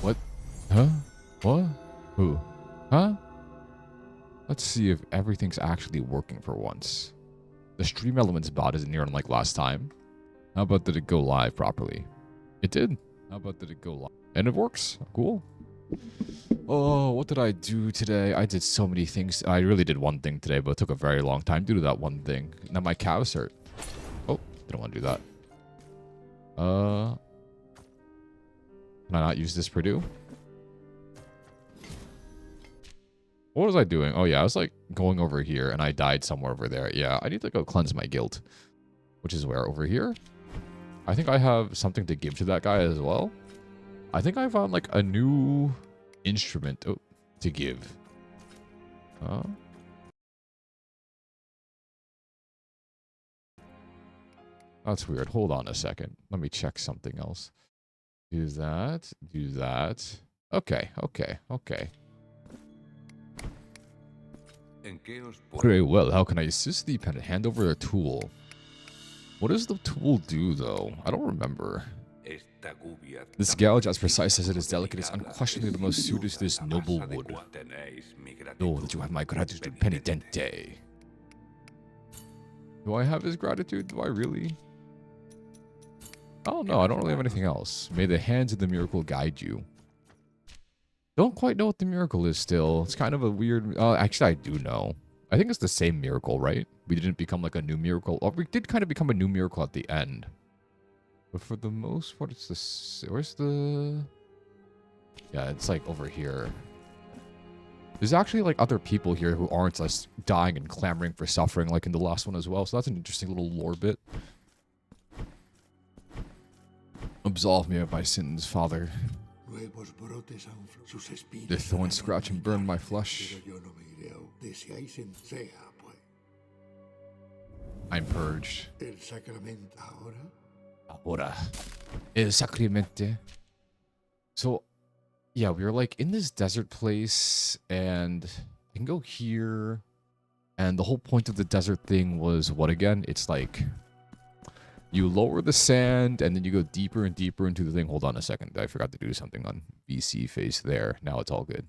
What? Huh? What? Who? Huh? Let's see if everything's actually working for once. The Stream Elements bot isn't here unlike last time. How about did it go live properly? It did. How about did it go live? And it works. Cool. Oh, what did I do today? I did so many things. I really did one thing today, but it took a very long time to do that one thing. Now my calves hurt. Oh, didn't want to do that. Can I not use this Purdue? What was I doing? Oh yeah, I was like going over here and I died somewhere over there. Yeah, I need to go cleanse my guilt. Which is where? Over here? I think I have something to give to that guy as well. I think I found like a new instrument to give. That's weird. Hold on a second. Let me check something else. Do that. Do that. Okay. Okay. Okay. Very well. How can I assist the dependent? Hand over a tool. What does the tool do, though? I don't remember. This gouge, as precise as it is delicate, is unquestionably the most suited to this noble wood. Know that you have my gratitude, penitente. Do I have his gratitude? Do I really? Oh no, I don't really have anything else. May the hands of the miracle guide you. Don't quite know what the miracle is still. It's kind of a weird... actually, I do know. I think it's the same miracle, right? We didn't become like a new miracle. Or we did kind of become a new miracle at the end. But for the most part, it's the... Where's the... Yeah, it's like over here. There's actually like other people here who aren't like dying and clamoring for suffering like in the last one as well. So that's an interesting little lore bit. Absolve me of my sins, Father. The thorns scratch and burn my flesh. I'm purged. Ahora. El sacramente. So, yeah, we were like in this desert place, and I can go here. And the whole point of the desert thing was what again? It's like you lower the sand, and then you go deeper and deeper into the thing. Hold on a second. I forgot to do something on VC face there. Now it's all good.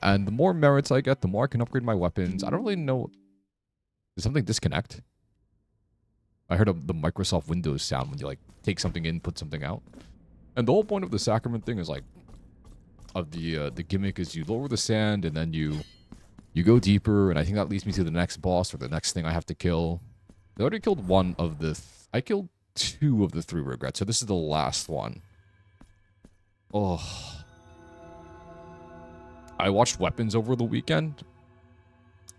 And the more merits I get, the more I can upgrade my weapons. I don't really know. Did something disconnect? I heard the Microsoft Windows sound when you like take something in, put something out. And the whole point of the sacrament thing is like, of the gimmick is you lower the sand and then you go deeper, and I think that leads me to the next boss or the next thing I have to kill. I already killed one of the... I killed 2 of the 3 regrets, so this is the last one. Oh. I watched Weapons over the weekend.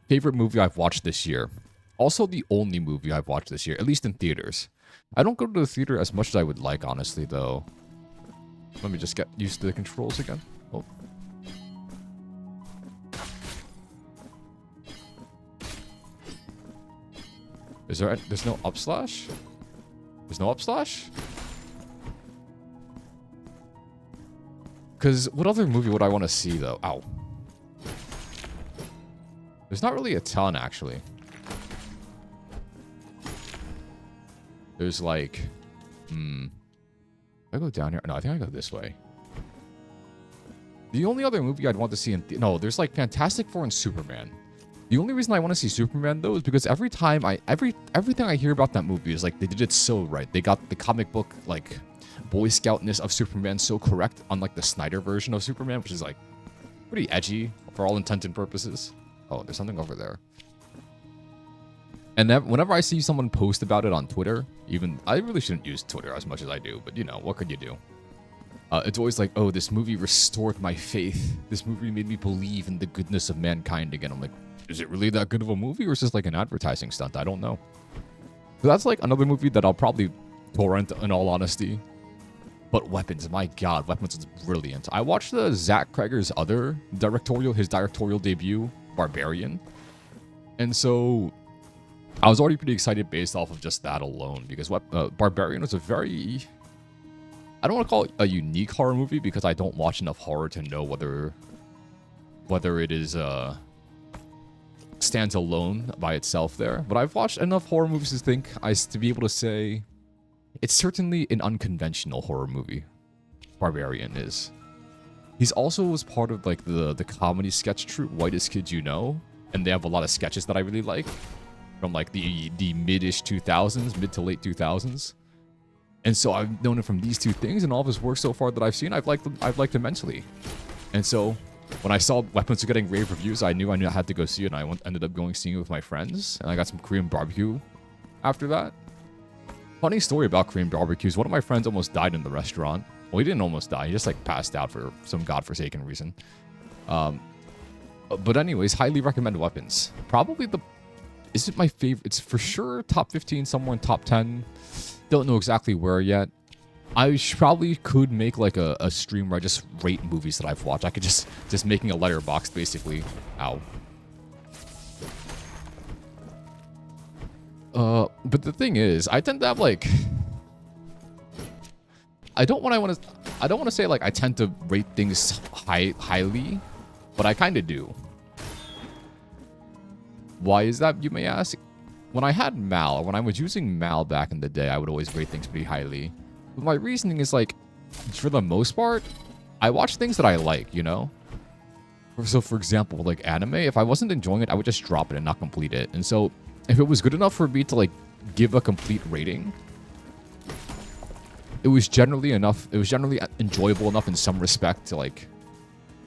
Favorite movie I've watched this year. Also the only movie I've watched this year, at least in theaters. I don't go to the theater as much as I would like, honestly, though. Let me just get used to the controls again. Oh. There's no up slash? There's no up slash? Because what other movie would I want to see, though? Ow. There's not really a ton, actually. There's like... I go down here? No, I think I go this way. The only other movie I'd want to see in... No, there's like Fantastic Four and Superman. The only reason I want to see Superman, though, is because every time everything I hear about that movie is like they did it so right. They got the comic book, like, Boy Scoutness of Superman so correct, unlike the Snyder version of Superman, which is like pretty edgy for all intents and purposes. Oh, there's something over there. And whenever I see someone post about it on Twitter, even I really shouldn't use Twitter as much as I do, but you know, what could you do? It's always like, oh, this movie restored my faith. This movie made me believe in the goodness of mankind again. I'm like, is it really that good of a movie, or is this like an advertising stunt? I don't know. So that's like another movie that I'll probably torrent, in all honesty. But Weapons, my god, Weapons is brilliant. I watched Zach Kreger's other his directorial debut, Barbarian. And so I was already pretty excited based off of just that alone, because Barbarian was a very... I don't want to call it a unique horror movie, because I don't watch enough horror to know whether it is stands alone by itself there. But I've watched enough horror movies to be able to say It's certainly an unconventional horror movie. Barbarian is. He's also was part of like the comedy sketch troupe Whitest Kids You Know, and they have a lot of sketches that I really like from like the mid-ish 2000s, mid to late 2000s. And so I've known him from these two things, and all of his work so far that I've seen, I've liked immensely. And so when I saw Weapons were getting rave reviews, I knew I had to go see it, and I ended up seeing it with my friends, and I got some Korean barbecue after that. Funny story about Korean barbecues. One of my friends almost died in the restaurant. Well, he didn't almost die. He just like passed out for some godforsaken reason. But anyways, highly recommend Weapons. Probably is it my favorite? It's for sure top 15, somewhere in top 10. Don't know exactly where yet. I probably could make like a stream where I just rate movies that I've watched. I could just making a letterbox basically. Ow. But the thing is, I tend to have like, I don't want to say like I tend to rate things highly, but I kind of do. Why is that, you may ask? When I had Mal, when I was using Mal back in the day, I would always rate things pretty highly. But my reasoning is like, for the most part, I watch things that I like, you know? So for example, like anime, if I wasn't enjoying it, I would just drop it and not complete it. And so if it was good enough for me to like give a complete rating, it was generally enjoyable enough in some respect to like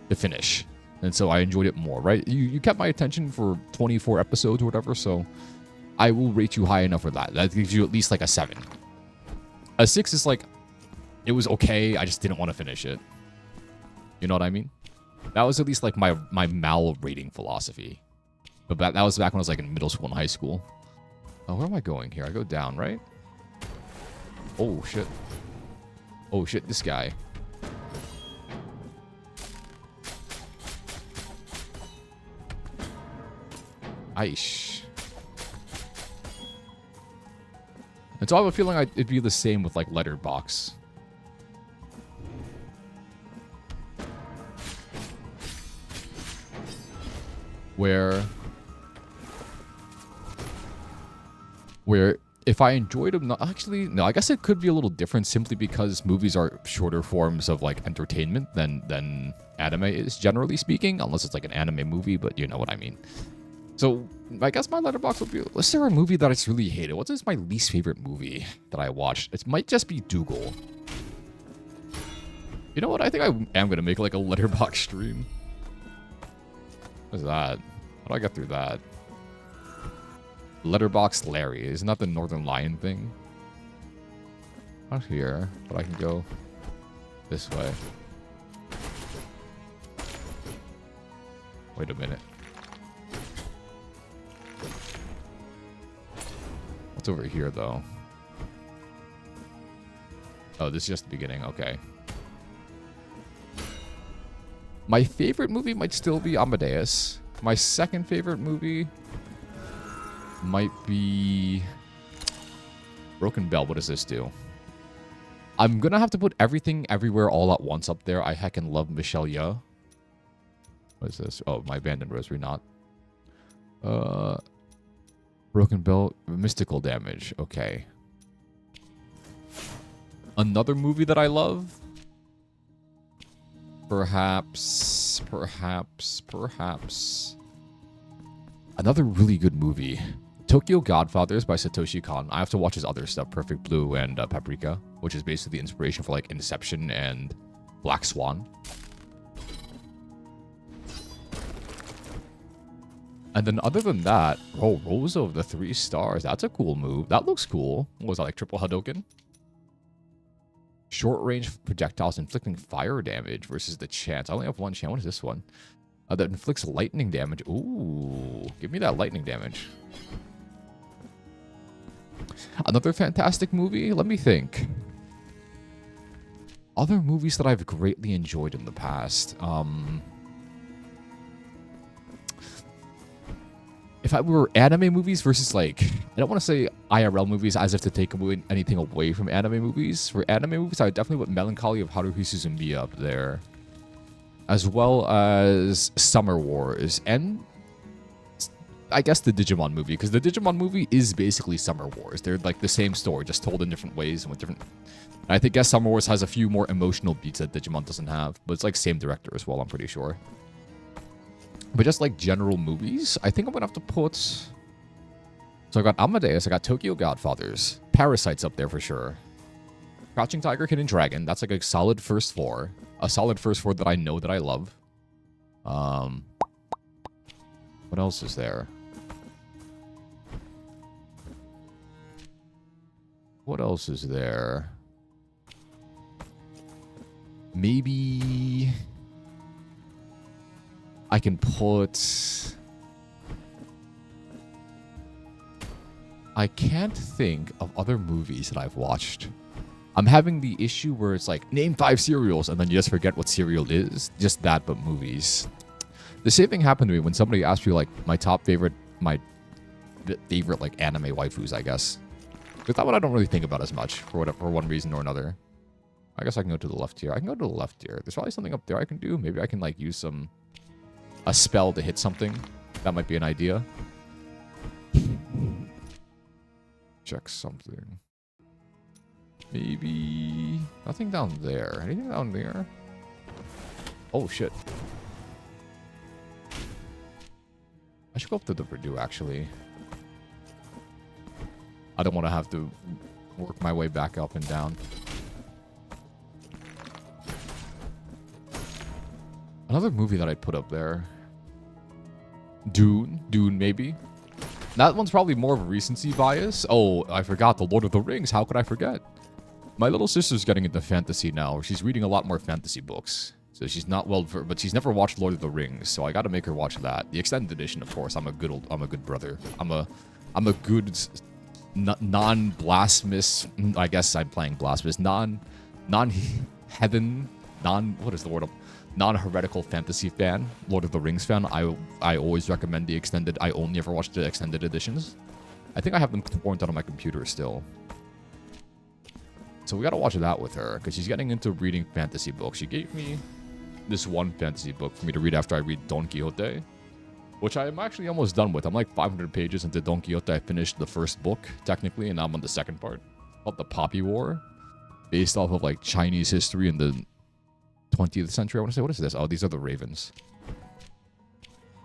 to finish. And so I enjoyed it more, right? You kept my attention for 24 episodes or whatever, so I will rate you high enough for that. That gives you at least like a 7. A 6 is like, it was okay, I just didn't want to finish it. You know what I mean? That was at least like my Mal rating philosophy. But that was back when I was like in middle school and high school. Oh, where am I going here? I go down, right? Oh, shit. Oh, shit, this guy. Aish. And so I have a feeling it'd be the same with like Letterbox. Where if I enjoyed them, actually, no, I guess it could be a little different simply because movies are shorter forms of like entertainment than anime is, generally speaking, unless it's like an anime movie, but you know what I mean. So I guess my letterbox would be, is there a movie that I just really hated? What is my least favorite movie that I watched? It might just be Dougal. You know what? I think I am going to make like a letterbox stream. What is that? How do I get through that? Letterbox Larry. Isn't that the Northern Lion thing? Not here, but I can go this way. Wait a minute. What's over here, though? Oh, this is just the beginning. Okay. My favorite movie might still be Amadeus. My second favorite movie might be Broken Bell. What does this do? I'm gonna have to put Everything Everywhere All at Once up there. I heckin' love Michelle Yeoh. What is this? Oh, My Abandoned Rosary, not. Broken Bell, Mystical Damage. Okay. Another movie that I love? Perhaps. Another really good movie. Tokyo Godfathers by Satoshi Kon. I have to watch his other stuff, Perfect Blue and Paprika, which is basically the inspiration for like Inception and Black Swan. And then other than that, oh, Rose of the Three Stars. That's a cool move. That looks cool. What was that, like triple Hadouken? Short range projectiles inflicting fire damage versus the chance. I only have one chance. What is this one? That inflicts lightning damage. Ooh, give me that lightning damage. Another fantastic movie? Let me think. Other movies that I've greatly enjoyed in the past. If I were anime movies versus like, I don't want to say IRL movies as if to take anything away from anime movies. For anime movies, I would definitely put Melancholy of Haruhi Suzumiya up there. As well as Summer Wars. And I guess the Digimon movie, because the Digimon movie is basically Summer Wars. They're like the same story, just told in different ways and with different. And I think Summer Wars has a few more emotional beats that Digimon doesn't have, but it's like same director as well. I'm pretty sure. But just like general movies, I think I'm gonna have to put. So I got Amadeus, I got Tokyo Godfathers, Parasite's up there for sure. Crouching Tiger, Hidden Dragon. That's like a solid first four. A solid first four that I know that I love. What else is there? What else is there? Maybe I can put. I can't think of other movies that I've watched. I'm having the issue where it's like, name 5 cereals, and then you just forget what cereal is. Just that, but movies. The same thing happened to me when somebody asked me, like, my favorite, like, anime waifus, I guess. Because that one I don't really think about as much, for one reason or another. I guess I can go to the left here. I can go to the left here. There's probably something up there I can do. Maybe I can, like, use a spell to hit something. That might be an idea. Check something. Maybe nothing down there. Anything down there? Oh shit. I should go up to the Purdue actually. I don't want to have to work my way back up and down. Another movie that I'd put up there. Dune maybe. That one's probably more of a recency bias. Oh, I forgot the Lord of the Rings. How could I forget? My little sister's getting into fantasy now. She's reading a lot more fantasy books. So she's not but she's never watched Lord of the Rings. So I got to make her watch that. The extended edition, of course. I'm a good brother. I'm a good non-blasphemous. I guess I'm playing blasphemous. Non-heaven. What is the word? Non-heretical fantasy fan. Lord of the Rings fan. I always recommend the extended. I only ever watch the extended editions. I think I have them torrent out on my computer still. So we gotta watch that with her, because she's getting into reading fantasy books. She gave me this one fantasy book for me to read after I read Don Quixote, which I am actually almost done with. I'm like 500 pages into Don Quixote. I finished the first book, technically, and now I'm on the second part, called The Poppy War, based off of like Chinese history in the 20th century. I want to say, what is this? Oh, these are the ravens.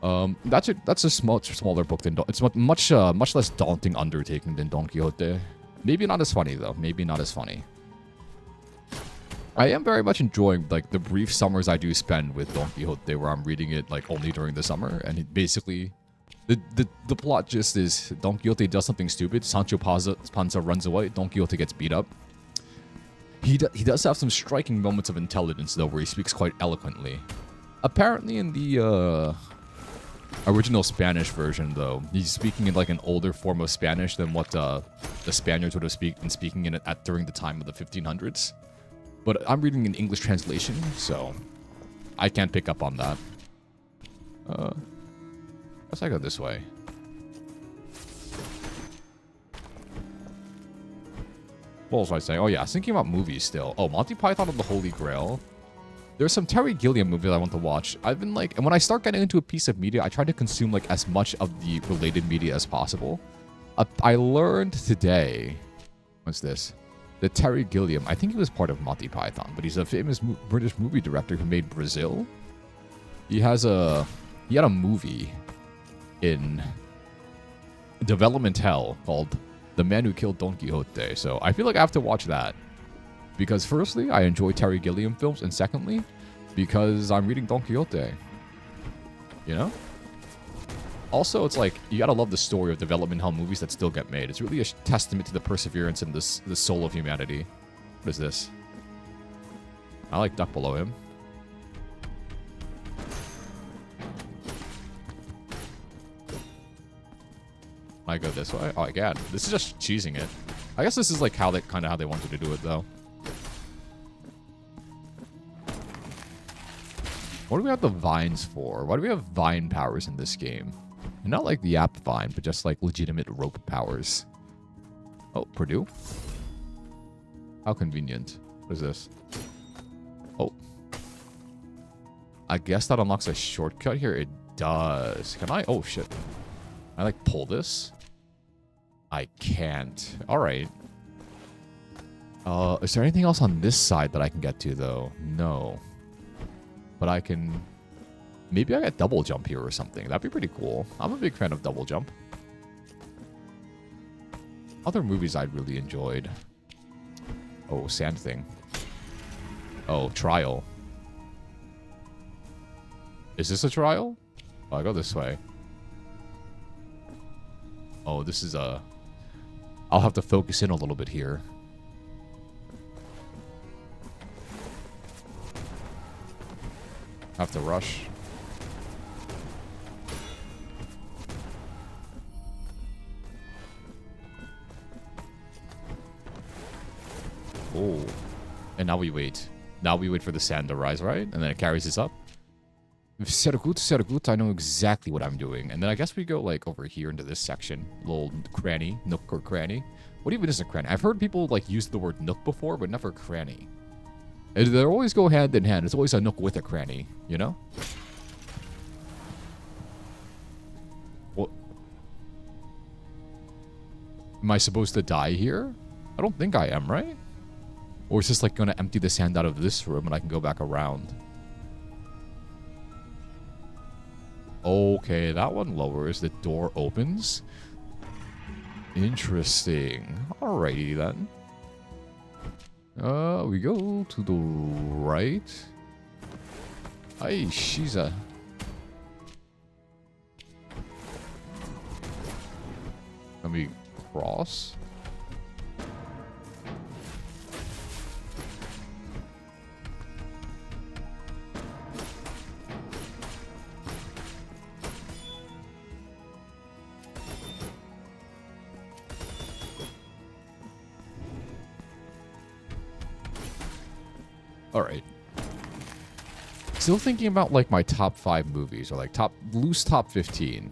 That's a smaller book than it's much less daunting undertaking than Don Quixote. Maybe not as funny though. Maybe not as funny. I am very much enjoying like the brief summers I do spend with Don Quixote, where I'm reading it like only during the summer, and it basically the plot just is Don Quixote does something stupid. Sancho Panza runs away. Don Quixote gets beat up. He does have some striking moments of intelligence though, where he speaks quite eloquently. Apparently in the original Spanish version, though, he's speaking in like an older form of Spanish than what the Spaniards would have been speaking in it during the time of the 1500s. But I'm reading an English translation, so I can't pick up on that. Let's go this way. What was I saying? Oh yeah, I was thinking about movies still. Oh, Monty Python and the Holy Grail. There's some Terry Gilliam movies I want to watch. I've been like, and when I start getting into a piece of media, I try to consume like as much of the related media as possible. I learned today, what's this? That Terry Gilliam, I think he was part of Monty Python, but he's a famous British movie director who made Brazil. He had a movie in development hell called The Man Who Killed Don Quixote. So I feel like I have to watch that. Because firstly, I enjoy Terry Gilliam films, and secondly, because I'm reading Don Quixote. You know? Also, it's like, you gotta love the story of development hell movies that still get made. It's really a testament to the perseverance and the soul of humanity. What is this? I like duck below him. I go this way? Oh, I can. This is just cheesing it. I guess this is like how they wanted to do it, though. What do we have the vines for? Why do we have vine powers in this game? And not like the app vine, but just like legitimate rope powers. Oh, Purdue? How convenient. What is this? Oh. I guess that unlocks a shortcut here. It does. Can I? Oh, shit. I like pull this? I can't. All right. Is there anything else on this side that I can get to, though? No. But I can... Maybe I got double jump here or something. That'd be pretty cool. I'm a big fan of double jump. Other movies I'd really enjoyed. Oh, sand thing. Oh, trial. Is this a trial? Oh, I go this way. Oh, this is a... I'll have to focus in a little bit here. Have to rush. Oh. And now we wait. Now we wait for the sand to rise, right? And then it carries us up. Sehr gut. I know exactly what I'm doing. And then I guess we go like over here into this section. Little cranny. Nook or cranny. What even is a cranny? I've heard people like use the word nook before, but never cranny. They always go hand in hand. It's always a nook with a cranny, you know? What? Am I supposed to die here? I don't think I am, right? Or is this like going to empty the sand out of this room and I can go back around? Okay, that one lowers. The door opens. Interesting. Alrighty then. We go to the right. Ay, she's a... Let me cross. Alright. Still thinking about, like, my top 5 movies, or, like, loose top 15.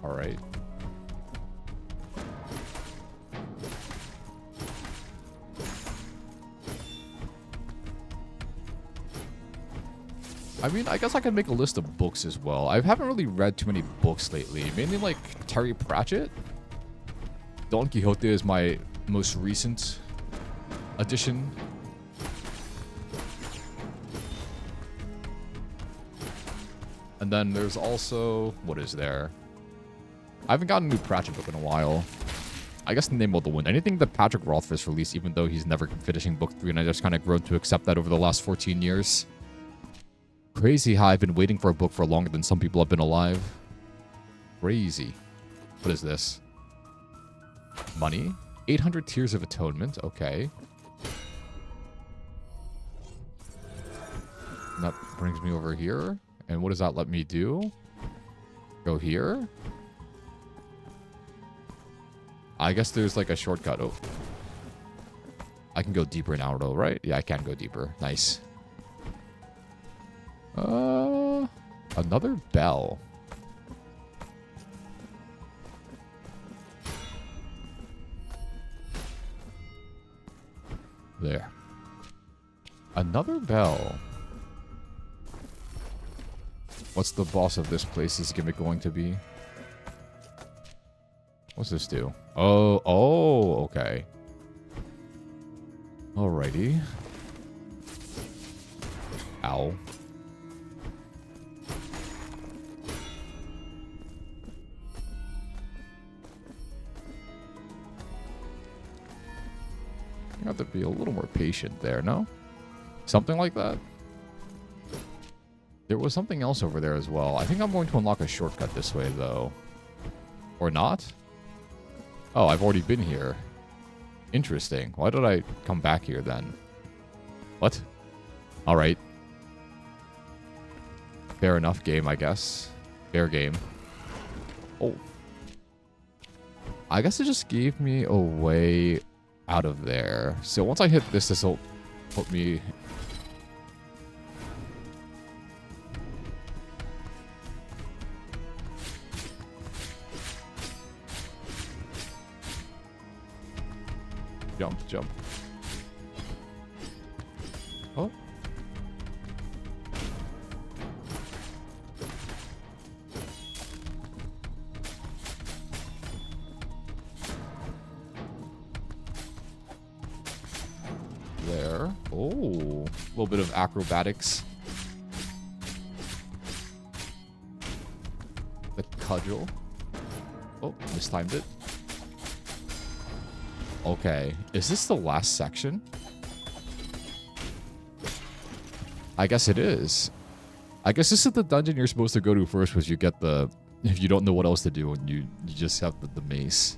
Alright. I mean, I guess I could make a list of books as well. I haven't really read too many books lately. Mainly like Terry Pratchett. Don Quixote is my most recent addition. And then there's also... What is there? I haven't gotten a new Pratchett book in a while. I guess The Name of the Wind. Anything that Patrick Rothfuss released, even though he's never finishing book 3, and I just kind of grown to accept that over the last 14 years. Crazy how I've been waiting for a book for longer than some people have been alive. Crazy. What is this? Money? 800 Tears of Atonement. Okay. And that brings me over here. And what does that let me do? Go here? I guess there's like a shortcut. Oh. I can go deeper now though, right? Yeah, I can go deeper. Nice. Another bell. There. Another bell. What's the boss of this place's gimmick going to be? What's this do? Oh, okay. Alrighty. Ow. You have to be a little more patient there, no? Something like that? There was something else over there as well. I think I'm going to unlock a shortcut this way, though. Or not? Oh, I've already been here. Interesting. Why did I come back here, then? What? Alright. Fair enough game, I guess. Fair game. Oh. I guess it just gave me a way out of there. So once I hit this, this will put me... Jump, jump. Oh. There. Oh. A little bit of acrobatics. The cudgel. Oh, mistimed it. Okay. Is this the last section? I guess it is. I guess this is the dungeon you're supposed to go to first, because you get the... If you don't know what else to do, and you just have the mace.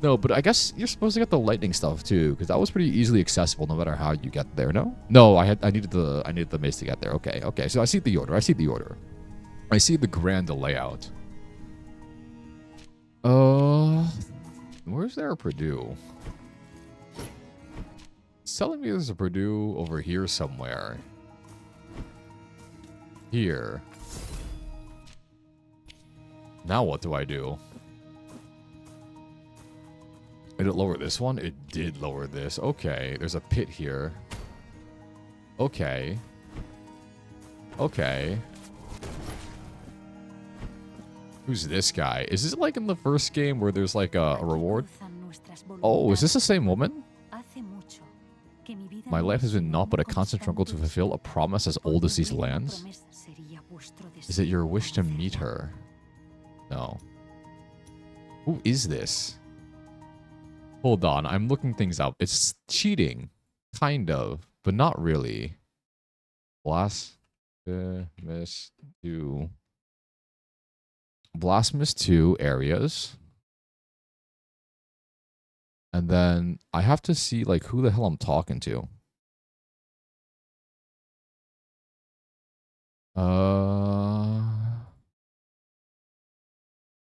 No, but I guess you're supposed to get the lightning stuff too, because that was pretty easily accessible no matter how you get there, no? No, I needed the mace to get there. Okay, okay. So I see the order. I see the order. I see the grand layout. Where's there a Purdue? It's telling me there's a Purdue over here somewhere. Here. Now what do I do? Did it lower this one? It did lower this. Okay, there's a pit here. Okay. Okay. Who's this guy? Is this like in the first game where there's like a reward? Oh, is this the same woman? My life has been naught but a constant struggle to fulfill a promise as old as these lands. Is it your wish to meet her? No. Who is this? Hold on, I'm looking things up. It's cheating. Kind of, but not really. Blasphemous 2. Blasphemous 2 areas. And then I have to see like who the hell I'm talking to.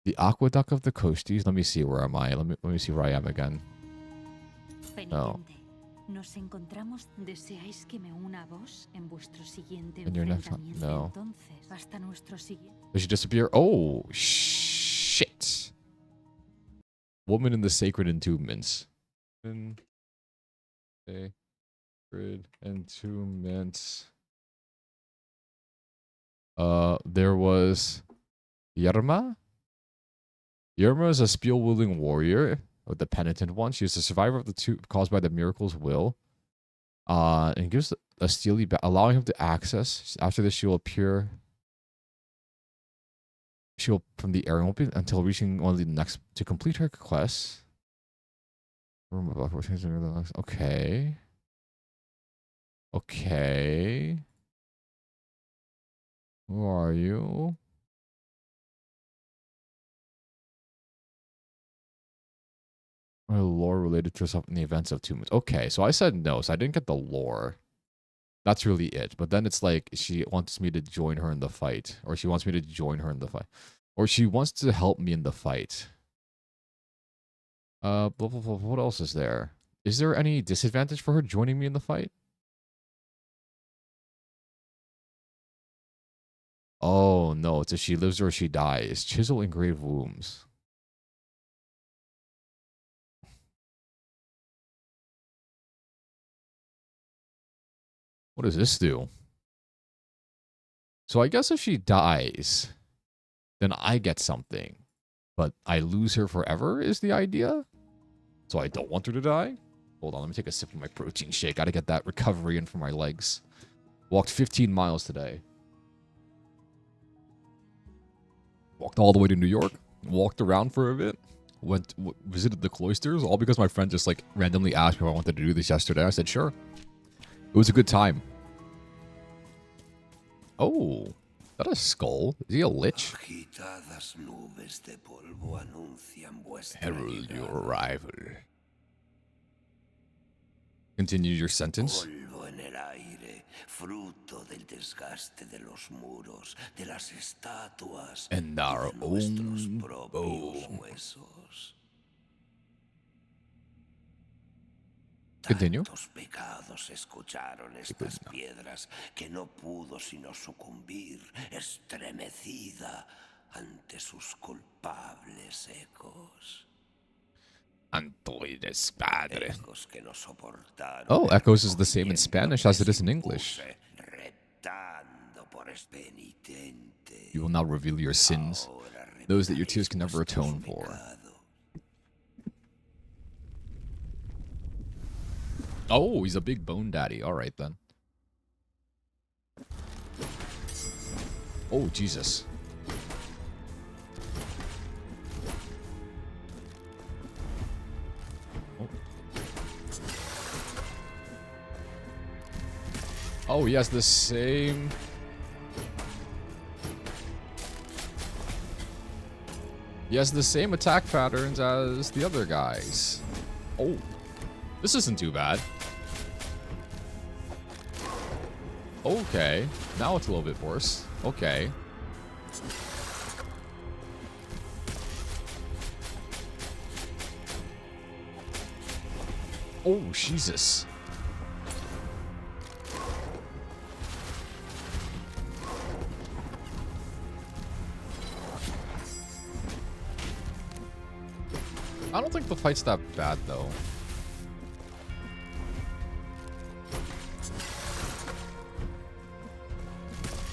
The Aqueduct of the Coasties. Let me see, where am I? Let me see where I am again. No. Nos encontramos. ¿Deseáis que me una a vos en vuestro siguiente enfrentamiento? No. Entonces, hasta nuestro siguiente. Did she disappear? Oh, shit. Woman in the Sacred Entombments. Sacred Entombments. There was Yerma. Yerma is a spear-wielding warrior, or the penitent one. She is the survivor of the two caused by the miracle's will. And gives a steely allowing him to access. After this, she will appear. She will from the area until reaching one of the next to complete her quest. Okay. Okay. Who are you? Lore related to something in the events of 2 months. Okay, so I said no, so I didn't get the lore. That's really it. But then it's like she wants me to join her in the fight. Or she wants me to join her in the fight. Or she wants to help me in the fight. Blah, blah, blah. What else is there? Is there any disadvantage for her joining me in the fight? Oh, no. It's if she lives or she dies. Chisel engraved wounds. What does this do? So I guess if she dies, then I get something. But I lose her forever is the idea? So I don't want her to die? Hold on, let me take a sip of my protein shake. Gotta get that recovery in for my legs. Walked 15 miles today. Walked all the way to New York. Walked around for a bit. Visited the cloisters. All because my friend just like randomly asked me if I wanted to do this yesterday. I said, sure. It was a good time. Oh, is that a skull? Is he a lich? Herald your arrival. Continue your sentence. Fruto del desgaste de los muros, de las estatuas, and our own propios huesos. Continue. Tantos pecados escucharon estas piedras que no pudo sino sucumbir, estremecida ante sus culpables ecos. Antoides padre. Ecos que no soportaron Oh, el echoes is the same in recogimiento Spanish que as it les is in English. impuse, reptando por penitente. You will now reveal your sins, Ahora those that your tears revelaré can never vuestros atone for. pecados. Oh, he's a big bone daddy. All right, then. Oh, Jesus. Oh, he has the same... He has the same attack patterns as the other guys. Oh. This isn't too bad. Okay. Now it's a little bit worse. Okay. Oh, Jesus. I don't think the fight's that bad, though.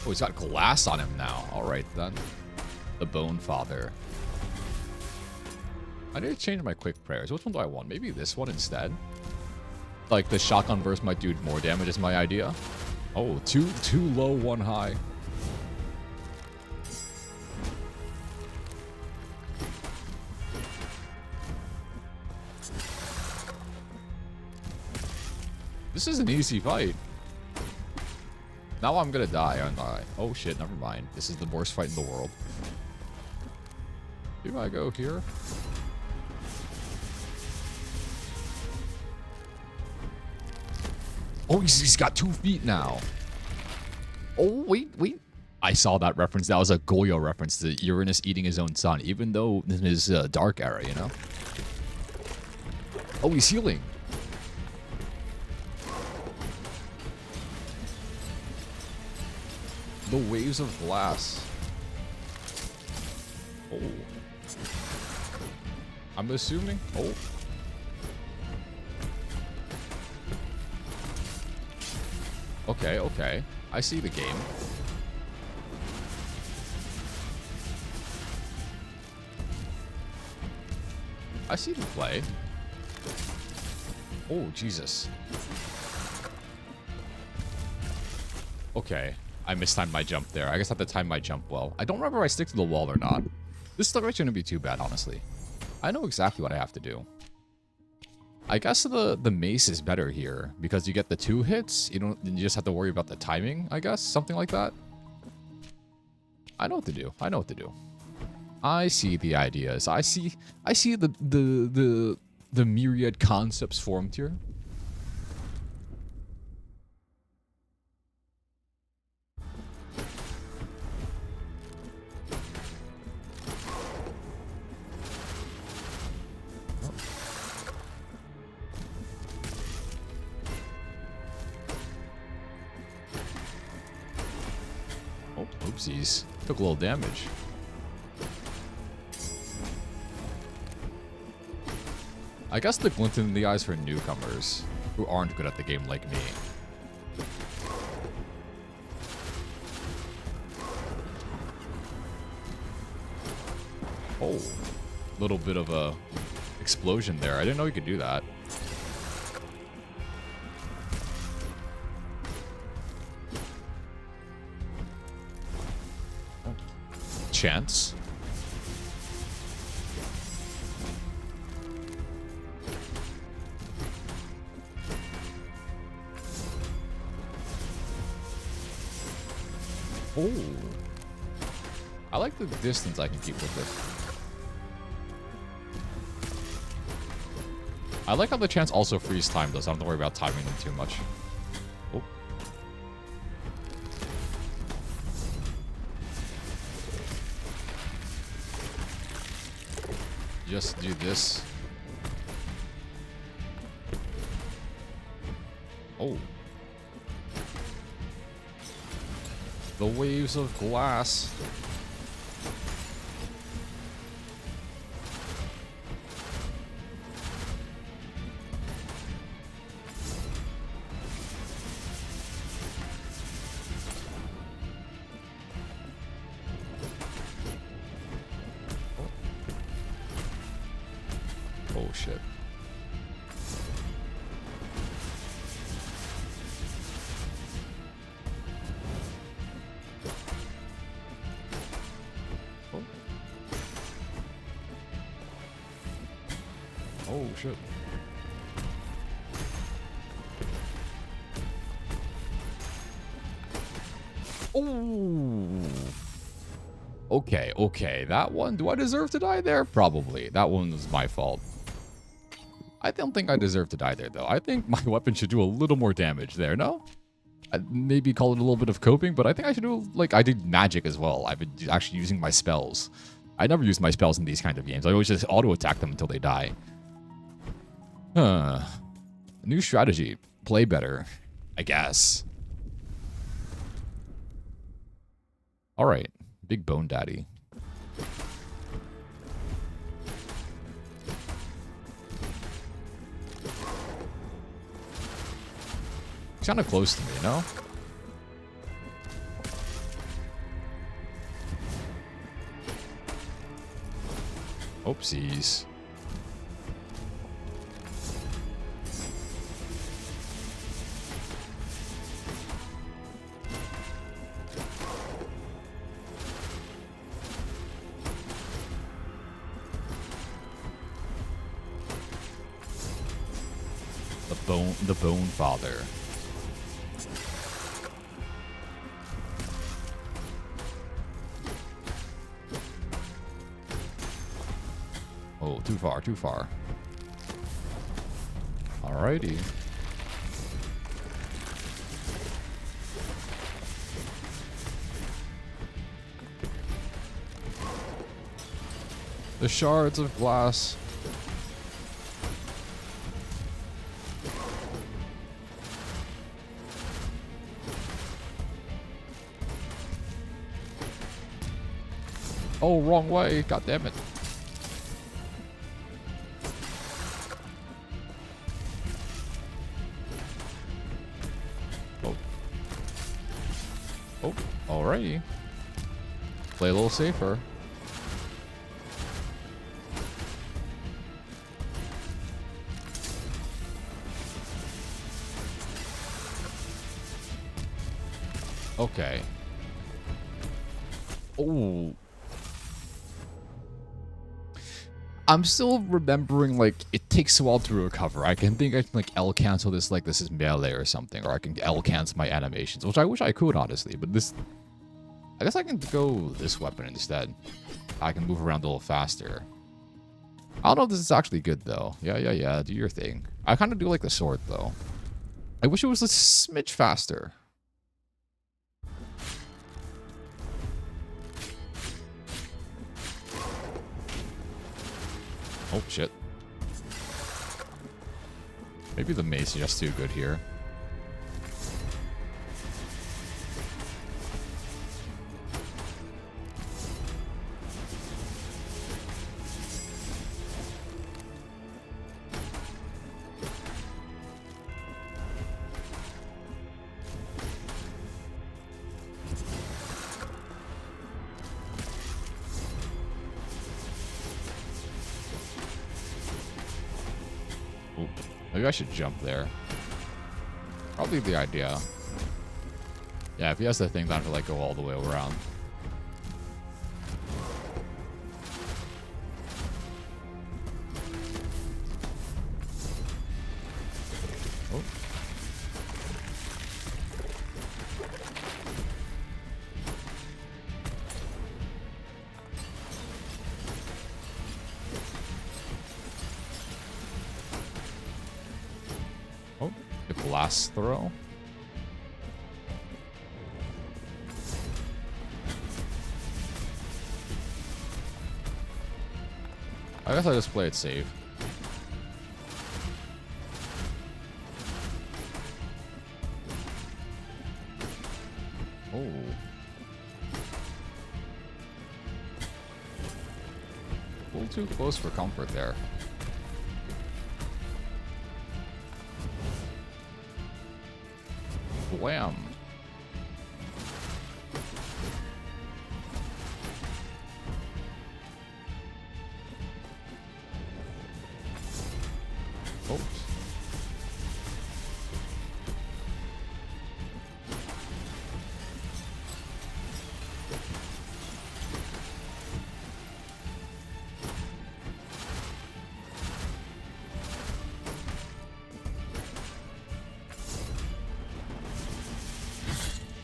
Oh, he's got glass on him now. Alright, then. The Bone Father. I need to change my quick prayers. Which one do I want? Maybe this one instead? Like, the shotgun burst might do more damage is my idea. Oh, two low, one high. This is an easy fight. Now I'm gonna die, aren't I? Oh shit, never mind. This is the worst fight in the world. Do I go here? Oh, he's got 2 feet now. Oh, wait. I saw that reference. That was a Goyo reference to Uranus eating his own son, even though in his dark era, you know? Oh, he's healing. The waves of glass. Oh. I'm assuming. Oh. Okay. I see the game. I see the play. Oh, Jesus. Okay. I mistimed my jump there. I guess I have to time my jump well. I don't remember if I stick to the wall or not. This still shouldn't be too bad, honestly. I know exactly what I have to do. I guess the mace is better here because you get the 2 hits. You just have to worry about the timing, I guess. Something like that. I know what to do. I see the ideas. I see the myriad concepts formed here. Oh, oopsies. Took a little damage. I guess the glint in the eyes for newcomers who aren't good at the game like me. Oh, little bit of a explosion there. I didn't know you could do that. Oh. Chance. Oh. I like the distance I can keep with this. I like how the chance also freeze time does. I don't have to worry about timing them too much. Oh. Just do this. Oh. The waves of glass. shit. Oh. Oh shit. Oh. Okay, okay. That one, do I deserve to die there? Probably. That one was my fault. I don't think I deserve to die there, though. I think my weapon should do a little more damage there, no? I'd maybe call it a little bit of coping, but I think I should do, like, I did magic as well. I've been actually using my spells. I never use my spells in these kind of games. I always just auto-attack them until they die. Huh. New strategy. Play better, I guess. Alright. Big Bone Daddy. He's kind of close to me, you know? Oopsies. The Bone Father. Oh, too far, too far. Alrighty. The shards of glass. Oh, wrong way. God damn it. Oh. Oh, alrighty. Play a little safer. Okay. Oh. I'm still remembering, like, it takes a while to recover. I can think I can, like, L cancel this like this is melee or something. Or I can L cancel my animations, which I wish I could, honestly. But this... I guess I can go this weapon instead. I can move around a little faster. I don't know if this is actually good, though. Yeah. Do your thing. I kind of do like the sword, though. I wish it was a smidge faster. Oh, shit. Maybe the mace is just too good here. Maybe I should jump there. Probably the idea. Yeah, if he has that thing, then I have to like go all the way around. Oh. Oh, the blast throw. I guess I just play it safe. Oh. A little too close for comfort there. Blam.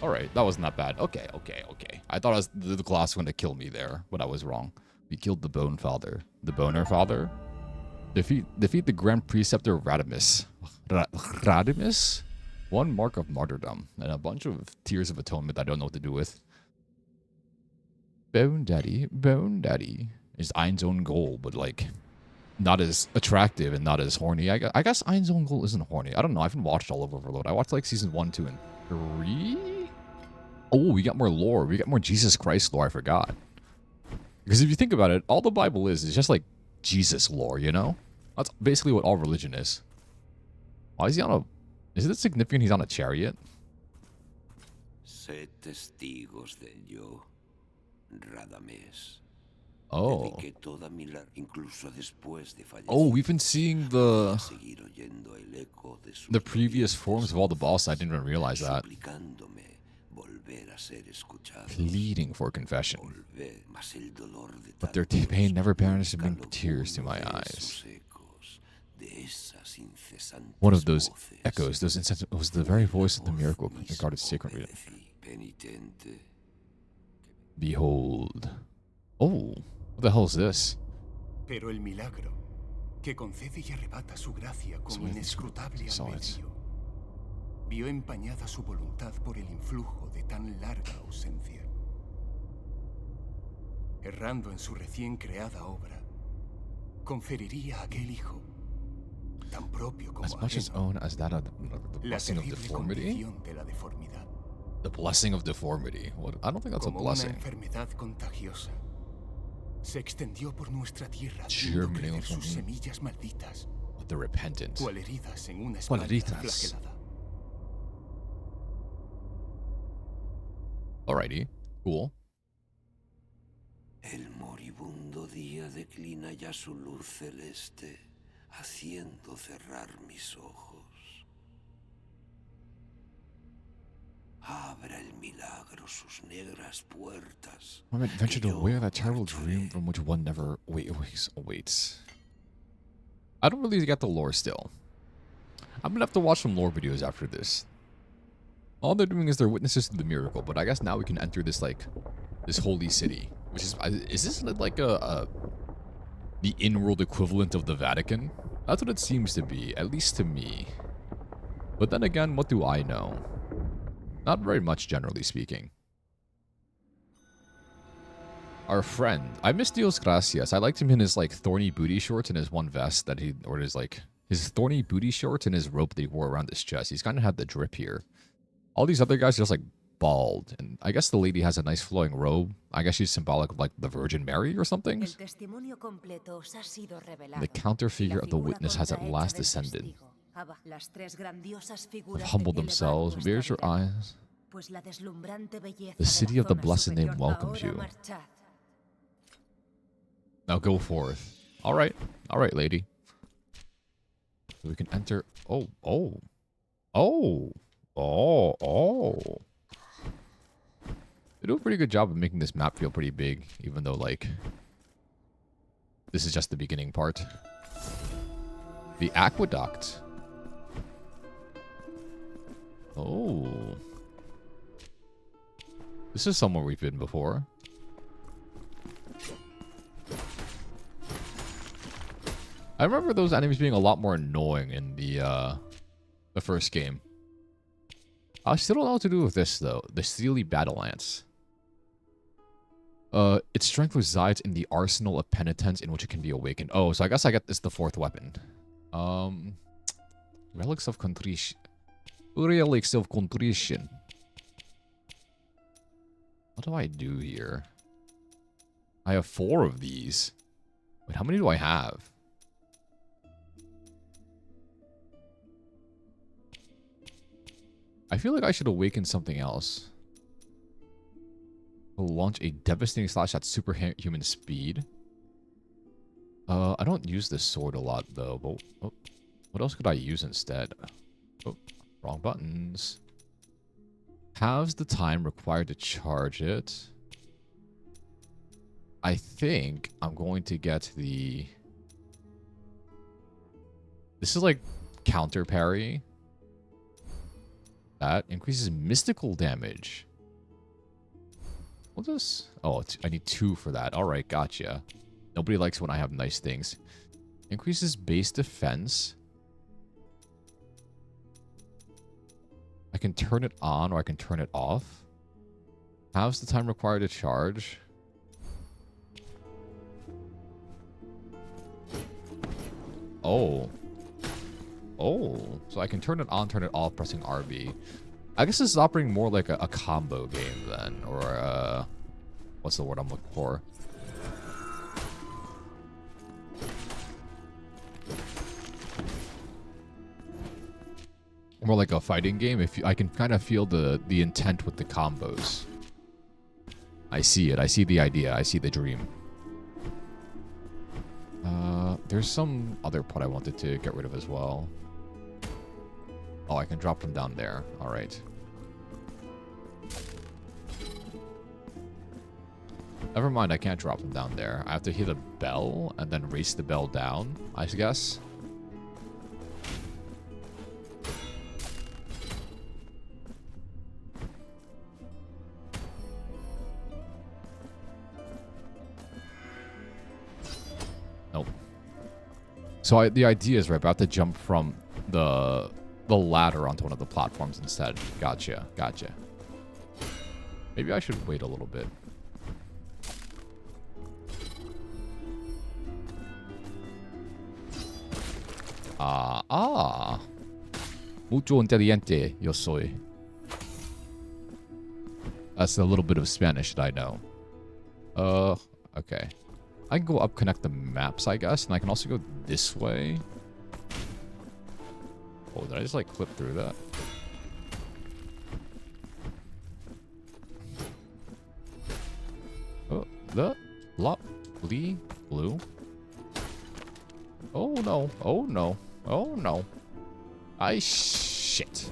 Alright, that wasn't that bad. Okay, okay, okay. I thought the glass was going to kill me there, but I was wrong. We killed the Bone Father. The Boner Father? Defeat the Grand Preceptor Radimus. Radimus? One mark of martyrdom, and a bunch of tears of atonement I don't know what to do with. Bone Daddy, Bone Daddy. Is Ein's own goal, but like, not as attractive and not as horny. I guess Ein's own goal isn't horny. I don't know. I haven't watched all of Overload. I watched like season 1, 2, and 3? Oh, we got more lore. We got more Jesus Christ lore. I forgot. Because if you think about it, all the Bible is just like Jesus lore, you know? That's basically what all religion is. Why is he on a... Is it significant he's on a chariot? Sé testigos del yo, Radames. Oh. Dediqué toda mi incluso después de fallecer. Oh, we've been seeing the Seguir oyendo el eco de sus previous forms of all the boss. I didn't even realize that. suplicándome volver a ser escuchado. Pleading for confession. Volver, mas el dolor de But their tantos pain never banished busca bring lo tears to puro my de eyes. esos ecos, de esas incesantes One of those voces. echoes, those incessant, was the very voice of the miracle regarded sacred reading. Penitente. Behold. Oh, what the hell is this? Pero el milagro, que concede y arrebata su gracia con inescrutable albedrío, vio empañada su voluntad por el influjo de tan larga ausencia. Errando en su recién creada obra, conferiría a aquel hijo, tan propio como As much his ajeno, own as that of the la blessing of terrible deformity? condición de la deformidad. The blessing of deformity. What? I don't think that's a Como una blessing. enfermedad contagiosa, se extendió por nuestra tierra, Germinating haciendo crecer sus from semillas malditas, the repentant. cual heridas en una Cual espalda heridas. flagelada. Alrighty, cool. El moribundo día declina ya su luz celeste, haciendo cerrar mis ojos. Abra el milagro sus negras puertas. I'm adventure que to yo wear that terrible marcharé. dream from which one never... Wait. I don't really get the lore still. I'm gonna have to watch some lore videos after this. All they're doing is they're witnesses to the miracle, but I guess now we can enter this, like, this holy city. Which is this like the in-world equivalent of the Vatican? That's what it seems to be, at least to me. But then again, what do I know? Not very much, generally speaking. Our friend. I miss Dios Gracias. I liked him in his, like, thorny booty shorts and his one vest that he... Or his, like... His thorny booty shorts and his rope that he wore around his chest. He's kind of had the drip here. All these other guys are just, like, bald. And I guess the lady has a nice flowing robe. I guess she's symbolic of, like, the Virgin Mary or something. El testimonio completo os ha sido revelado. The counter figure La of the figura witness has at contrahecha last del descended. testigo. Las tres grandiosas Have figuras humbled de que themselves. elevar Where's your vuestra vida, eyes? pues la deslumbrante belleza The de city la of the zona blessed name superior. welcomes Ahora you. marchad. Now go forth. Alright. Alright, lady. So we can enter... Oh. They do a pretty good job of making this map feel pretty big, even though, like... This is just the beginning part. The aqueduct. Oh. This is somewhere we've been before. I remember those enemies being a lot more annoying in the first game. I still don't know what to do with this, though. The Steely Battle Lance. Its strength resides in the arsenal of penitence in which it can be awakened. Oh, so I guess I get this the fourth weapon. Relics of Contrition. Relics of Contrition. What do I do here? I have 4 of these. Wait, how many do I have? I feel like I should awaken something else. Will launch a devastating slash at superhuman speed. I don't use this sword a lot though, but what else could I use instead? Oh, wrong buttons. Halves the time required to charge it. I think I'm going to get the... This is like counter parry. That increases mystical damage. What does... Oh, I need 2 for that. Alright, gotcha. Nobody likes when I have nice things. Increases base defense. I can turn it on or I can turn it off. Halves the time required to charge. Oh. Oh. So I can turn it on, turn it off, pressing RB. I guess this is operating more like a combo game then. Or, what's the word I'm looking for? More like a fighting game. If I can kind of feel the intent with the combos. I see it. I see the idea. I see the dream. There's some other part I wanted to get rid of as well. Oh, I can drop them down there. All right. Never mind, I can't drop them down there. I have to hit a bell and then race the bell down, I guess. Nope. So the idea is, right, about to jump from the ladder onto one of the platforms instead. Gotcha, gotcha. Maybe I should wait a little bit. Mucho inteligente, yo soy. That's a little bit of Spanish that I know. Okay. I can go up, connect the maps, I guess, and I can also go this way. Oh, did I just, like, clip through that? Oh, the lovely blue. Oh, no. Oh, no. Oh, no. Shit.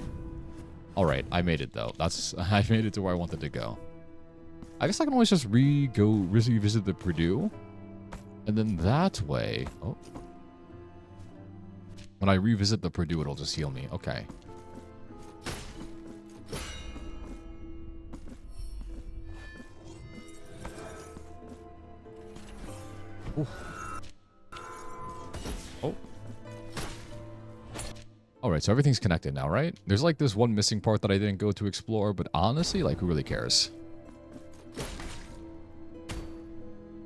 Alright, I made it, though. I made it to where I wanted to go. I guess I can always just revisit the Purdue. And then that way... Oh. When I revisit the Purdue, it'll just heal me. Okay. Ooh. Oh. Alright, so everything's connected now, right? There's like this one missing part that I didn't go to explore, but honestly, like, who really cares?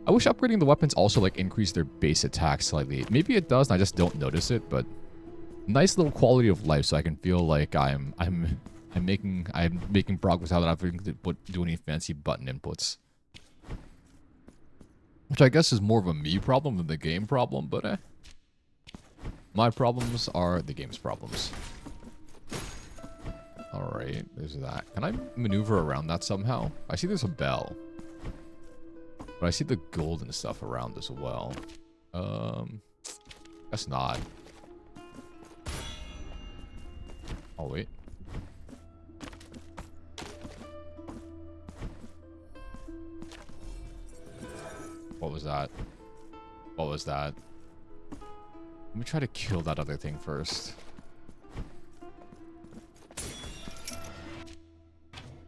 I wish upgrading the weapons also, like, increased their base attack slightly. Maybe it does, and I just don't notice it, but... Nice little quality of life, so I can feel like I'm making progress without having to do any fancy button inputs. Which I guess is more of a me problem than the game problem, but eh. My problems are the game's problems. Alright, there's that. Can I maneuver around that somehow? I see there's a bell. But I see the golden stuff around as well. Guess not. Oh, wait. What was that? What was that? Let me try to kill that other thing first.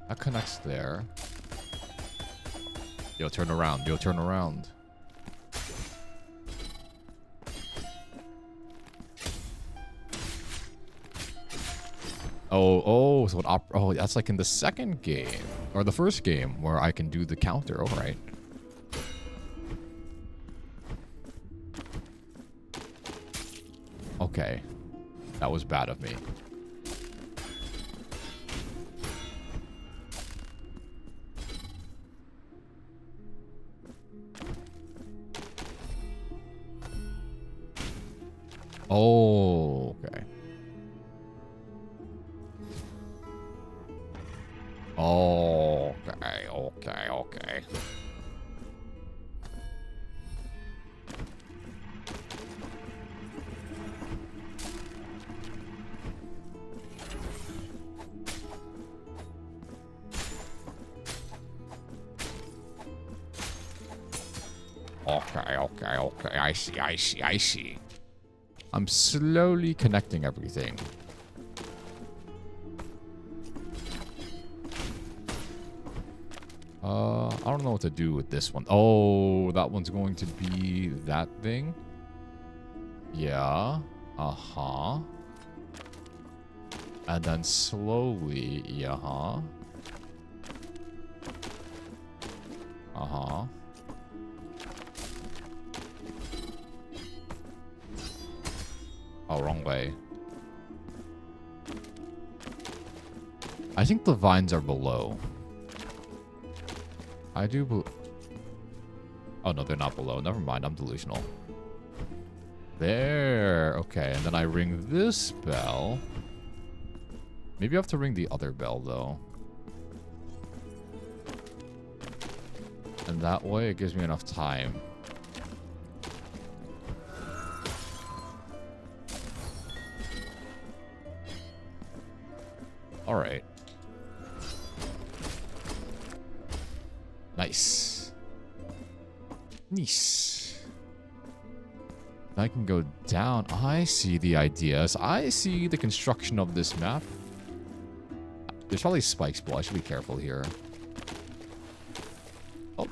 That connects there. Yo, turn around. Yo, turn around. Oh, so oh, that's like in the second game. Or the first game where I can do the counter. All right. Okay. That was bad of me. Oh, okay. Oh, okay. Okay. I see. I'm slowly connecting everything. I don't know what to do with this one. Oh, that one's going to be that thing. Yeah. Uh-huh. And then slowly, yeah. Uh-huh. Oh, wrong way. I think the vines are below. I do oh, no, they're not below. Never mind, I'm delusional. There. Okay, and then I ring this bell. Maybe I have to ring the other bell, though. And that way, it gives me enough time. Alright. Nice. Nice. I can go down. I see the ideas. I see the construction of this map. There's probably spikes below. I should be careful here. Oh.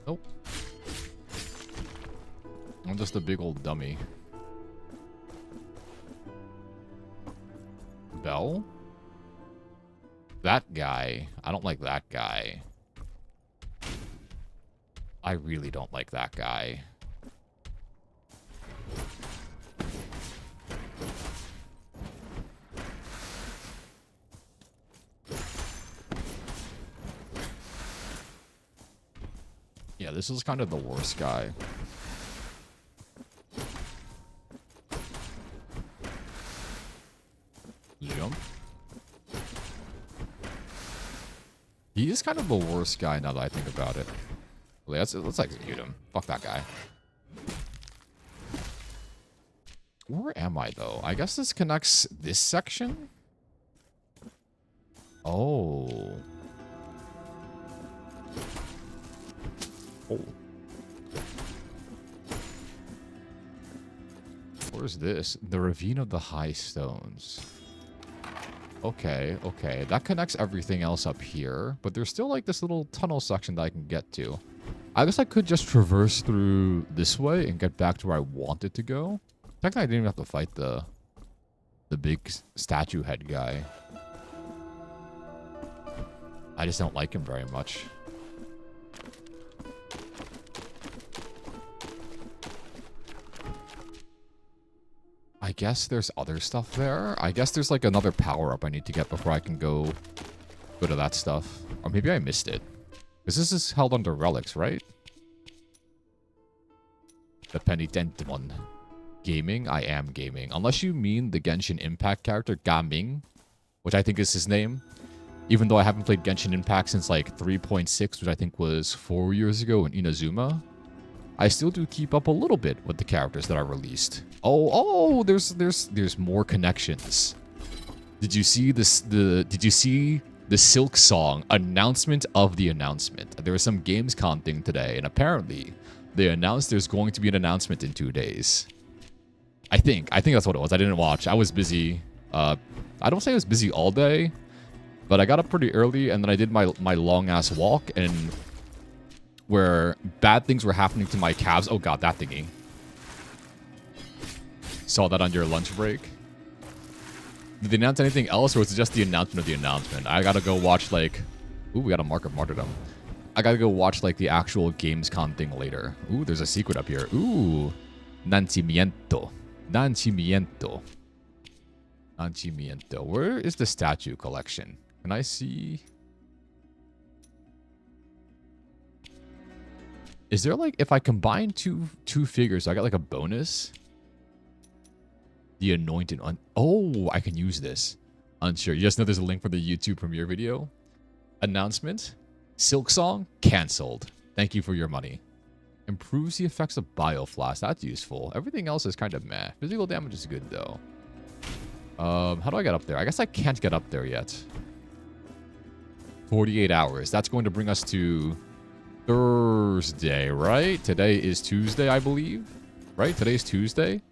Nope. I'm just a big old dummy. Bell? That guy. I don't like that guy. I really don't like that guy. Yeah, this is kind of the worst guy. Jump. He is kind of the worst guy now that I think about it. Let's execute him. Fuck that guy. Where am I, though? I guess this connects this section? Oh. Oh. Where's this? The Ravine of the High Stones. Okay, okay. That connects everything else up here. But there's still like this little tunnel section that I can get to. I guess I could just traverse through this way and get back to where I wanted to go. Technically, I didn't even have to fight the big statue head guy. I just don't like him very much. I guess there's other stuff there. I guess there's like another power-up I need to get before I can go to that stuff. Or maybe I missed it. Because this is held under relics, right? The Penitentmon. Gaming? I am gaming. Unless you mean the Genshin Impact character, Gaming. Which I think is his name. Even though I haven't played Genshin Impact since like 3.6, which I think was 4 years ago in Inazuma. I still do keep up a little bit with the characters that are released. Oh, there's more connections. Did you see this? Did you see the Silk Song announcement of the announcement? There was some Gamescom thing today, and apparently they announced there's going to be an announcement in 2 days. I think that's what it was. I didn't watch. I was busy. I don't say I was busy all day, but I got up pretty early, and then I did my long ass walk, and where bad things were happening to my calves. Oh god, that thingy. Saw that on your lunch break. Did they announce anything else, or was it just the announcement of the announcement? I gotta go watch, like... Ooh, we got a Mark of Martyrdom. I gotta go watch, like, the actual Gamescom thing later. Ooh, there's a secret up here. Ooh. Nacimiento. Nacimiento. Nacimiento. Where is the statue collection? Can I see... Is there, like, if I combine two figures, I got, like, a bonus? The Anointed one. Oh, I can use this. Unsure. You just know there's a link for the YouTube premiere video. Announcement. Silk Song. Cancelled. Thank you for your money. Improves the effects of Bioflash. That's useful. Everything else is kind of meh. Physical damage is good, though. How do I get up there? I guess I can't get up there yet. 48 hours. That's going to bring us to... Thursday, right? Today is Tuesday, I believe. Right? Today's Tuesday.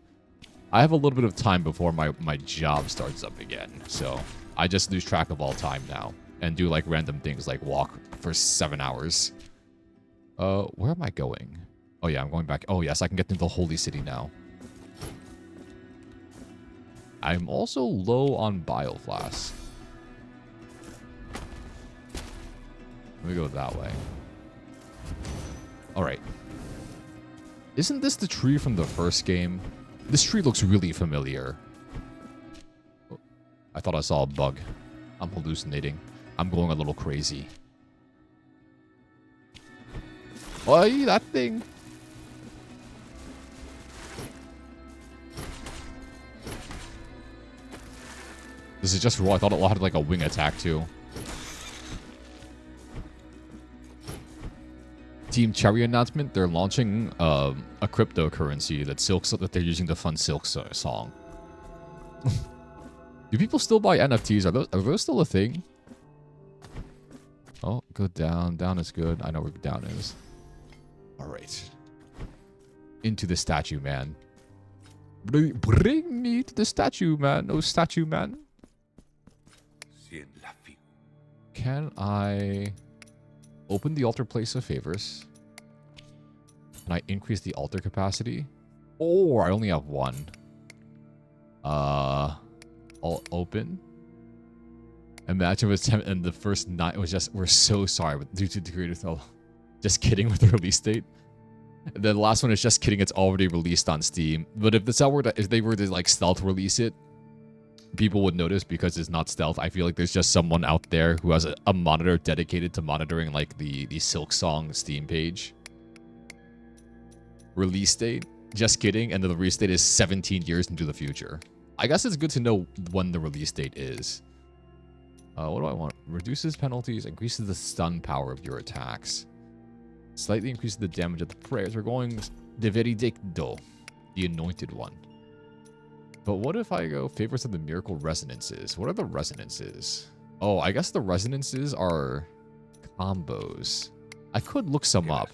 I have a little bit of time before my job starts up again. So, I just lose track of all time now and do like random things like walk for 7 hours. Where am I going? Oh yeah, I'm going back. Oh yes, I can get into the Holy City now. I'm also low on Bile Flask. Let me go that way. Alright. Isn't this the tree from the first game? This tree looks really familiar. Oh, I thought I saw a bug. I'm hallucinating. I'm going a little crazy. Oi, that thing! This is just raw. I thought it had like a wing attack too. Team Cherry announcement, they're launching a cryptocurrency that they're using to fund Silk's song. Do people still buy NFTs? Are those still a thing? Oh, go down. Down is good. I know where down is. Alright. Into the statue, man. Bring me to the statue, man. Oh, statue, man. Can I open the altar place of favors? Can I increase the altar capacity? Oh, I only have one. I'll open. Imagine it was and the first night was just, we're so sorry, but due to the creator, just kidding with the release date. And then the last one is just kidding, it's already released on Steam. But if they were to like stealth release it, people would notice because it's not stealth. I feel like there's just someone out there who has a monitor dedicated to monitoring like the Silk Song Steam page. Release date? Just kidding. And the release date is 17 years into the future. I guess it's good to know when the release date is. What do I want? Reduces penalties, increases the stun power of your attacks. Slightly increases the damage of the prayers. We're going the Veridicto, the anointed one. But what if I go favorites of the miracle resonances? What are the resonances? Oh, I guess the resonances are combos. I could look some up.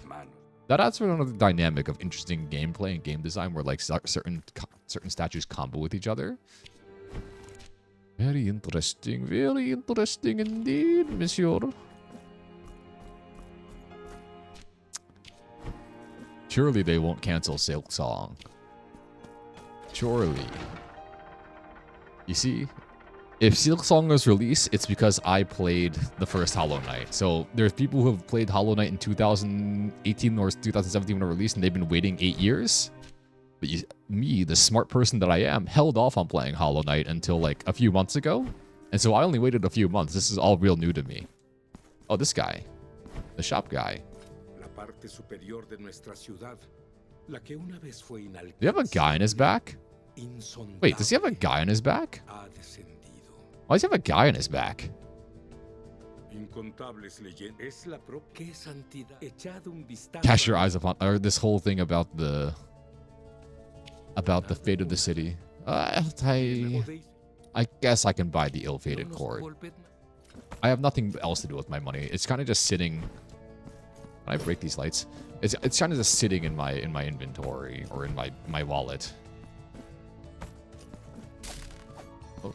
That adds for another dynamic of interesting gameplay and game design where like certain statues combo with each other. Very interesting indeed, monsieur. Surely they won't cancel Silk Song. Surely. You see, if Silk Song was released, it's because I played the first Hollow Knight. So there's people who have played Hollow Knight in 2018 or 2017 when it released, and they've been waiting 8 years. But me, the smart person that I am, held off on playing Hollow Knight until like a few months ago. And so I only waited a few months. This is all real new to me. Oh, this guy. The shop guy. Do you have a guy in his back? Wait, does he have a guy on his back? Why does he have a guy on his back? Cast your eyes upon, or this whole thing about the fate of the city. I guess I can buy the ill-fated cord. I have nothing else to do with my money. It's kind of just sitting. Can I break these lights? It's kind of just sitting in my inventory or in my wallet. Oh.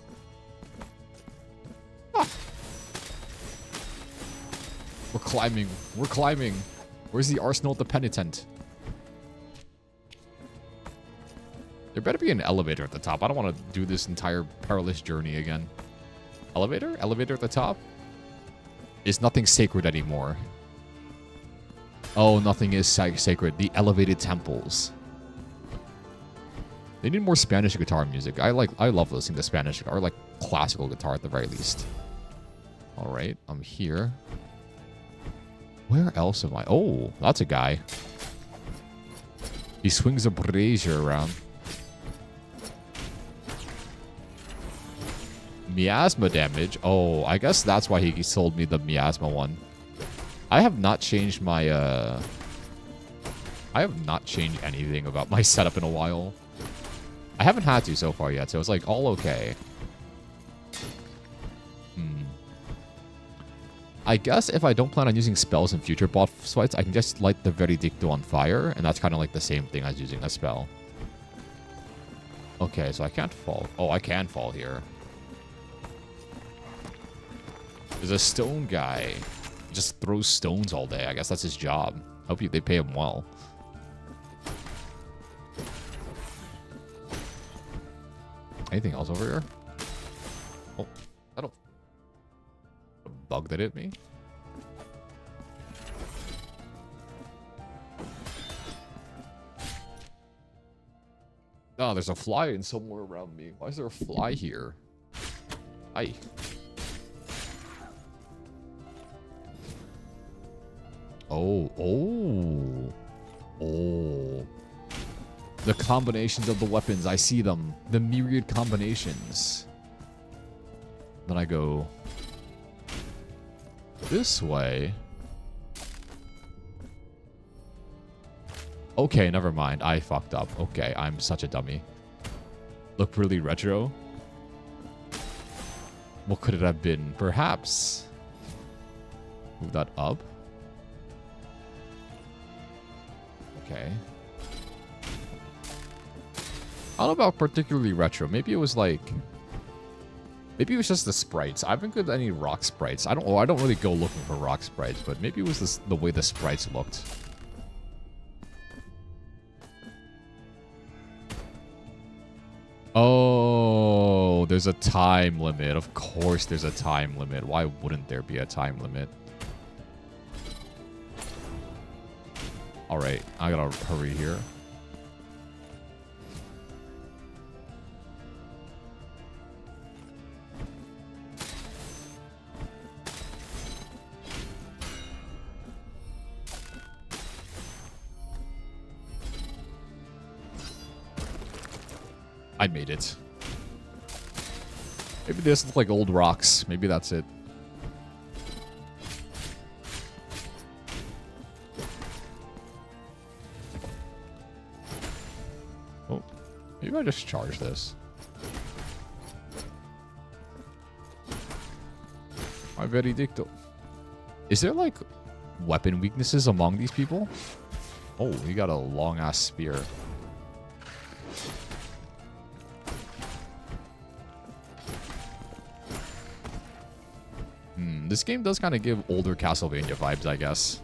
Ah. We're climbing. We're climbing. Where's the Arsenal of the Penitent? There better be an elevator at the top. I don't want to do this entire perilous journey again. Elevator? Elevator at the top? Is nothing sacred anymore? Oh, nothing is sacred. The elevated temples. They need more Spanish guitar music. I love listening to Spanish or like classical guitar at the very least. All right, I'm here. Where else am I? Oh, that's a guy. He swings a brazier around. Miasma damage. Oh, I guess that's why he sold me the miasma one. I have not changed my I have not changed anything about my setup in a while. I haven't had to so far yet, so it's like all okay. I guess if I don't plan on using spells in future boss fights, I can just light the Veridicto on fire, and that's kind of like the same thing as using a spell. Okay, so I can't fall. Oh, I can fall here. There's a stone guy. He just throws stones all day. I guess that's his job. Hope they pay him well. Anything else over here? Oh, I don't... A bug that hit me? Oh, there's a fly in somewhere around me. Why is there a fly here? Hi. Oh. The combinations of the weapons. I see them. The myriad combinations. Then I go this way. Okay, never mind. I fucked up. Okay, I'm such a dummy. Look really retro. What could it have been? Perhaps. Move that up. Okay. I don't know about particularly retro. Maybe it was like... Maybe it was just the sprites. I haven't got any rock sprites. I don't really go looking for rock sprites, but maybe it was the way the sprites looked. Oh, there's a time limit. Of course there's a time limit. Why wouldn't there be a time limit? Alright, I gotta hurry here. I made it. Maybe this looks like old rocks. Maybe that's it. Oh, maybe I just charge this. My very dicto. Is there like weapon weaknesses among these people? Oh, he got a long ass spear. This game does kind of give older Castlevania vibes, I guess.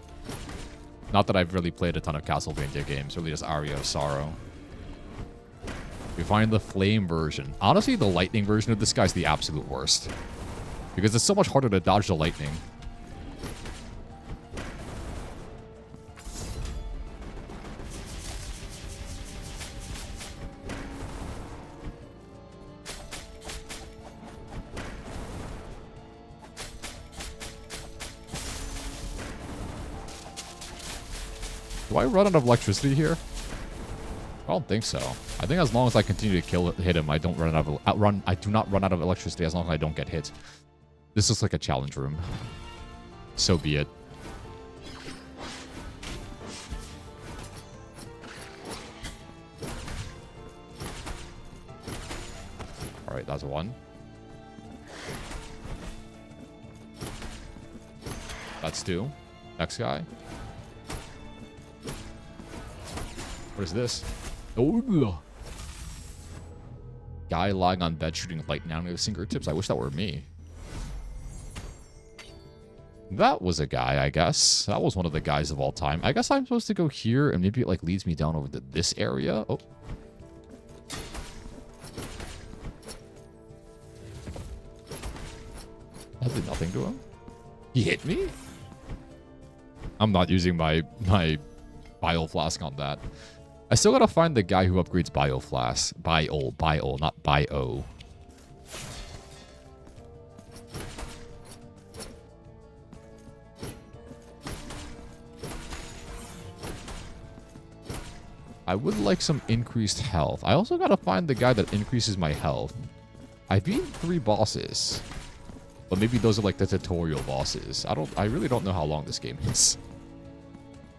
Not that I've really played a ton of Castlevania games, really just Aria of Sorrow. We find the flame version. Honestly, the lightning version of this guy's the absolute worst. Because it's so much harder to dodge the lightning. Do I run out of electricity here? I don't think so. I think as long as I continue to hit him, I don't run out of I do not run out of electricity as long as I don't get hit. This looks like a challenge room. So be it. All right, that's one. That's two. Next guy. What is this? Oh, guy lying on bed shooting lightning out of his fingertips. I wish that were me. That was a guy, I guess. That was one of the guys of all time. I guess I'm supposed to go here, and maybe it like leads me down over to this area. Oh. That did nothing to him. He hit me? I'm not using my bio flask on that. I still gotta find the guy who upgrades bio flask. Bio, not bio. I would like some increased health. I also gotta find the guy that increases my health. I beat 3 bosses. But maybe those are like the tutorial bosses. I really don't know how long this game is.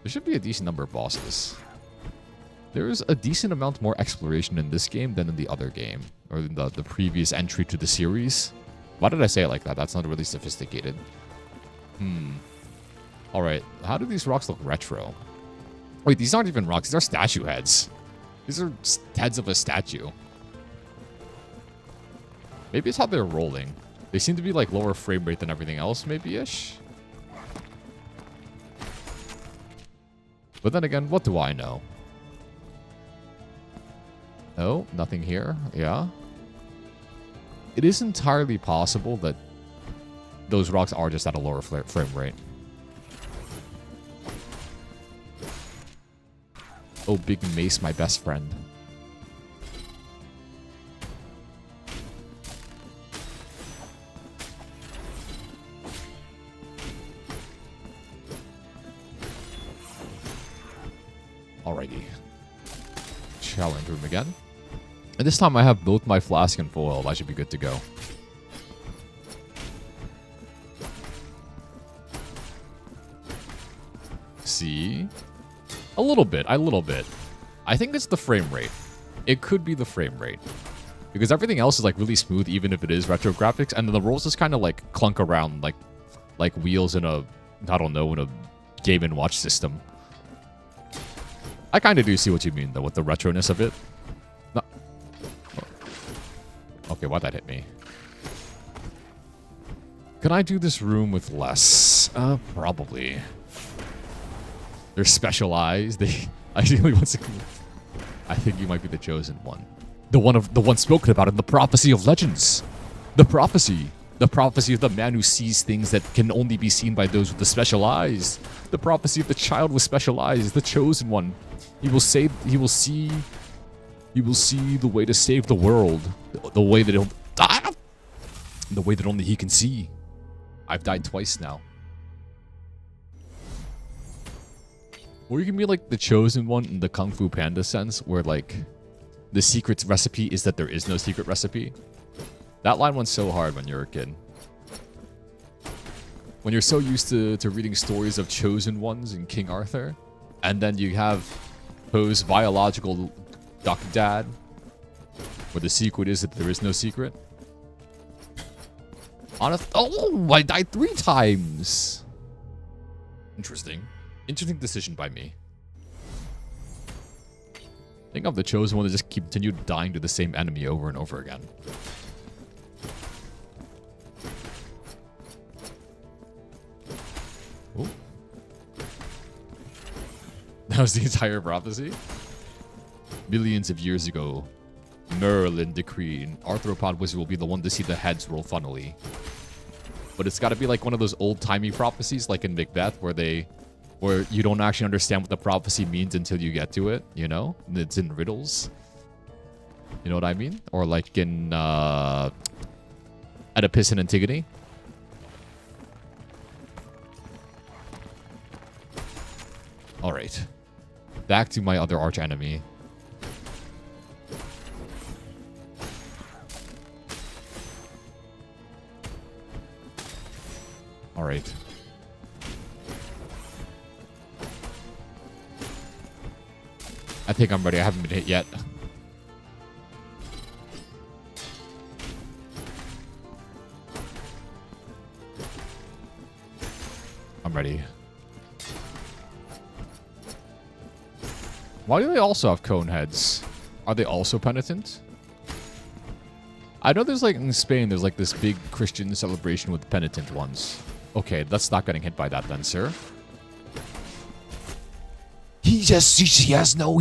There should be a decent number of bosses. There's a decent amount more exploration in this game than in the other game. Or in the previous entry to the series. Why did I say it like that? That's not really sophisticated. Alright, how do these rocks look retro? Wait, these aren't even rocks. These are statue heads. These are heads of a statue. Maybe it's how they're rolling. They seem to be like lower frame rate than everything else, maybe-ish. But then again, what do I know? Oh, nothing here. Yeah. It is entirely possible that those rocks are just at a lower frame rate. Oh, big mace, my best friend. Alrighty. Challenge room again. And this time I have both my flask and full health. I should be good to go. See? A little bit. I think it's the frame rate. It could be the frame rate. Because everything else is like really smooth, even if it is retro graphics. And then the rolls just kind of like clunk around like wheels in a, I don't know, in a Game & Watch system. I kind of do see what you mean, though, with the retroness of it. No. Okay, why'd that hit me? Can I do this room with less? Probably. They're special eyes. They ideally once again. I think you might be the chosen one. The one spoken about in the prophecy of legends. The prophecy. The prophecy of the man who sees things that can only be seen by those with the special eyes. The prophecy of the child with special eyes, the chosen one. He will see the way to save the world. The way that only he can see. I've died twice now. Or you can be like the chosen one in the Kung Fu Panda sense, where like the secret recipe is that there is no secret recipe. That line went so hard when you were a kid. When you're so used to reading stories of chosen ones in King Arthur, and then you have Poe's biological duck dad, where the secret is that there is no secret. Oh, I died 3 times. Interesting decision by me. I think I'm the chosen one to just continue dying to the same enemy over and over again. Ooh. That was the entire prophecy? Millions of years ago, Merlin decreed an arthropod wizard will be the one to see the heads roll funnily. But it's got to be like one of those old-timey prophecies, like in Macbeth, where you don't actually understand what the prophecy means until you get to it, you know? It's in riddles. You know what I mean? Or like in Oedipus and Antigone. Alright. Back to my other arch enemy. Alright. I think I'm ready. I haven't been hit yet. I'm ready. Why do they also have cone heads? Are they also penitent? I know there's like in Spain, there's like this big Christian celebration with penitent ones. Okay, that's not getting hit by that then, sir. He has no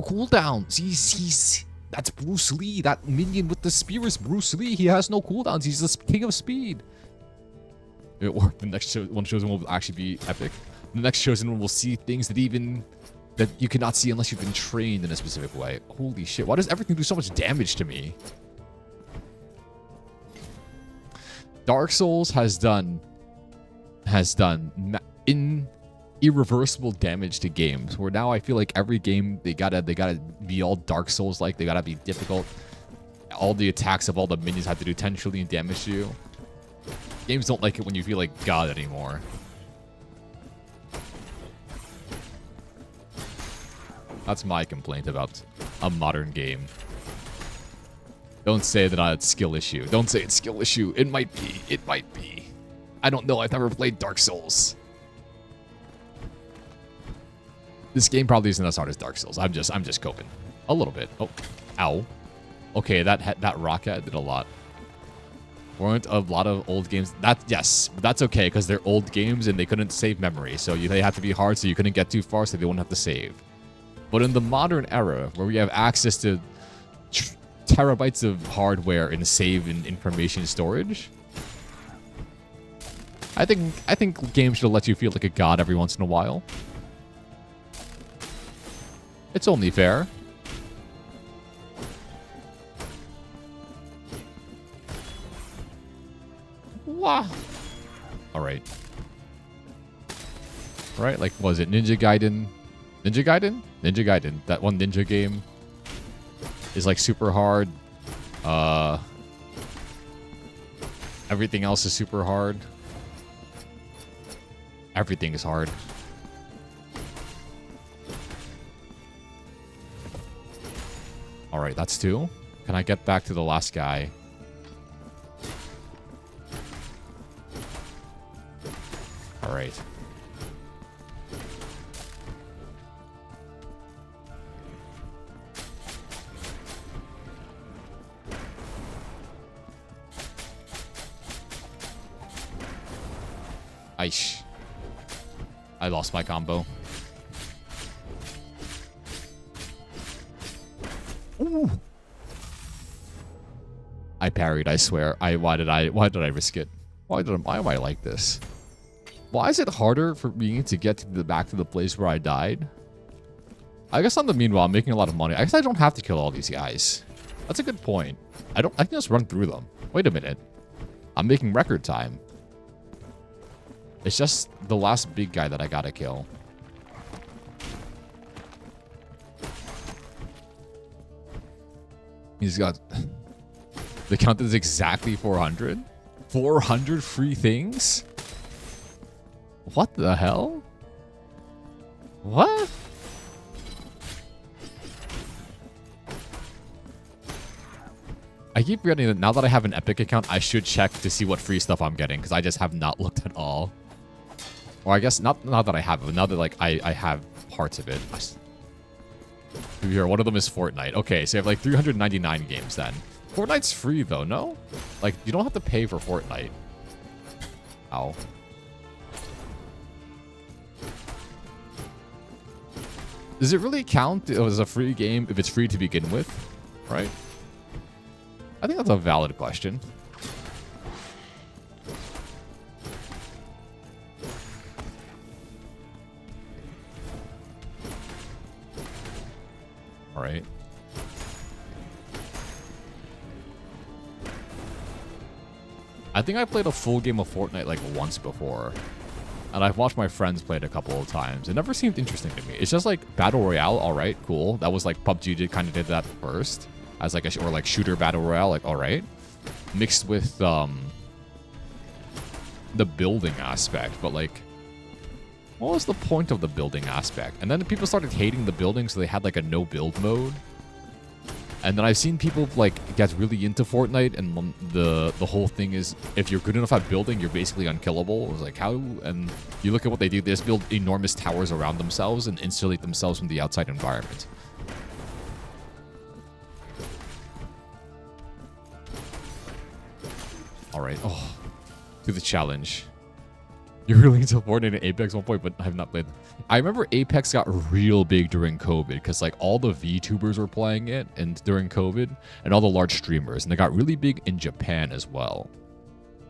cooldowns. That's Bruce Lee. That minion with the spear is Bruce Lee. He has no cooldowns. He's the king of speed. Or the next one chosen one will actually be epic. The next chosen one will see things that you cannot see unless you've been trained in a specific way. Holy shit! Why does everything do so much damage to me? Dark Souls has done irreversible damage to games, where now I feel like every game they gotta be all Dark Souls like. They gotta be difficult. All the attacks of all the minions have to do 10 trillion damage to you. Games don't like it when you feel like God anymore. That's my complaint about a modern game. Don't say that it's skill issue. Don't say it's skill issue. It might be. It might be. I don't know. I've never played Dark Souls. This game probably isn't as hard as Dark Souls. I'm just coping. A little bit. Oh. Ow. Okay, that rock head did a lot. Weren't a lot of old games. Yes, but that's okay because they're old games and they couldn't save memory. So they had to be hard so you couldn't get too far so they wouldn't have to save. But in the modern era where we have access to terabytes of hardware and save and information storage, I think games should let you feel like a god every once in a while. It's only fair. Wow. All right. Right, like, was it Ninja Gaiden? Ninja Gaiden? Ninja Gaiden. That one ninja game is like super hard. Everything else is super hard. Everything is hard. All right, that's 2. Can I get back to the last guy? All right. Aish. I lost my combo. Ooh. I parried, I swear. Why did I risk it? Why am I like this? Why is it harder for me to get back to the place where I died? I guess on the meanwhile, I'm making a lot of money. I guess I don't have to kill all these guys. That's a good point. I can just run through them. Wait a minute. I'm making record time. It's just the last big guy that I gotta kill. He's got... The count is exactly 400? 400 free things? What the hell? What? I keep forgetting that now that I have an Epic account, I should check to see what free stuff I'm getting, because I just have not looked at all. Or I guess not that I have it, but now that like I have parts of it. Here, one of them is Fortnite. Okay, so you have like 399 games then. Fortnite's free though, no? Like, you don't have to pay for Fortnite. Ow. Does it really count as a free game if it's free to begin with? Right? I think that's a valid question. All right. I think I played a full game of Fortnite like once before. And I've watched my friends play it a couple of times. It never seemed interesting to me. It's just like Battle Royale, all right, cool. That was like PUBG kind of did that first. As like or like shooter Battle Royale, like all right. Mixed with the building aspect. But like, what was the point of the building aspect? And then people started hating the building, so they had like a no build mode. And then I've seen people like get really into Fortnite, and the whole thing is if you're good enough at building, you're basically unkillable. It was like how, and you look at what they do. They just build enormous towers around themselves and insulate themselves from the outside environment. All right. Oh, do the challenge. You're really into Fortnite and Apex 1 point, but I have not played. I remember Apex got real big during COVID because like all the VTubers were playing it and during COVID and all the large streamers, and they got really big in Japan as well.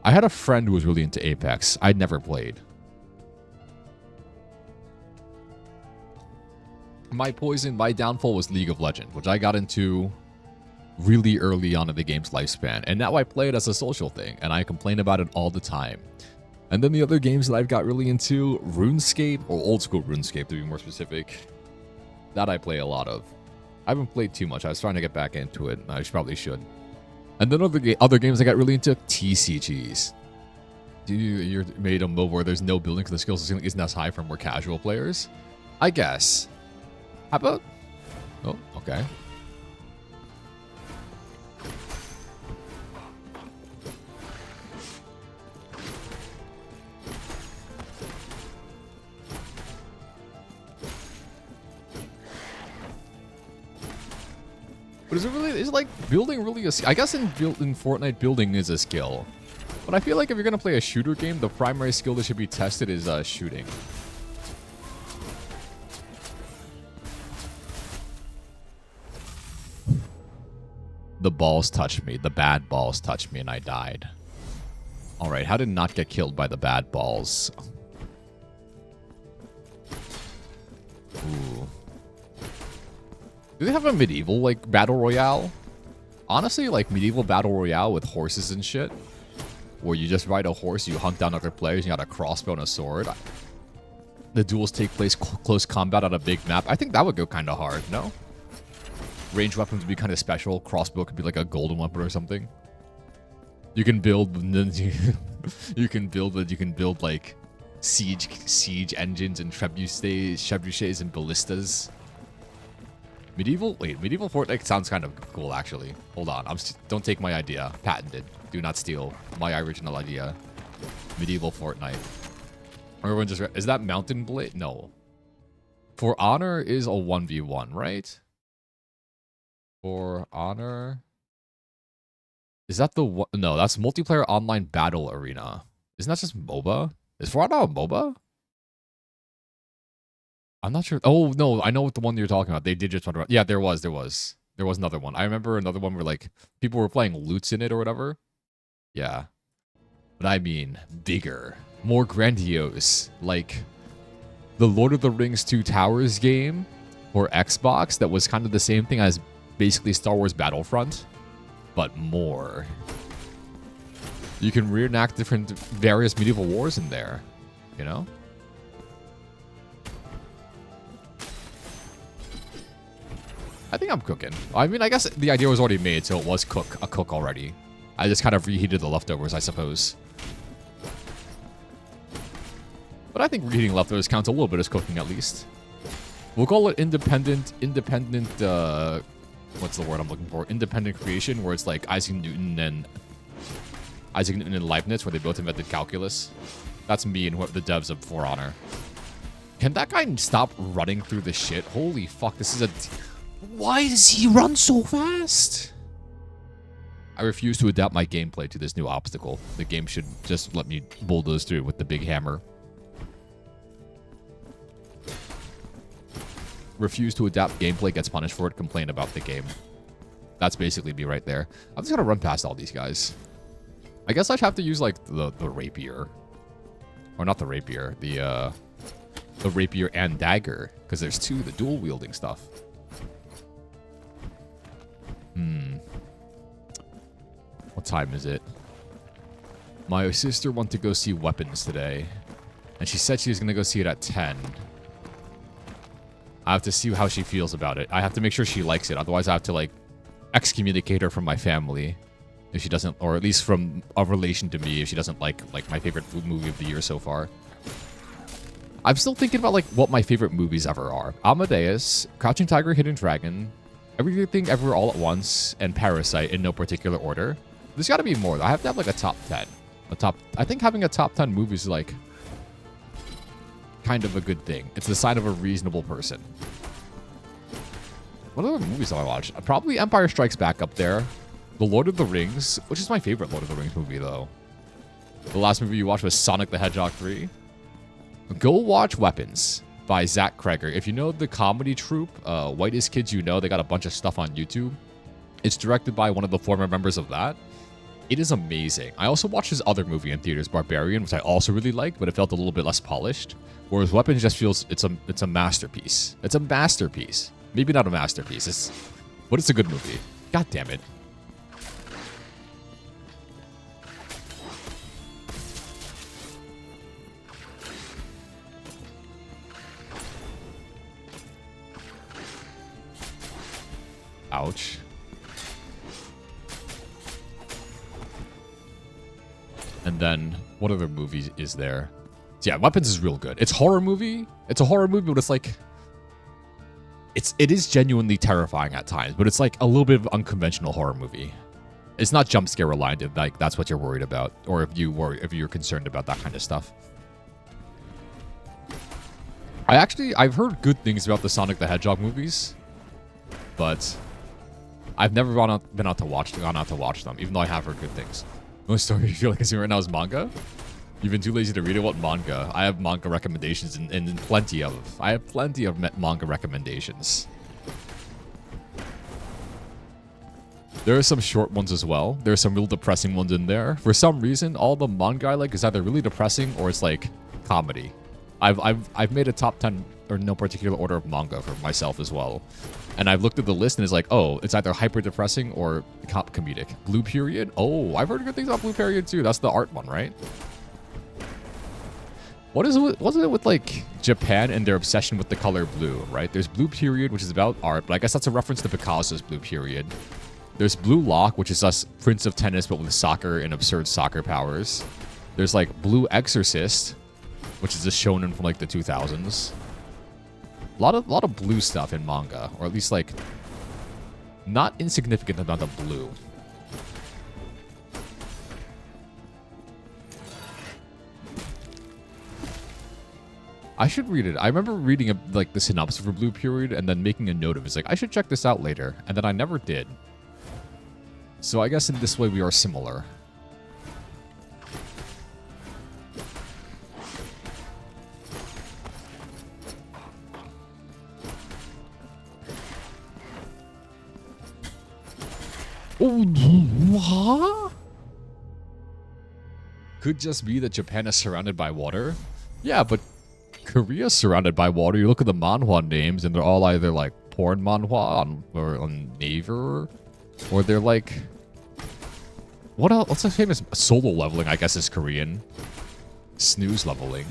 I had a friend who was really into Apex. I'd never played. My downfall was League of Legends, which I got into really early on in the game's lifespan. And now I play it as a social thing, and I complain about it all the time. And then the other games that I've got really into, RuneScape, or old school RuneScape to be more specific, that I play a lot of. I haven't played too much. I was trying to get back into it. I probably should. And then other games I got really into, TCGs. You're made a MOBA where there's no building because the skill ceiling isn't as high for more casual players? I guess. How about... Oh, okay. But is it like building really a skill? I guess in Fortnite, building is a skill. But I feel like if you're gonna play a shooter game, the primary skill that should be tested is shooting. The balls touched me. The bad balls touched me and I died. Alright, how did not get killed by the bad balls? Ooh. Do they have a medieval, like, battle royale? Honestly, like, medieval battle royale with horses and shit. Where you just ride a horse, you hunt down other players, you got a crossbow and a sword. The duels take place close combat on a big map. I think that would go kind of hard, no? Ranged weapons would be kind of special. Crossbow could be like a golden weapon or something. You can build you can build like siege engines and trebuchets and ballistas. Medieval Fortnite sounds kind of cool actually. Hold on, don't take my idea. Patented. Do not steal my original idea. Medieval Fortnite. Everyone just is that Mountain Blade? No. For Honor is a 1v1, right? For Honor. Is that the one? No, that's multiplayer online battle arena. Isn't that just MOBA? Is For Honor a MOBA? I'm not sure. Oh, no, I know what the one you're talking about. They did just talk about. Yeah, there was another one. I remember another one where like people were playing loots in it or whatever. Yeah. But I mean bigger, more grandiose, like the Lord of the Rings 2 Towers game for Xbox that was kind of the same thing as basically Star Wars Battlefront, but more. You can reenact various medieval wars in there, you know? I think I'm cooking. I mean, I guess the idea was already made, so it was a cook already. I just kind of reheated the leftovers, I suppose. But I think reheating leftovers counts a little bit as cooking at least. We'll call it independent, what's the word I'm looking for? Independent creation, where it's like Isaac Newton and Leibniz, where they both invented calculus. That's me and the devs of For Honor. Can that guy stop running through the shit? Holy fuck, this is a... Why does he run so fast? I refuse to adapt my gameplay to this new obstacle. The game should just let me bulldoze through with the big hammer. Refuse to adapt gameplay, gets punished for it, complain about the game. That's basically me right there. I'm just gonna run past all these guys. I guess I'd have to use like the rapier. Or not the rapier, the rapier and dagger. Because there's two, the dual wielding stuff. What time is it? My sister went to go see Weapons today. And she said she was gonna go see it at 10. I have to see how she feels about it. I have to make sure she likes it. Otherwise, I have to, like, excommunicate her from my family. If she doesn't, or at least from a relation to me, if she doesn't like my favorite food movie of the year so far. I'm still thinking about, like, what my favorite movies ever are. Amadeus, Crouching Tiger, Hidden Dragon, Everything Ever All at Once, and Parasite in no particular order. There's got to be more. I have to have, like, a top 10. I think having a top 10 movies is, like... kind of a good thing. It's the sign of a reasonable person. What other movies have I watched? Probably Empire Strikes Back up there. The Lord of the Rings, which is my favorite Lord of the Rings movie, though. The last movie you watched was Sonic the Hedgehog 3. Go watch Weapons by Zach Kreger. If you know the comedy troupe, Whitest Kids You Know, they got a bunch of stuff on YouTube. It's directed by one of the former members of that. It is amazing. I also watched his other movie in theaters, Barbarian, which I also really liked, but it felt a little bit less polished. Whereas Weapons just feels it's a masterpiece. It's a masterpiece. Maybe not a masterpiece. But it's a good movie. God damn it. Ouch. And then, what other movies is there? So yeah, Weapons is real good. It's horror movie. It's a horror movie, but it's like... It is genuinely terrifying at times, but it's like a little bit of unconventional horror movie. It's not jump scare reliant if like that's what you're worried about, or if you're concerned about that kind of stuff. I've heard good things about the Sonic the Hedgehog movies, but I've never gone out to watch them, even though I have heard good things. Most story you feel like consuming right now is manga? You've been too lazy to read it? What manga? I have manga recommendations and plenty of. I have plenty of manga recommendations. There are some short ones as well. There are some real depressing ones in there. For some reason, all the manga I like is either really depressing or it's like comedy. I've made a top 10 or no particular order of manga for myself as well. And I've looked at the list and it's like, oh, it's either hyper depressing or comedic. Blue Period? Oh, I've heard good things about Blue Period too. That's the art one, right? Wasn't it with like Japan and their obsession with the color blue, right? There's Blue Period, which is about art, but I guess that's a reference to Picasso's Blue Period. There's Blue Lock, which is us Prince of Tennis, but with soccer and absurd soccer powers. There's like Blue Exorcist, which is a shonen from like the 2000s. A lot of blue stuff in manga, or at least like not insignificant amount of blue. I should read it. I remember reading like the synopsis for Blue Period and then making a note of it. It's like, I should check this out later. And then I never did. So I guess in this way we are similar. Oh, what? Could just be that Japan is surrounded by water. Yeah, but Korea's surrounded by water. You look at the manhwa names, and they're all either like porn manhwa on Naver, or they're like, what else? What's a famous solo leveling? I guess is Korean. Snooze leveling.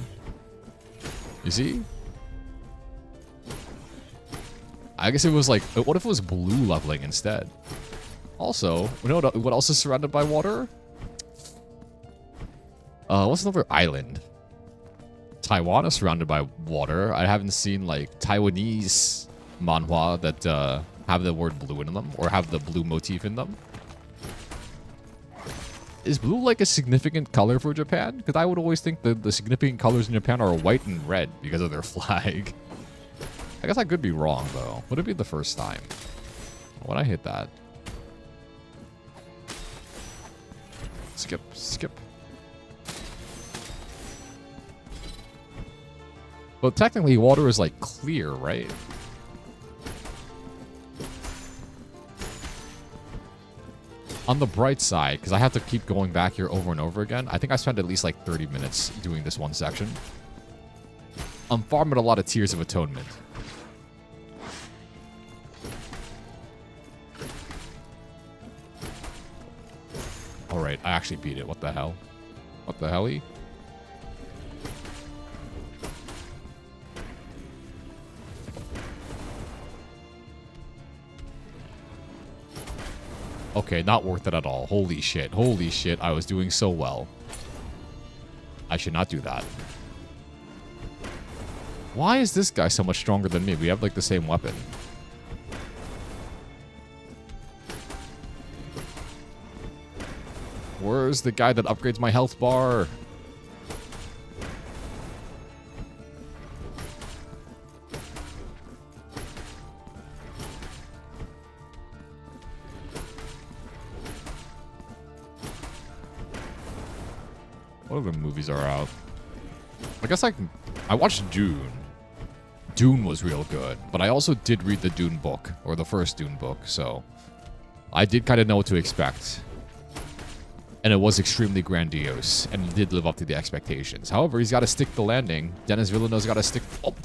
You see? I guess it was like, what if it was blue leveling instead? Also, you know what else is surrounded by water? What's another island? Taiwan is surrounded by water. I haven't seen like Taiwanese manhwa that have the word blue in them or have the blue motif in them. Is blue like a significant color for Japan? Because I would always think that the significant colors in Japan are white and red because of their flag. I guess I could be wrong though. Would it be the first time? When I hit that. Skip, skip. But technically, water is like clear, right? On the bright side, because I have to keep going back here over and over again, I think I spent at least like 30 minutes doing this one section. I'm farming a lot of Tears of Atonement. Alright, I actually beat it. What the hell? What the hell-y? Okay, not worth it at all. Holy shit. Holy shit. I was doing so well. I should not do that. Why is this guy so much stronger than me? We have like the same weapon. Where's the guy that upgrades my health bar? What other movies are out? I guess I watched Dune. Dune was real good, but I also did read the Dune book, or the first Dune book, so I did kind of know what to expect. And it was extremely grandiose, and it did live up to the expectations. However, he's got to stick the landing. Denis Villeneuve's got to stick... Oh.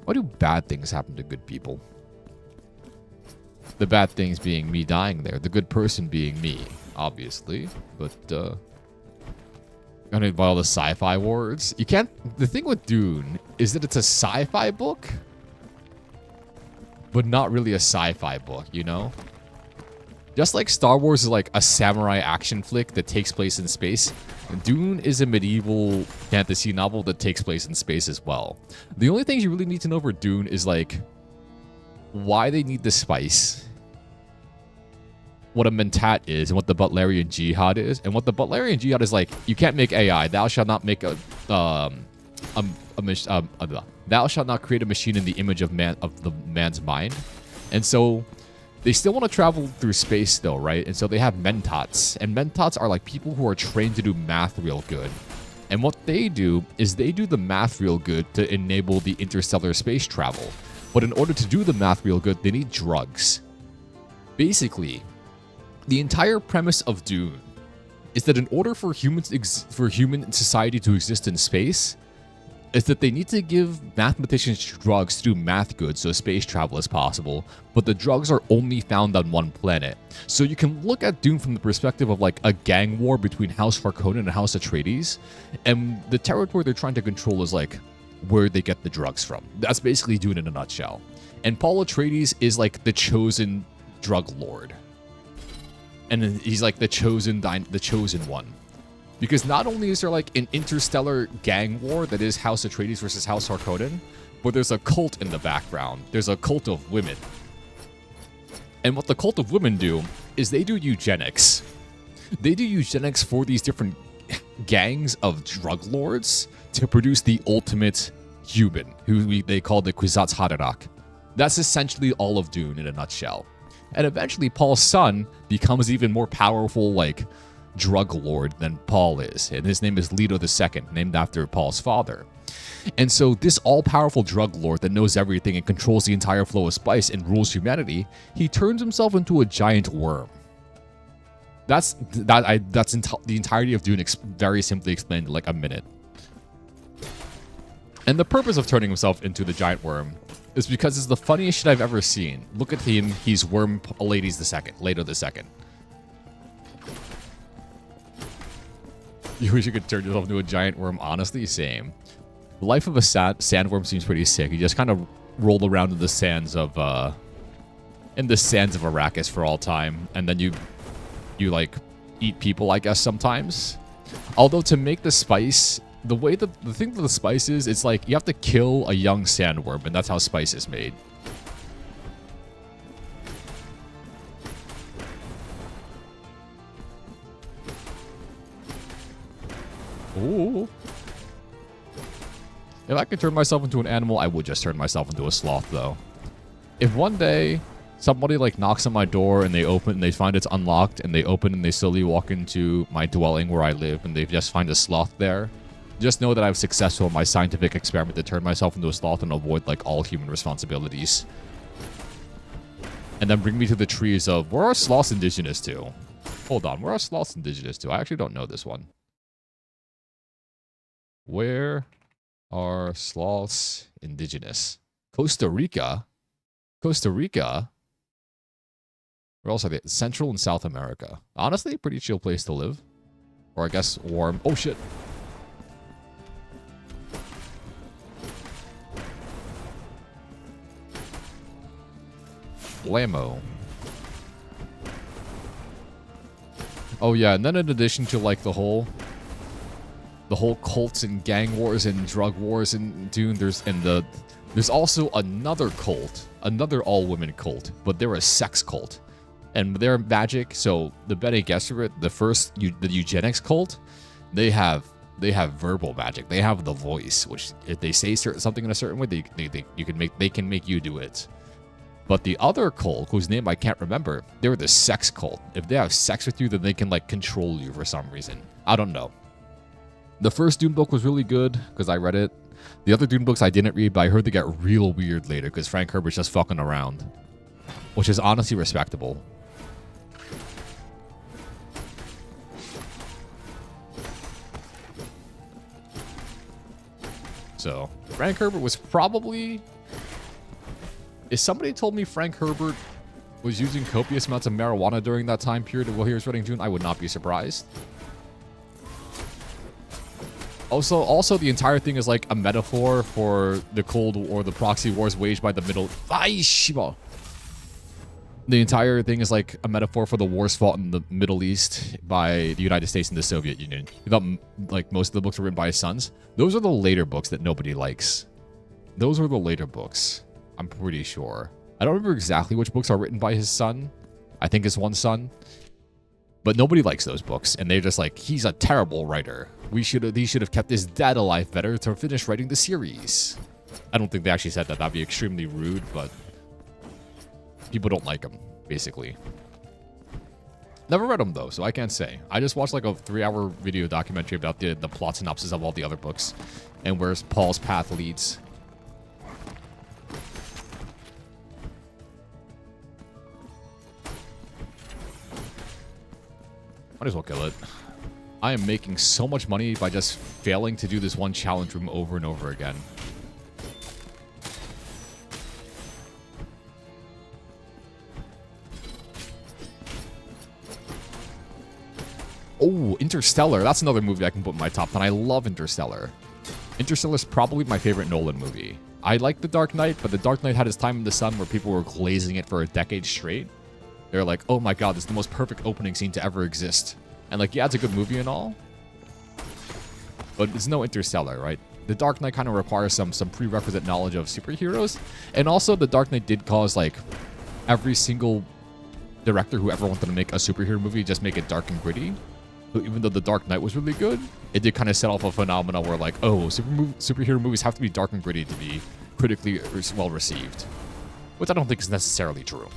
Why do bad things happen to good people? The bad things being me dying there. The good person being me, obviously. But, gonna buy all the sci-fi words. You can't... The thing with Dune is that it's a sci-fi book, but not really a sci-fi book, you know? Just like Star Wars is like a samurai action flick that takes place in space, Dune is a medieval fantasy novel that takes place in space as well. The only things you really need to know for Dune is like why they need the spice, what a mentat is, and what the Butlerian Jihad is. And what the Butlerian Jihad is like, you can't make AI. Thou shalt not make a thou shalt not create a machine in the image of the man's mind. And so they still want to travel through space still, right? And so they have mentats. And mentats are like people who are trained to do math real good. And what they do is they do the math real good to enable the interstellar space travel. But in order to do the math real good, they need drugs. Basically, the entire premise of Dune is that in order for human society to exist in space, is that they need to give mathematicians drugs to do math good so space travel is possible, but the drugs are only found on one planet. So you can look at Dune from the perspective of like a gang war between House Harkonnen and House Atreides, and the territory they're trying to control is like where they get the drugs from. That's basically Dune in a nutshell. And Paul Atreides is like the chosen drug lord. And he's like the chosen one. Because not only is there like an interstellar gang war that is House Atreides versus House Harkonnen, but there's a cult in the background. There's a cult of women. And what the cult of women do is they do eugenics. They do eugenics for these different gangs of drug lords to produce the ultimate human, who they call the Kwisatz Haderach. That's essentially all of Dune in a nutshell. And eventually Paul's son becomes even more powerful, like, drug lord than Paul is, and his name is Leto II, named after Paul's father. And so this all-powerful drug lord that knows everything and controls the entire flow of spice and rules humanity, he turns himself into a giant worm. That's the entirety of Dune, very simply explained in like a minute. And the purpose of turning himself into the giant worm is because it's the funniest shit I've ever seen. Look at him, he's Worm Ladies II, Leto II. You wish you could turn yourself into a giant worm. Honestly, same. The life of a sandworm seems pretty sick. You just kind of roll around in the sands of Arrakis for all time, and then you like eat people, I guess, sometimes. Although to make the spice, the thing with the spice is, it's like you have to kill a young sandworm, and that's how spice is made. Ooh. If I could turn myself into an animal, I would just turn myself into a sloth, though. If one day somebody like knocks on my door and they find it's unlocked, and they open and they slowly walk into my dwelling where I live, and they just find a sloth there, just know that I was successful in my scientific experiment to turn myself into a sloth and avoid like all human responsibilities. And then bring me to the trees of, where are sloths indigenous to? Hold on, where are sloths indigenous to? I actually don't know this one. Where are sloths indigenous? Costa Rica? Costa Rica? Where else are they? Central and South America. Honestly, a pretty chill place to live. Or I guess warm. Oh, shit. Blammo. Oh, yeah, and then in addition to, like, the whole cults and gang wars and drug wars in Dune, there's also another cult, another all-women cult, but they're a sex cult. And they're magic, so the Bene Gesserit, the eugenics cult, they have verbal magic. They have the voice, which if they say something in a certain way, they can make you do it. But the other cult, whose name I can't remember, they're the sex cult. If they have sex with you, then they can like control you for some reason. I don't know. The first Dune book was really good because I read it. The other Dune books I didn't read, but I heard they get real weird later because Frank Herbert's just fucking around, which is honestly respectable. So, Frank Herbert was probably... If somebody told me Frank Herbert was using copious amounts of marijuana during that time period while he was writing Dune, I would not be surprised. Also, the entire thing is like a metaphor for the Cold War, the proxy wars waged by the Middle... The entire thing is like a metaphor for the wars fought in the Middle East by the United States and the Soviet Union. You thought like most of the books were written by his sons? Those are the later books that nobody likes. Those are the later books. I'm pretty sure. I don't remember exactly which books are written by his son. I think it's one son. But nobody likes those books, and they're just like, he's a terrible writer. He should have kept his dad alive better to finish writing the series. I don't think they actually said that. That'd be extremely rude, but people don't like him, basically. Never read them, though, so I can't say. I just watched like a 3-hour video documentary about the plot synopsis of all the other books and where Paul's path leads. Might as well kill it. I am making so much money by just failing to do this one challenge room over and over again. Oh, Interstellar. That's another movie I can put in my top 10. I love Interstellar. Interstellar is probably my favorite Nolan movie. I like The Dark Knight, but The Dark Knight had its time in the sun where people were glazing it for a decade straight. They're like, oh my god, this is the most perfect opening scene to ever exist. And like, yeah, it's a good movie and all, but it's no Interstellar, right? The Dark Knight kind of requires some prerequisite knowledge of superheroes. And also, The Dark Knight did cause like every single director who ever wanted to make a superhero movie just make it dark and gritty. So even though The Dark Knight was really good, it did kind of set off a phenomenon where like, oh, superhero movies have to be dark and gritty to be critically well received, which I don't think is necessarily true.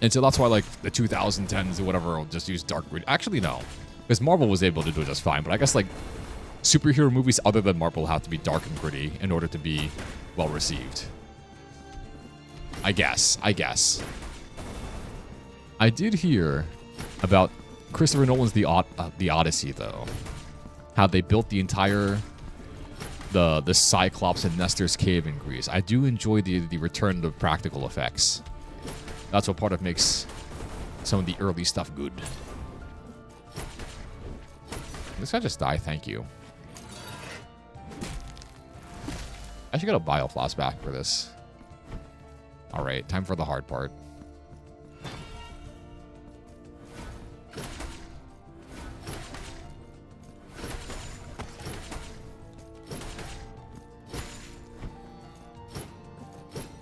And so that's why like the 2010s or whatever will just use dark gritty. Actually, no, because Marvel was able to do it just fine. But I guess like superhero movies other than Marvel have to be dark and gritty in order to be well received. I guess. I did hear about Christopher Nolan's The Odyssey, though. How they built the entire the Cyclops and Nestor's cave in Greece. I do enjoy the return of practical effects. That's what part of makes some of the early stuff good. This guy just died, thank you. I should get a biofloss back for this. Alright, time for the hard part.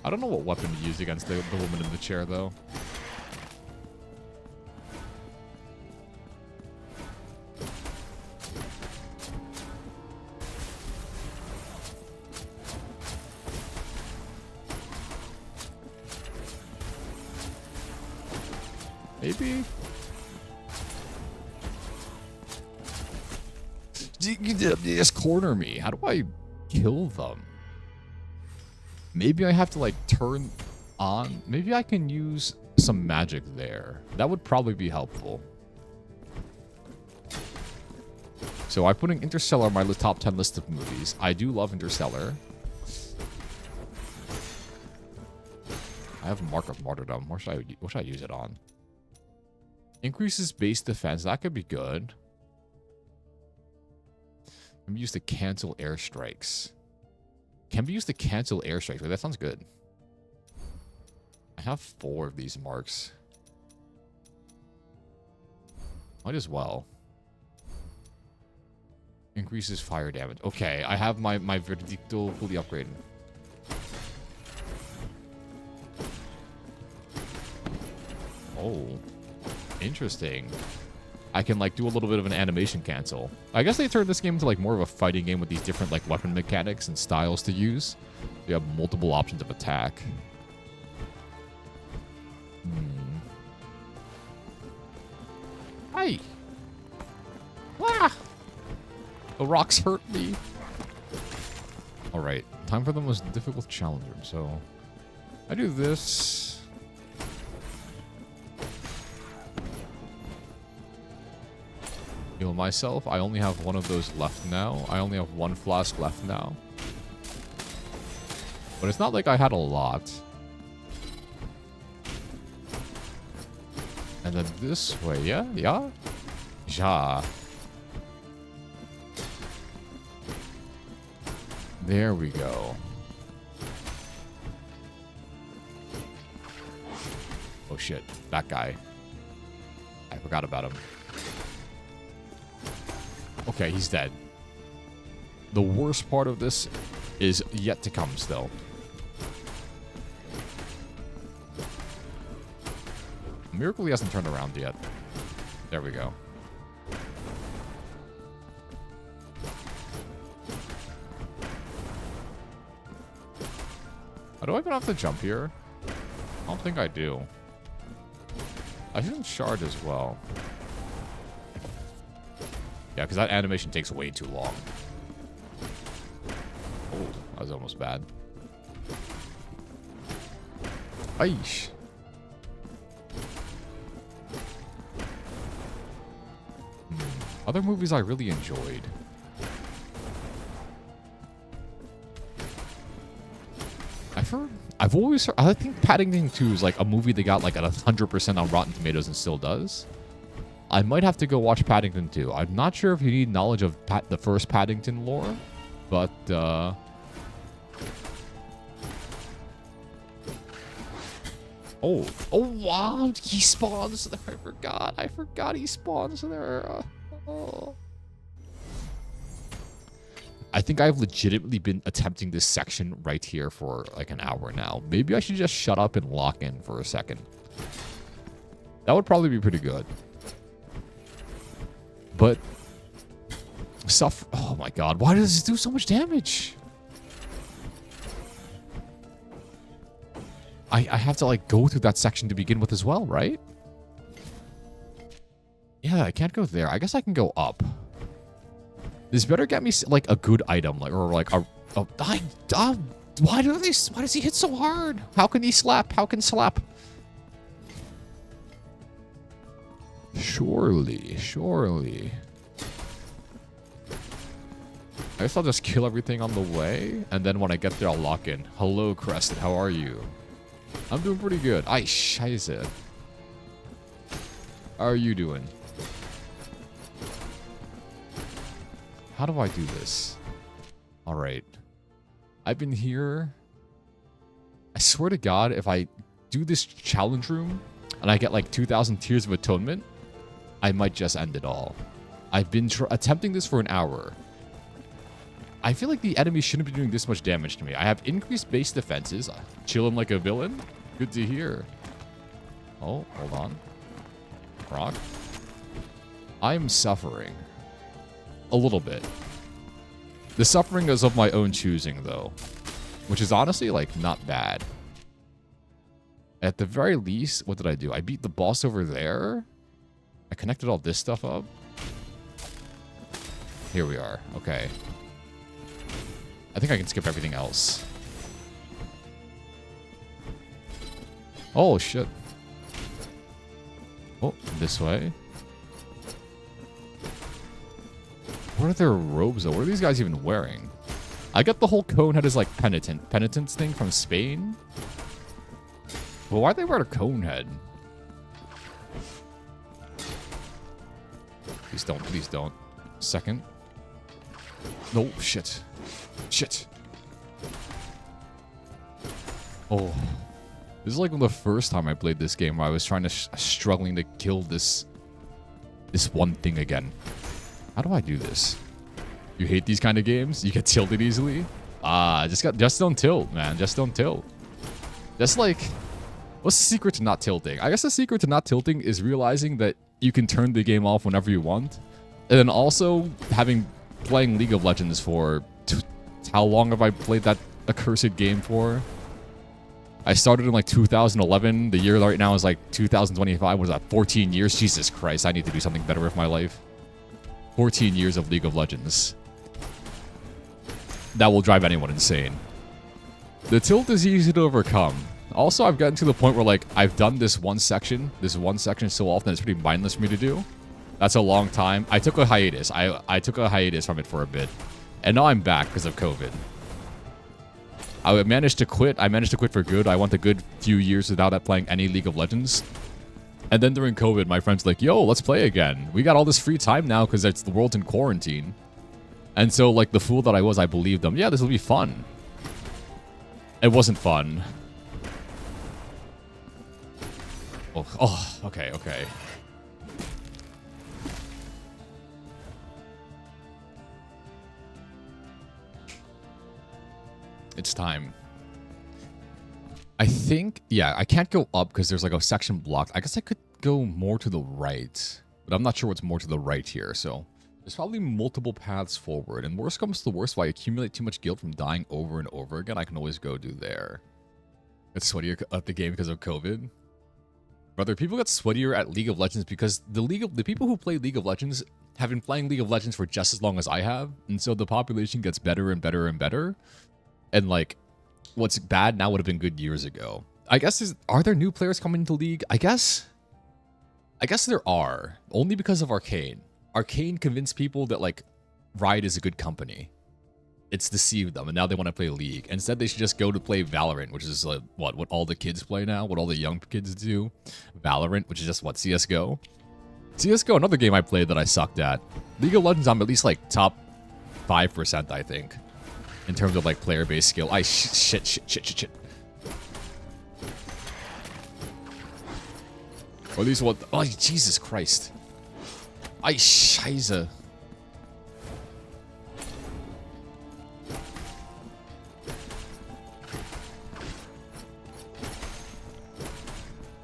I don't know what weapon to use against the woman in the chair, though. Maybe? You just corner me. How do I kill them? Maybe I have to, like, turn on... Maybe I can use some magic there. That would probably be helpful. So I'm putting Interstellar on my top 10 list of movies. I do love Interstellar. I have Mark of Martyrdom. What should I use it on? Increases base defense. That could be good. I'm used to cancel airstrikes. Can be used to cancel airstrikes. That sounds good. I have 4 of these marks. Might as well. Increases fire damage. Okay, I have my Verdicto fully upgraded. Oh. Interesting. I can like do a little bit of an animation cancel. I guess they turned this game into like more of a fighting game with these different like weapon mechanics and styles to use. You have multiple options of attack. Hey! Ah! The rocks hurt me. Alright, time for the most difficult challenger. So, I do this. Heal myself. I only have one of those left now. I only have 1 flask left now. But it's not like I had a lot. And then this way, yeah? Yeah? Ja. There we go. Oh shit, that guy. I forgot about him. Okay, he's dead. The worst part of this is yet to come still. Miracle he hasn't turned around yet. There we go. Do I even have to jump here? I don't think I do. I shouldn't shard as well. Yeah, because that animation takes way too long. Oh, that was almost bad. Aish. Other movies I really enjoyed. I've always heard, I think Paddington 2 is like a movie that got like at 100% on Rotten Tomatoes and still does. I might have to go watch Paddington 2. I'm not sure if you need knowledge of the first Paddington lore, but oh wow, he spawns there. I forgot he spawns there. Oh. I think I've legitimately been attempting this section right here for like an hour now. Maybe I should just shut up and lock in for a second. That would probably be pretty good. But stuff. Oh my god, why does this do so much damage? I have to like go through that section to begin with as well, right? Yeah, I can't go there. I guess I can go up. This better get me like a good item, like or like a. Why does he hit so hard? How can he slap? How can slap? Surely. I guess I'll just kill everything on the way, and then when I get there, I'll lock in. Hello, Crested. How are you? I'm doing pretty good. Ay, scheiße. How are you doing? How do I do this? All right. I've been here. I swear to God, if I do this challenge room and I get like 2,000 Tears of Atonement, I might just end it all. I've been attempting this for an hour. I feel like the enemy shouldn't be doing this much damage to me. I have increased base defenses. Chilling like a villain. Good to hear. Oh, hold on. Rock. I'm suffering. A little bit. The suffering is of my own choosing, though. Which is honestly, like, not bad. At the very least, what did I do? I beat the boss over there. I connected all this stuff up. Here we are. Okay. I think I can skip everything else. Oh, shit. Oh, this way. What are their robes, though? What are these guys even wearing? I get the whole cone head is like penitence thing from Spain. But why'd they wear a cone head? Please don't, please don't. Second. No, shit. Shit. Oh. This is like the first time I played this game where I was trying to struggling to kill this one thing again. How do I do this? You hate these kind of games? You get tilted easily? Just don't tilt, man. Just don't tilt. That's like, what's the secret to not tilting? I guess the secret to not tilting is realizing that you can turn the game off whenever you want. And then also playing League of Legends for, how long have I played that accursed game for? I started in like 2011. The year right now is like 2025. What is that? 14 years? Jesus Christ. I need to do something better with my life. 14 years of League of Legends. That will drive anyone insane. The tilt is easy to overcome. Also, I've gotten to the point where like I've done this one section so often it's pretty mindless for me to do. That's a long time. I took a hiatus. I took a hiatus from it for a bit. And now I'm back because of COVID. I managed to quit. I managed to quit for good. I went a good few years without playing any League of Legends. And then during COVID, my friend's like, yo, let's play again. We got all this free time now because the world's in quarantine. And so, like, the fool that I was, I believed them. Yeah, this will be fun. It wasn't fun. Oh, okay. It's time. I think, yeah, I can't go up because there's like a section blocked. I guess I could go more to the right. But I'm not sure what's more to the right here, so there's probably multiple paths forward. And worst comes to worst, if I accumulate too much guilt from dying over and over again, I can always go do there. It's sweatier at the game because of COVID. Brother, people get sweatier at League of Legends because the people who play League of Legends have been playing League of Legends for just as long as I have, and so the population gets better and better and better. And like, what's bad now would have been good years ago. I guess are there new players coming into League? I guess there are, only because of Arcane. Arcane convinced people that like Riot is a good company. It's deceived them, and now they want to play League. Instead, they should just go to play Valorant, which is like what all the kids play now, what all the young kids do. Valorant, which is just what, CS:GO. CS:GO, another game I played that I sucked at. League of Legends, I'm at least like top 5%, I think, in terms of like player-based skill. Shit. Or at least what? Oh, Jesus Christ! Scheiße.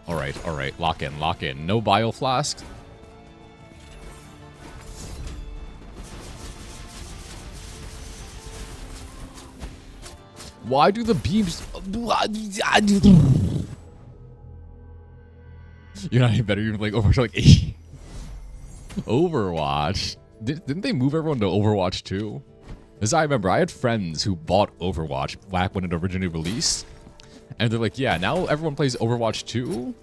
All right. Lock in. No bio flask. Why do the beams? You're not any better. You're like Overwatch like 8. Overwatch. Didn't they move everyone to Overwatch 2? As I remember, I had friends who bought Overwatch back when it originally released. And they're like, yeah, now everyone plays Overwatch 2.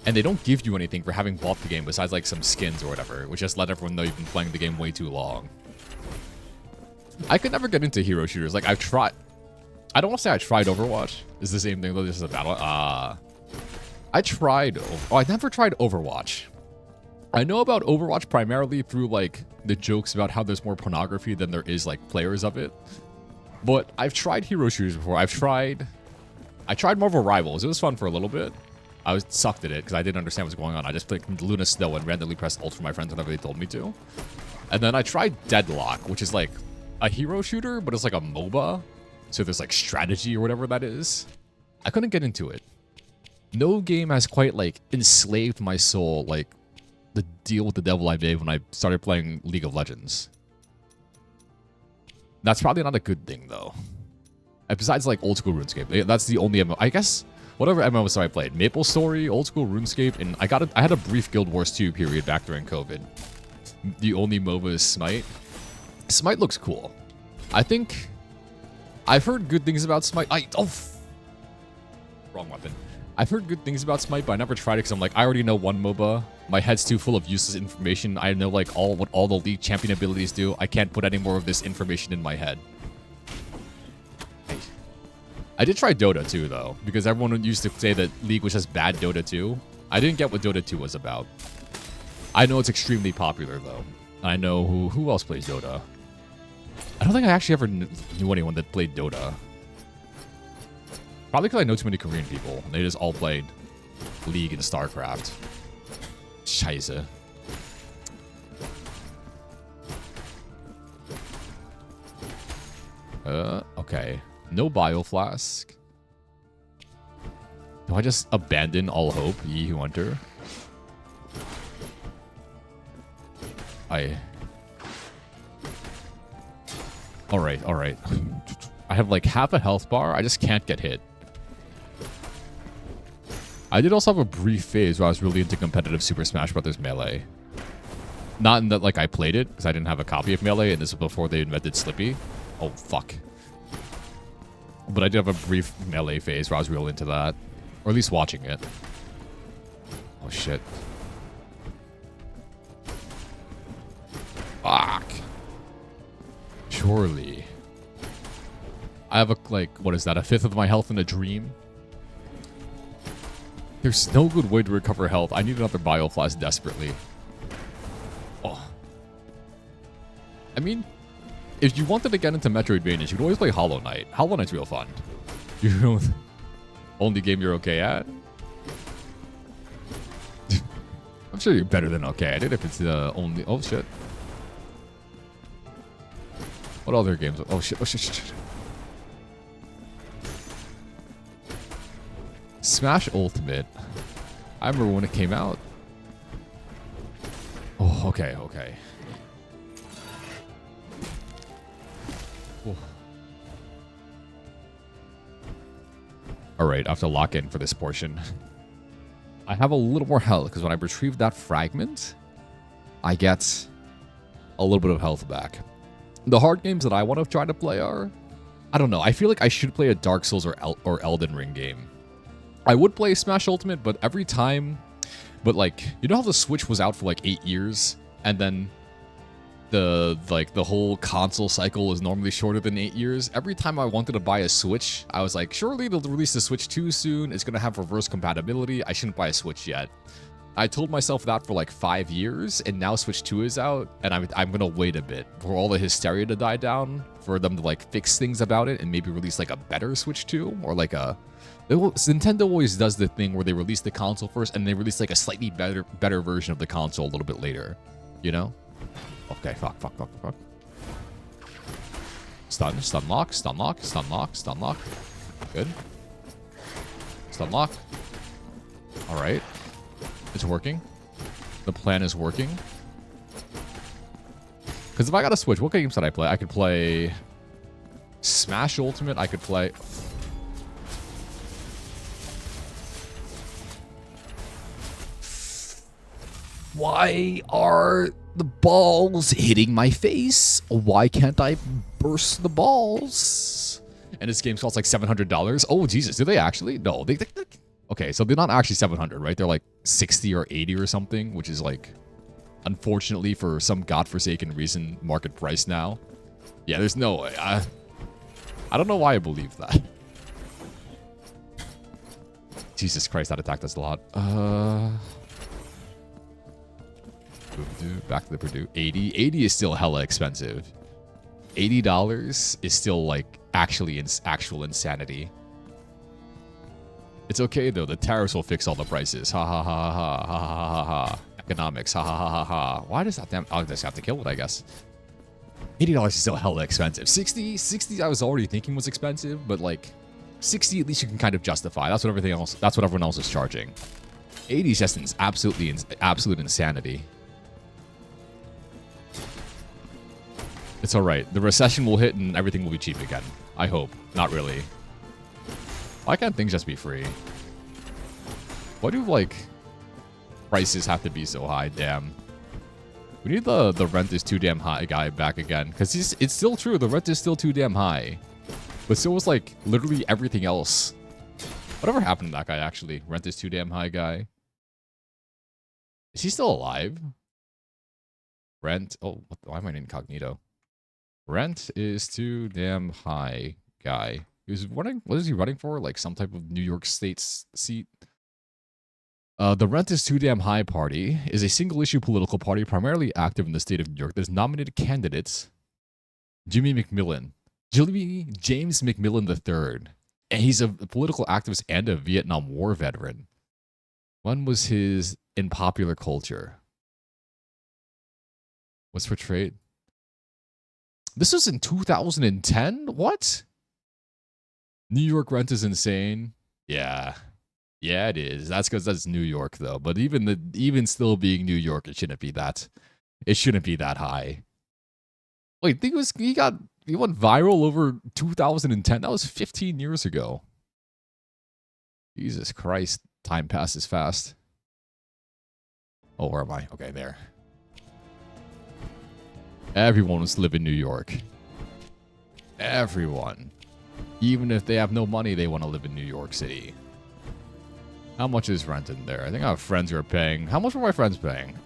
And they don't give you anything for having bought the game besides like some skins or whatever, which just let everyone know you've been playing the game way too long. I could never get into hero shooters. Like, I've tried. I don't want to say I tried Overwatch. It's the same thing, though. This is a battle. I tried. Oh, I never tried Overwatch. I know about Overwatch primarily through like the jokes about how there's more pornography than there is like players of it. But I've tried hero shooters before. I tried Marvel Rivals. It was fun for a little bit. I sucked at it because I didn't understand what's going on. I just played Luna Snow and randomly pressed ult for my friends whenever they told me to. And then I tried Deadlock, which is like a hero shooter, but it's like a MOBA. So there's like strategy or whatever that is. I couldn't get into it. No game has quite like enslaved my soul like the deal with the devil I made when I started playing League of Legends. That's probably not a good thing though. And besides like old school RuneScape, that's the only MMO. I guess whatever MMO I played, Maple Story, old school RuneScape, and I had a brief Guild Wars 2 period back during COVID. The only MOBA is Smite. Smite looks cool. I think I've heard good things about Smite. Wrong weapon. I've heard good things about Smite, but I never tried it because I'm like, I already know one MOBA. My head's too full of useless information. I know like what all the League champion abilities do. I can't put any more of this information in my head. I did try Dota 2 though, because everyone used to say that League was just bad Dota 2. I didn't get what Dota 2 was about. I know it's extremely popular though. I know who else plays Dota. I don't think I actually ever knew anyone that played Dota. Probably because I know too many Korean people. They just all played League and StarCraft. Scheiße. Okay. No bioflask. Do I just abandon all hope, ye who enter? Alright. I have like half a health bar. I just can't get hit. I did also have a brief phase where I was really into competitive Super Smash Bros. Melee. Not in that like I played it, because I didn't have a copy of Melee, and this was before they invented Slippy. Oh, fuck. But I did have a brief Melee phase where I was real into that. Or at least watching it. Oh, shit. Fuck. Surely. I have what is that? A fifth of my health in a dream? There's no good way to recover health. I need another bioflask desperately. Oh. I mean, if you wanted to get into Metroidvania, you could always play Hollow Knight. Hollow Knight's real fun. You know, only game you're okay at? I'm sure you're better than okay at it if it's the only... Oh, shit. What other games? Oh, shit. Smash Ultimate. I remember when it came out. Okay, okay. Alright, I have to lock in for this portion. I have a little more health, because when I retrieve that fragment, I get a little bit of health back. The hard games that I want to try to play are... I don't know, I feel like I should play a Dark Souls or Elden Ring game. I would play Smash Ultimate, but every time... But like, you know how the Switch was out for like 8 years? And then the whole console cycle is normally shorter than 8 years. Every time I wanted to buy a Switch, I was like, surely they'll release the Switch 2 soon. It's going to have reverse compatibility. I shouldn't buy a Switch yet. I told myself that for like 5 years, and now Switch 2 is out, and I'm going to wait a bit for all the hysteria to die down, for them to like fix things about it, and maybe release like a better Switch 2, or like a... Nintendo always does the thing where they release the console first, and they release like a slightly better version of the console a little bit later. You know? Okay, fuck. Stun lock. Good. Stun lock. Alright. It's working. The plan is working. Because if I got a Switch, what games did I play? I could play Smash Ultimate. I could play... Why are the balls hitting my face? Why can't I burst the balls? And this game costs like $700. Oh, Jesus. Do they actually? No. They okay, so they're not actually 700, right? They're like 60 or 80 or something, which is like, unfortunately, for some godforsaken reason, market price now. Yeah, there's no way. I don't know why I believe that. Jesus Christ, that attacked us a lot. Back to the Purdue. 80 is still hella expensive. $80 is still like actual insanity. It's okay though, the tariffs will fix all the prices. Ha ha ha ha ha ha ha ha. Economics. Ha ha ha ha ha. Why does that damn... I'll just have to kill it, I guess. $80 is still hella expensive. 60 I was already thinking was expensive, but like 60 at least you can kind of justify. That's what everyone else is charging. 80 is just absolute insanity. It's alright. The recession will hit and everything will be cheap again. I hope. Not really. Why can't things just be free? Why do, like, prices have to be so high? Damn. We need the rent is too damn high guy back again. Because it's still true. The rent is still too damn high. But so was, like, literally everything else. Whatever happened to that guy, actually? Rent is too damn high guy. Is he still alive? Rent. Oh, why am I incognito? Rent is too damn high guy. He was running. What is he running for? Like some type of New York State seat? The Rent is Too Damn High Party is a single-issue political party primarily active in the state of New York that has nominated candidates James McMillan III. And he's a political activist and a Vietnam War veteran. When was his in popular culture? What's portrayed? This was in 2010? What? New York rent is insane. Yeah. Yeah, it is. That's because that's New York, though. But even still being New York, it shouldn't be that high. Wait, he went viral over 2010. That was 15 years ago. Jesus Christ. Time passes fast. Oh, where am I? Okay, there. Everyone wants to live in New York. Everyone. Even if they have no money, they want to live in New York City. How much is rent in there? I think I have friends who are paying. How much were my friends paying?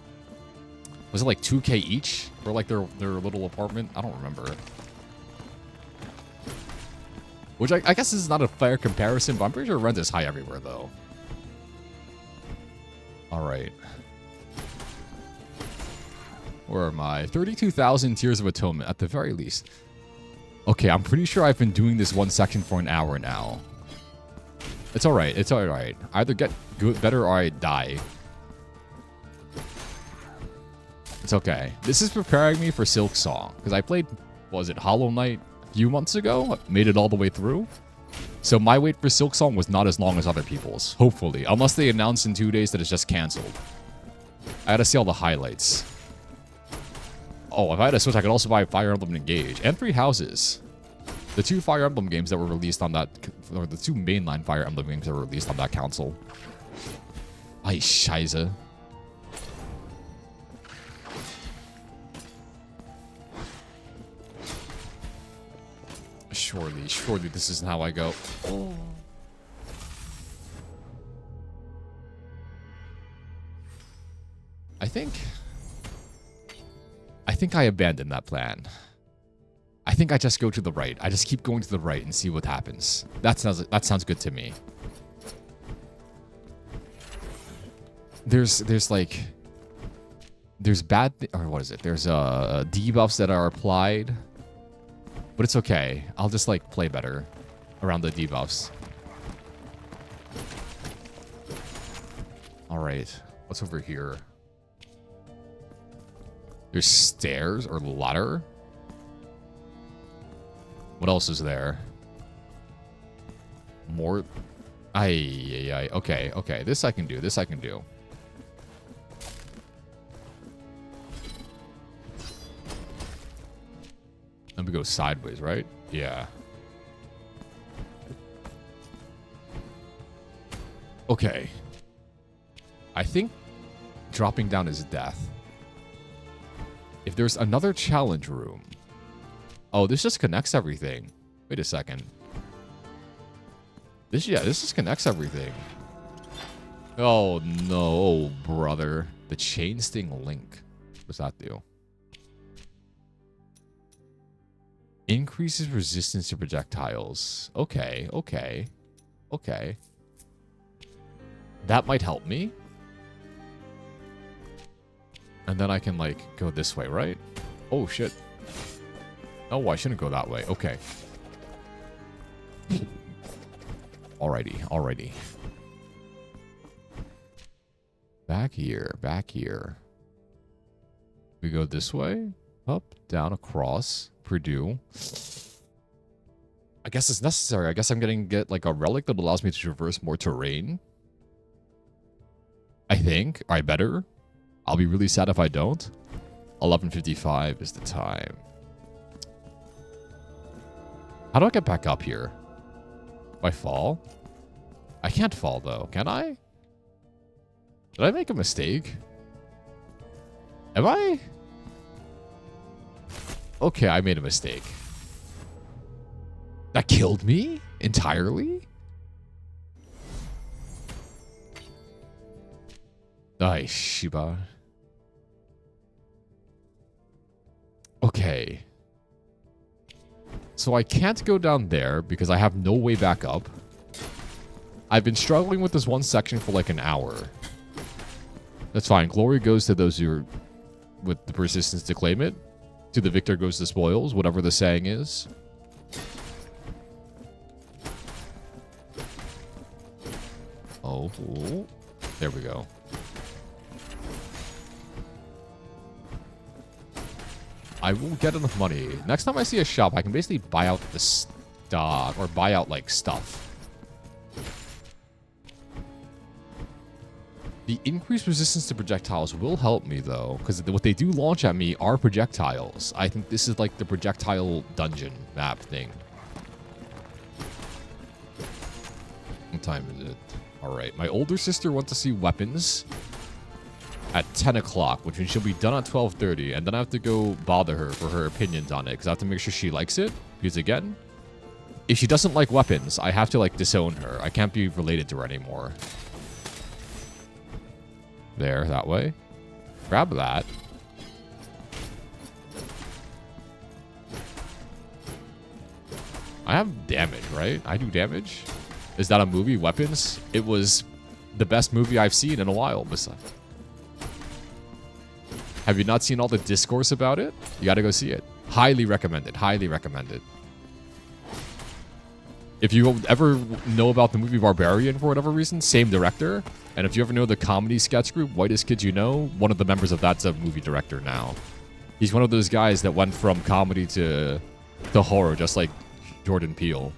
Was it like $2K each for like their little apartment? I don't remember. Which I guess this is not a fair comparison, but I'm pretty sure rent is high everywhere though. All right. Where am I? 32,000 Tears of Atonement, at the very least. Okay, I'm pretty sure I've been doing this one section for an hour now. It's alright, it's alright. Either get good, better, or I die. It's okay. This is preparing me for Silk Song. Because I played, what was it, Hollow Knight a few months ago? Made it all the way through. So my wait for Silk Song was not as long as other people's. Hopefully. Unless they announce in 2 days that it's just cancelled. I gotta see all the highlights. Oh, if I had a Switch, I could also buy Fire Emblem Engage and 3 Houses. The 2 Fire Emblem games that were released on that, or the 2 mainline Fire Emblem games that were released on that console. Ay, Scheiße. Surely this isn't how I go. Oh. I think I abandoned that plan. I think I just go to the right. I just keep going to the right and see what happens. That sounds good to me. There's bad or what is it? There's debuffs that are applied, but it's okay. I'll just like play better around the debuffs. All right, what's over here? There's stairs or ladder. What else is there? More. Ay. Okay. This I can do. Let me go sideways, right? Yeah. Okay. I think dropping down is death. If there's another challenge room... Oh, this just connects everything. Wait a second. This just connects everything. Oh, no, brother. The chain sting link. What's that do? Increases resistance to projectiles. Okay. That might help me. And then I can, like, go this way, right? Oh, shit. Oh, I shouldn't go that way. Okay. Alrighty. Back here. We go this way. Up, down, across. Purdue. I guess it's necessary. I guess I'm gonna get, like, a relic that allows me to traverse more terrain. I think. I better. I'll be really sad if I don't. 11:55 is the time. How do I get back up here? Do I fall? I can't fall, though. Can I? Did I make a mistake? Am I? Okay, I made a mistake. That killed me? Entirely? Ay, Shiba. Okay. So I can't go down there because I have no way back up. I've been struggling with this one section for like an hour. That's fine. Glory goes to those who are with the persistence to claim it. To the victor goes the spoils, whatever the saying is. Oh, there we go. I will get enough money. Next time I see a shop, I can basically buy out the stock or buy out like stuff. The increased resistance to projectiles will help me though, because what they do launch at me are projectiles. I think this is like the projectile dungeon map thing. What time is it? All right, my older sister went to see weapons at 10 o'clock, which means she'll be done at 12:30, and then I have to go bother her for her opinions on it, because I have to make sure she likes it, because again, if she doesn't like weapons, I have to like disown her. I can't be related to her anymore. There, that way. Grab that. I have damage, right? I do damage. Is that a movie? Weapons? It was the best movie I've seen in a while. Have you not seen all the discourse about it? You gotta go see it. Highly recommended. Highly recommended. If you ever know about the movie Barbarian for whatever reason, same director. And if you ever know the comedy sketch group, Whitest Kids You Know, one of the members of that's a movie director now. He's one of those guys that went from comedy to horror, just like Jordan Peele.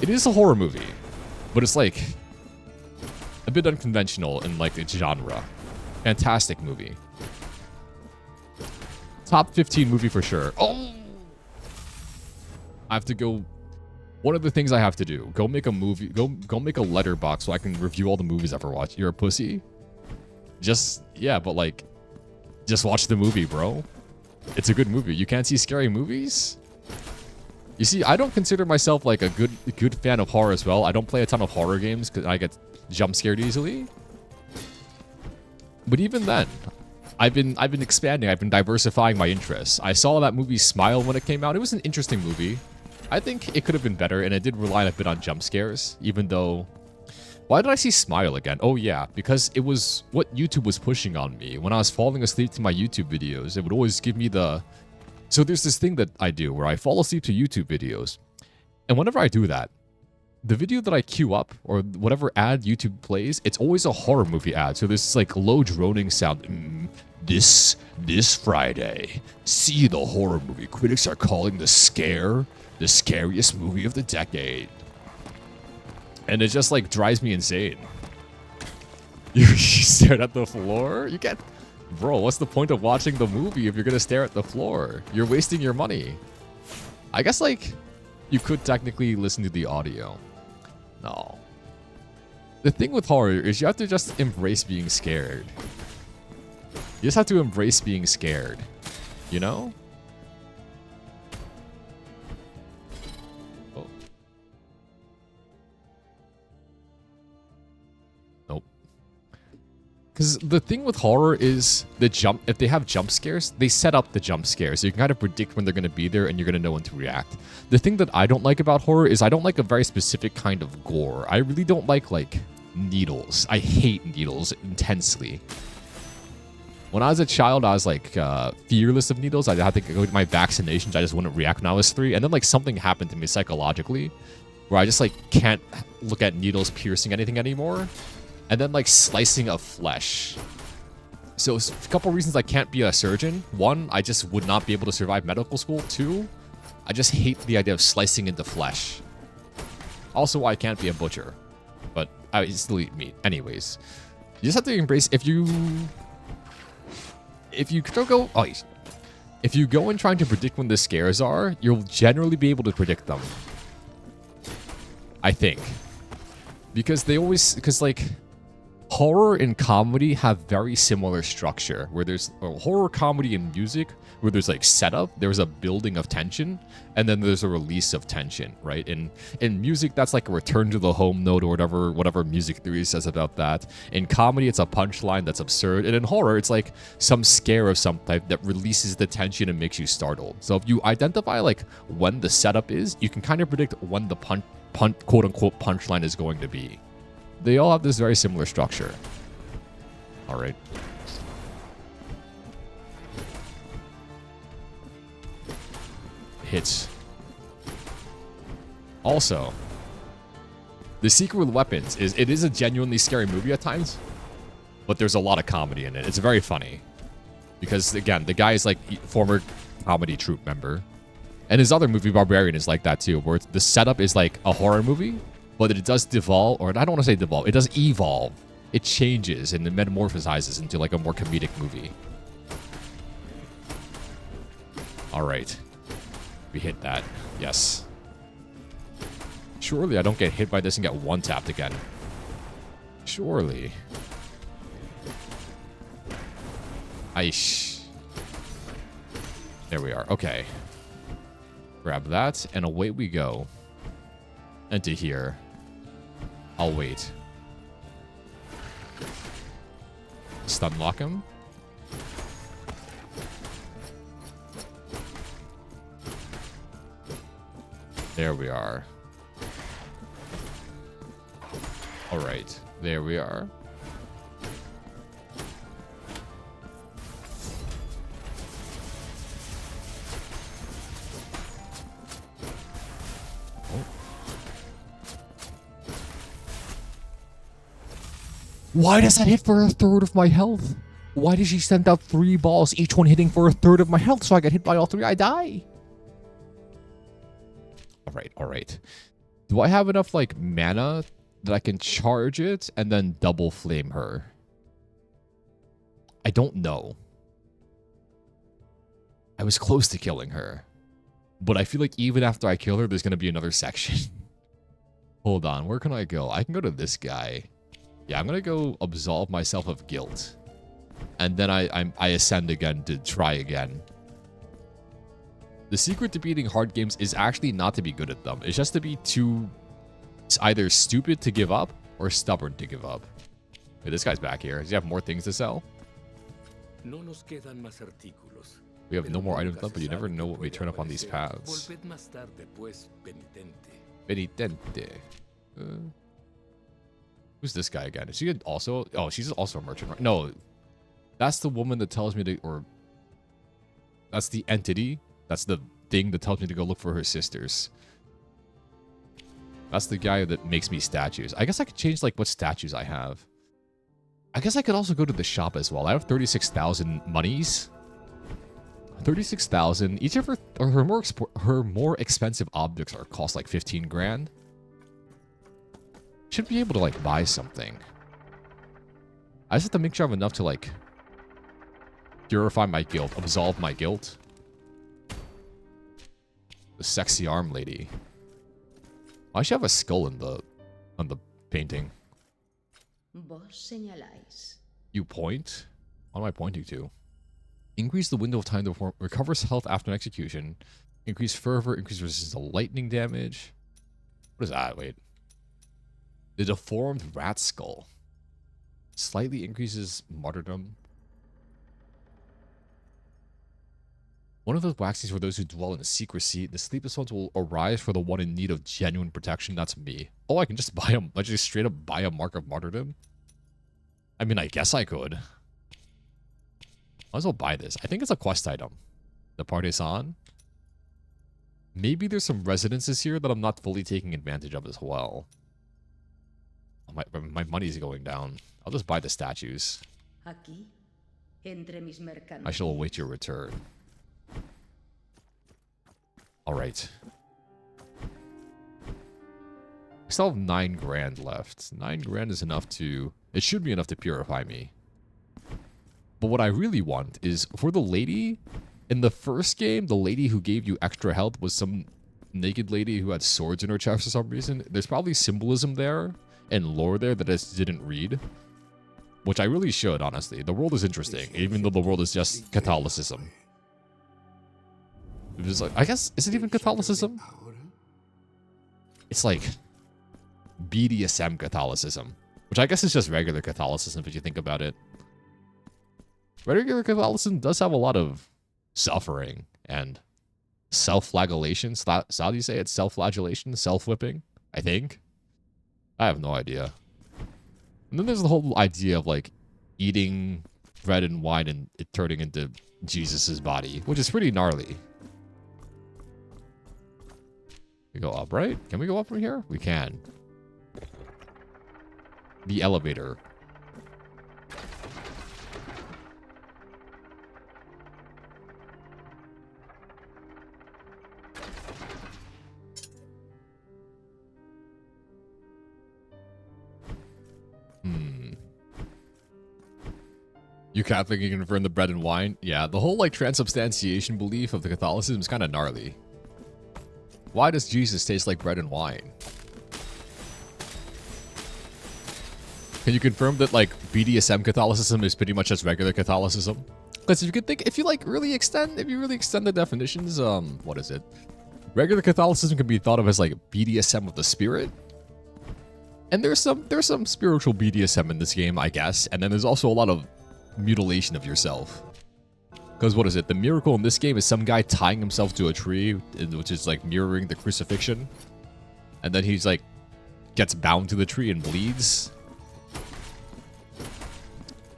It is a horror movie, but it's like a bit unconventional in like its genre. Fantastic movie. Top 15 movie for sure. Oh! I have to go... One of the things I have to do, go make a movie, go make a letterbox so I can review all the movies I've ever watched. You're a pussy? Yeah, but like, just watch the movie, bro. It's a good movie. You can't see scary movies? You see, I don't consider myself like a good fan of horror as well. I don't play a ton of horror games because I get jump scared easily. But even then, I've been expanding. I've been diversifying my interests. I saw that movie Smile when it came out. It was an interesting movie. I think it could have been better, and it did rely a bit on jump scares, even though... Why did I see Smile again? Oh yeah, because it was what YouTube was pushing on me. When I was falling asleep to my YouTube videos, it would always give me the... So there's this thing that I do where I fall asleep to YouTube videos. And whenever I do that, the video that I queue up, or whatever ad YouTube plays, it's always a horror movie ad. So there's this like low droning sound. This Friday, see the horror movie critics are calling The Scare the scariest movie of the decade. And it just like drives me insane. You stared at the floor? You can't... Bro, what's the point of watching the movie if you're gonna stare at the floor? You're wasting your money. I guess like you could technically listen to the audio. No. The thing with horror is you have to just embrace being scared. You just have to embrace being scared. You know? Oh. Nope. Because the thing with horror is if they have jump scares, they set up the jump scares. So you can kind of predict when they're going to be there and you're going to know when to react. The thing that I don't like about horror is I don't like a very specific kind of gore. I really don't like needles. I hate needles intensely. When I was a child, I was like fearless of needles. I had to go to my vaccinations. I just wouldn't react when I was 3. And then like something happened to me psychologically where I just like can't look at needles piercing anything anymore. And then like slicing of flesh. So a couple reasons I can't be a surgeon. 1, I just would not be able to survive medical school. 2, I just hate the idea of slicing into flesh. Also, I can't be a butcher. But I still eat meat. Anyways, you just have to embrace if you go in trying to predict when the scares are, you'll generally be able to predict them. I think. Because horror and comedy have very similar structure, where there's horror, comedy, and music, where there's like setup, there's a building of tension, and then there's a release of tension, right? In music, that's like a return to the home note or whatever music theory says about that. In comedy, it's a punchline that's absurd, and in horror, it's like some scare of some type that releases the tension and makes you startled. So if you identify like when the setup is, you can kind of predict when the quote-unquote punchline is going to be. They all have this very similar structure. All right. Hits. Also, The Secret Weapons is a genuinely scary movie at times, but there's a lot of comedy in it. It's very funny. Because, again, the guy is like former comedy troupe member. And his other movie, Barbarian, is like that too, where the setup is like a horror movie, but it does devolve, or I don't want to say devolve, it does evolve. It changes and it metamorphosizes into like a more comedic movie. All right. We hit that. Yes. Surely I don't get hit by this and get one tapped again. Surely. Aish. There we are. Okay. Grab that, and away we go. Into here. I'll wait. Stun lock him. There we are. All right. There we are. Why does that hit for a third of my health? Why did she send out 3 balls, each one hitting for a third of my health, so I get hit by all 3, I die? All right. Do I have enough, like, mana that I can charge it and then double flame her? I don't know. I was close to killing her. But I feel like even after I kill her, there's going to be another section. Hold on, where can I go? I can go to this guy. Yeah, I'm going to go absolve myself of guilt. And then I ascend again to try again. The secret to beating hard games is actually not to be good at them. It's just to be too... It's either stupid to give up or stubborn to give up. Hey, this guy's back here. Does he have more things to sell? We have no more items left, but you never know what may turn up on these paths. Penitente. Who's this guy again? Is she also... Oh, she's also a merchant, right? No. That's the woman that tells me to... Or... That's the entity. That's the thing that tells me to go look for her sisters. That's the guy that makes me statues. I guess I could change, like, what statues I have. I guess I could also go to the shop as well. I have 36,000 monies. 36,000. Each of her more expensive objects are cost like 15 grand. Should be able to like buy something. I just have to make sure I have enough to like purify my guilt, absolve my guilt. The sexy arm lady. I should have a skull in on the painting. You point? What am I pointing to? Increase the window of time to perform. Recovers health after an execution. Increase fervor. Increase resistance to lightning damage. What is that? Wait. The deformed rat skull. Slightly increases martyrdom. One of those waxings for those who dwell in secrecy. The sleepless ones will arise for the one in need of genuine protection. That's me. Oh, I can just buy a... I just straight up buy a mark of martyrdom? I mean, I guess I could. Might as well buy this. I think it's a quest item. The Partisan. Maybe there's some residences here that I'm not fully taking advantage of as well. My money's going down. I'll just buy the statues. I shall await your return. Alright. I still have 9 grand left. 9 grand is enough to... It should be enough to purify me. But what I really want is for the lady... In the first game, the lady who gave you extra health was some naked lady who had swords in her chest for some reason. There's probably symbolism there and lore there that I just didn't read. Which I really should, honestly. The world is interesting, even though the world is just Catholicism. It was like, I guess, is it even Catholicism? It's like BDSM Catholicism. Which I guess is just regular Catholicism if you think about it. Regular Catholicism does have a lot of suffering and self-flagellation. So how do you say it? Self-flagellation? Self-whipping? I think. I have no idea. And then there's the whole idea of like eating bread and wine and it turning into Jesus's body, which is pretty gnarly. We go up, right? Can we go up from here? We can. The elevator. You Catholic, you can confirm the bread and wine? Yeah, the whole like transubstantiation belief of the Catholicism is kind of gnarly. Why does Jesus taste like bread and wine? Can you confirm that like BDSM Catholicism is pretty much just regular Catholicism? Because if you could think, if you really extend the definitions, what is it? Regular Catholicism can be thought of as like BDSM of the spirit. And there's some spiritual BDSM in this game, I guess. And then there's also a lot of mutilation of yourself. Because what is it? The miracle in this game is some guy tying himself to a tree, which is like mirroring the crucifixion. And then he's like, gets bound to the tree and bleeds.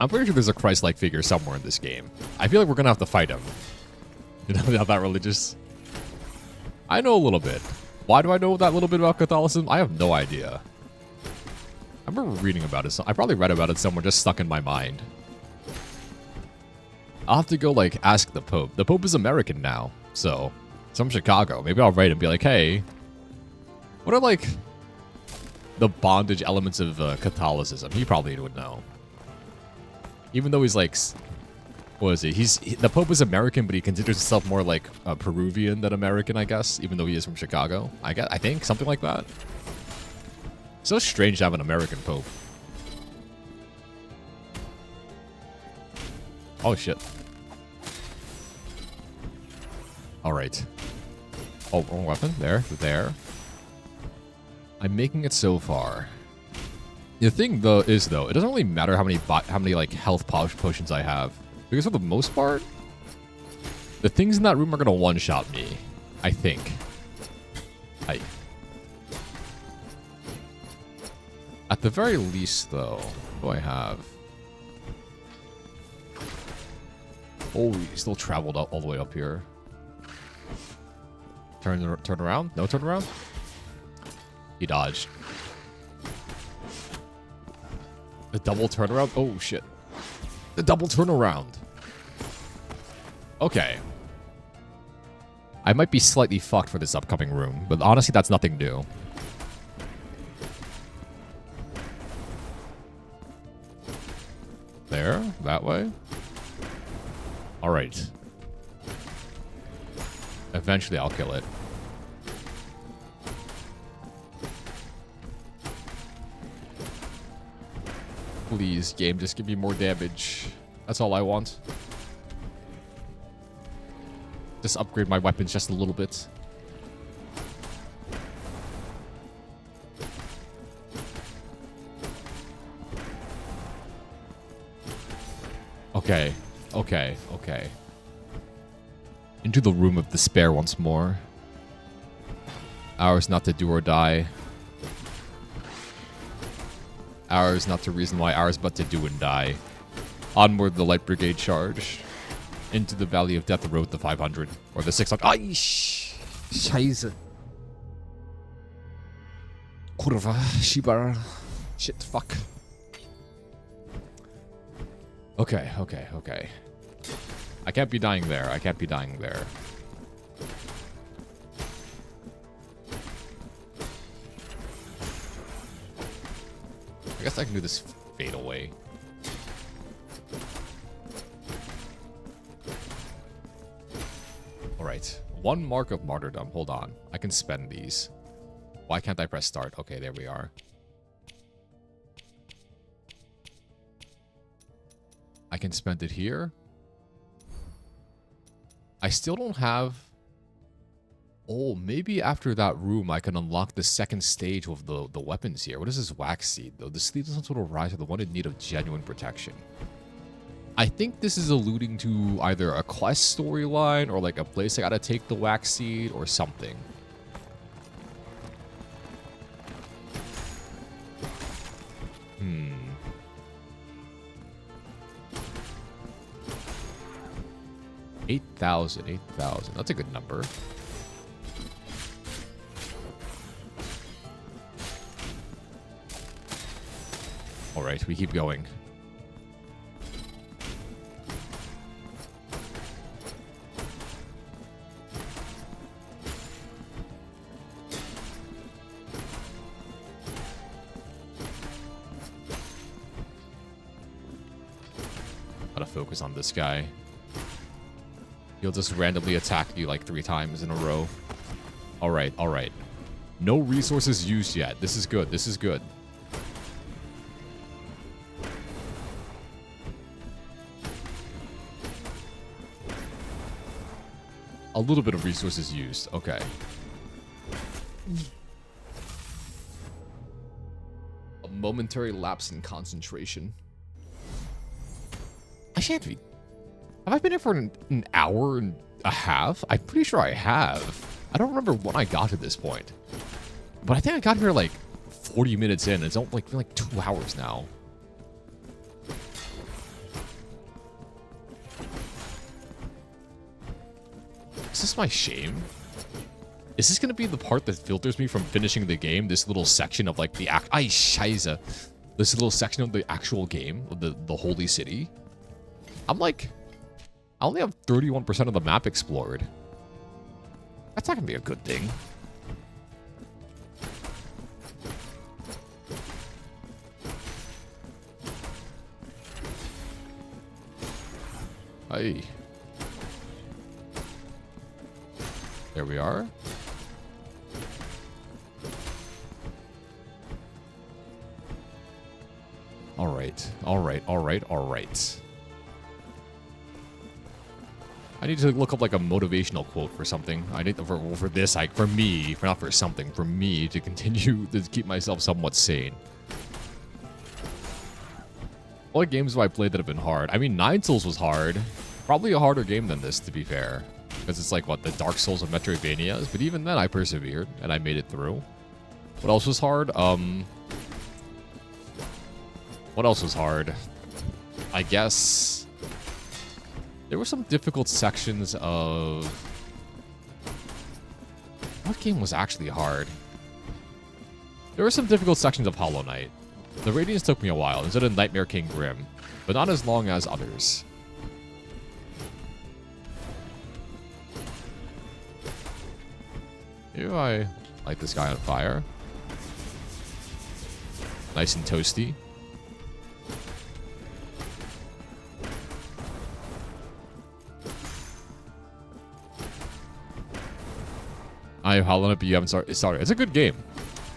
I'm pretty sure there's a Christ-like figure somewhere in this game. I feel like we're going to have to fight him. You know, not that religious. I know a little bit. Why do I know that little bit about Catholicism? I have no idea. I remember reading about it. So I probably read about it somewhere, just stuck in my mind. I'll have to go, like, ask the Pope. The Pope is American now, so he's from Chicago. Maybe I'll write and be like, hey, what are, like, the bondage elements of Catholicism? He probably would know. Even though he's, like, What is he? The Pope is American, but he considers himself more like Peruvian than American, I guess, even though he is from Chicago. I think something like that. So strange to have an American Pope. Oh shit. All right. Oh, wrong weapon. There. I'm making it so far. The thing though is it doesn't really matter how many like health potions I have. Because for the most part, the things in that room are gonna one-shot me. I think. At the very least, though, what do I have? Oh, he still traveled all the way up here. Turn around? No turn around? He dodged. The double turnaround? Oh, shit. The double turnaround. Okay. I might be slightly fucked for this upcoming room, but honestly, that's nothing new. There? That way? Alright. Eventually, I'll kill it. Please, game, just give me more damage. That's all I want. Just upgrade my weapons just a little bit. Okay. Into the room of despair once more. Ours not to do or die. Ours not the reason why, ours but to do and die. Onward the light brigade charge. Into the valley of death, the road to 500. Or the 600. Ay, Scheiße. Kurwa, Shibar. Shit, fuck. Okay. I can't be dying there. I guess I can do this fade away. Alright. One mark of martyrdom. Hold on. I can spend these. Why can't I press start? Okay, there we are. I can spend it here. I still don't have... Oh, maybe after that room I can unlock the second stage of the weapons here. What is this wax seed, though? This leads some sort of rise to the one in need of genuine protection. I think this is alluding to either a quest storyline or like a place I gotta take the wax seed or something. Hmm. $8,000. That's a good number. All right, we keep going. Gotta focus on this guy. He'll just randomly attack you like 3 times in a row. All right. No resources used yet. This is good. A little bit of resources used. Okay. A momentary lapse in concentration. I shan't be. Have I been here for an hour and a half? I'm pretty sure I have. I don't remember when I got to this point. But I think I got here like 40 minutes in. It's only like 2 hours now. Is this my shame? Is this going to be the part that filters me from finishing the game? This little section of like the Scheiße. This little section of the actual game, of the Holy City. I'm like... I only have 31% of the map explored. That's not going to be a good thing. Hey. There we are. Alright. Alright. Alright. Alright. I need to look up like a motivational quote for something. I need to, for this, like for me, for not for something, for me to continue to keep myself somewhat sane. What games have I played that have been hard? I mean, Nine Souls was hard. Probably a harder game than this, to be fair. Because it's like, what, the Dark Souls of Metroidvanias? But even then, I persevered, and I made it through. What else was hard? What else was hard? I guess... there were some difficult sections of... what game was actually hard? There were some difficult sections of Hollow Knight. The Radiance took me a while, instead of Nightmare King Grim, but not as long as others. Here I light this guy on fire. Nice and toasty. I have Hollow Knight, but you haven't started. It's a good game.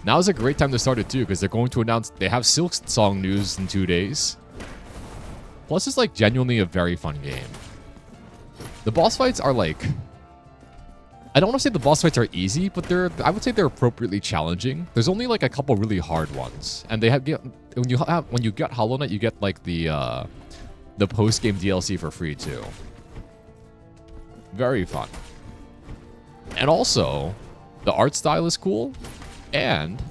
Now is a great time to start it too, because they're going to announce they have Silk Song news in 2 days. Plus, it's like genuinely a very fun game. The boss fights are like, I don't want to say the boss fights are easy, but I would say they're appropriately challenging. There's only like a couple really hard ones, and they have when you get Hollow Knight, you get like the post game DLC for free too. Very fun. And also, the art style is cool, and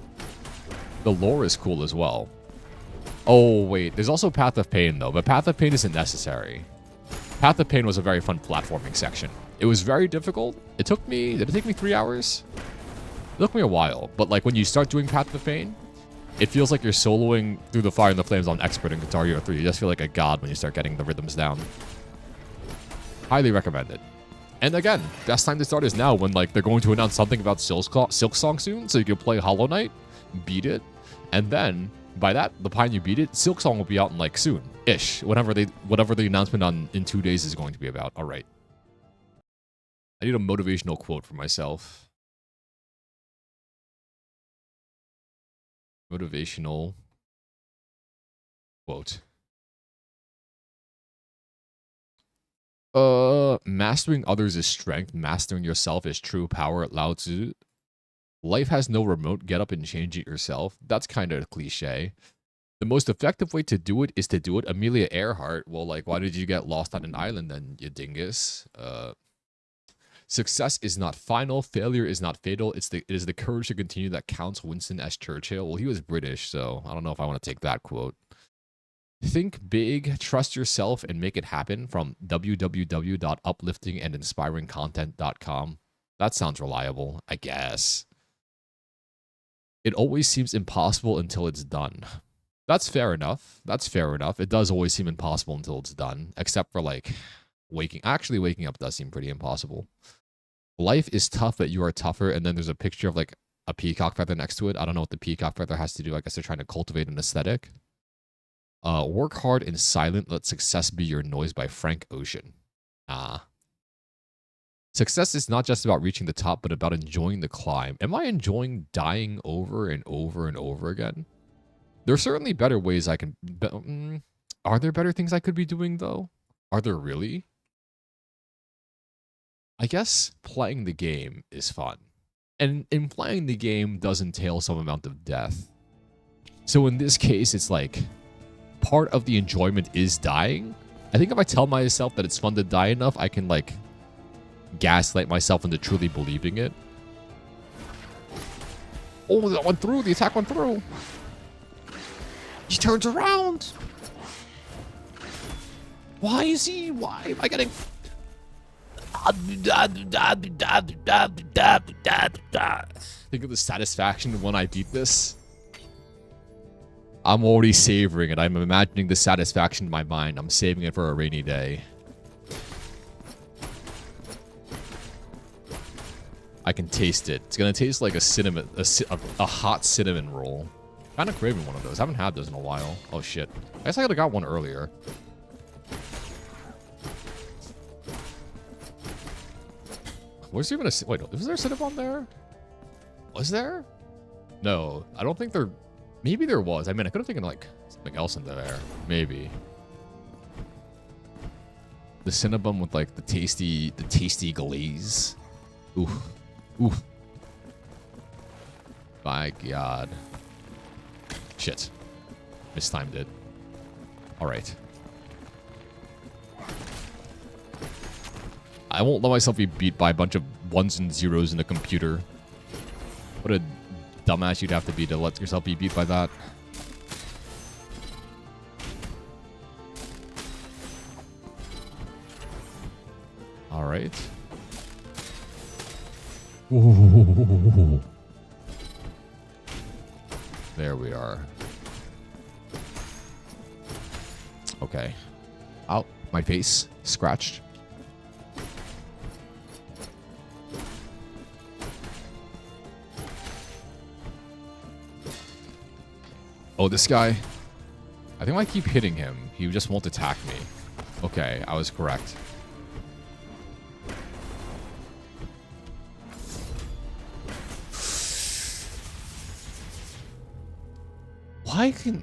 the lore is cool as well. Oh, wait. There's also Path of Pain, though, but Path of Pain isn't necessary. Path of Pain was a very fun platforming section. It was very difficult. It took me... did it take me 3 hours? It took me a while, but like when you start doing Path of Pain, it feels like you're soloing Through the Fire and the Flames on Expert in Guitar Hero 3. You just feel like a god when you start getting the rhythms down. Highly recommend it. And again, best time to start is now when like they're going to announce something about Silk Song soon, so you can play Hollow Knight, beat it, and then by the time you beat it, Silk Song will be out in like soon-ish, whatever the announcement in 2 days is going to be about. All right. I need a motivational quote for myself. Motivational quote. Mastering others is strength. Mastering yourself is true power. Lao Tzu. Life has no remote. Get up and change it yourself. That's kind of a cliche. The most effective way to do it is to do it. Amelia Earhart. Well, like, why did you get lost on an island then, you dingus? Success is not final. Failure is not fatal. It is the courage to continue that counts. Winston S. Churchill. Well, he was British, so I don't know if I want to take that quote. Think big, trust yourself, and make it happen from www.upliftingandinspiringcontent.com. That sounds reliable, I guess. It always seems impossible until it's done. That's fair enough. That's fair enough. It does always seem impossible until it's done, except for like waking up does seem pretty impossible. Life is tough, but you are tougher, and then there's a picture of like a peacock feather next to it. I don't know what the peacock feather has to do. I guess they're trying to cultivate an aesthetic. Work hard and silent. Let success be your noise by Frank Ocean. Success is not just about reaching the top, but about enjoying the climb. Am I enjoying dying over and over and over again? There are certainly better ways I can... Are there better things I could be doing, though? Are there really? I guess playing the game is fun. And in playing the game does entail some amount of death. So in this case, it's like... part of the enjoyment is dying. I think if I tell myself that it's fun to die enough, I can like gaslight myself into truly believing it. Oh, that went through. The attack went through. He turns around. Why am I getting... Think of the satisfaction when I beat this. I'm already savoring it. I'm imagining the satisfaction in my mind. I'm saving it for a rainy day. I can taste it. It's gonna taste like a hot cinnamon roll. Kind of craving one of those. I haven't had those in a while. Oh shit. I guess I could have got one earlier. Was there even a... Wait, was there a Cinnabon there? Was there? No, I don't think there... Maybe there was. I mean, I could have taken, like, something else into there. Maybe. The Cinnabon with, like, the tasty glaze. Oof. Oof. My God. Shit. Mistimed it. Alright. I won't let myself be beat by a bunch of ones and zeros in a computer. What a dumbass you'd have to be to let yourself be beat by that. Alright. Ooh. There we are. Okay. Ow. My face. Scratched. Oh, this guy. I think I keep hitting him. He just won't attack me. Okay, I was correct.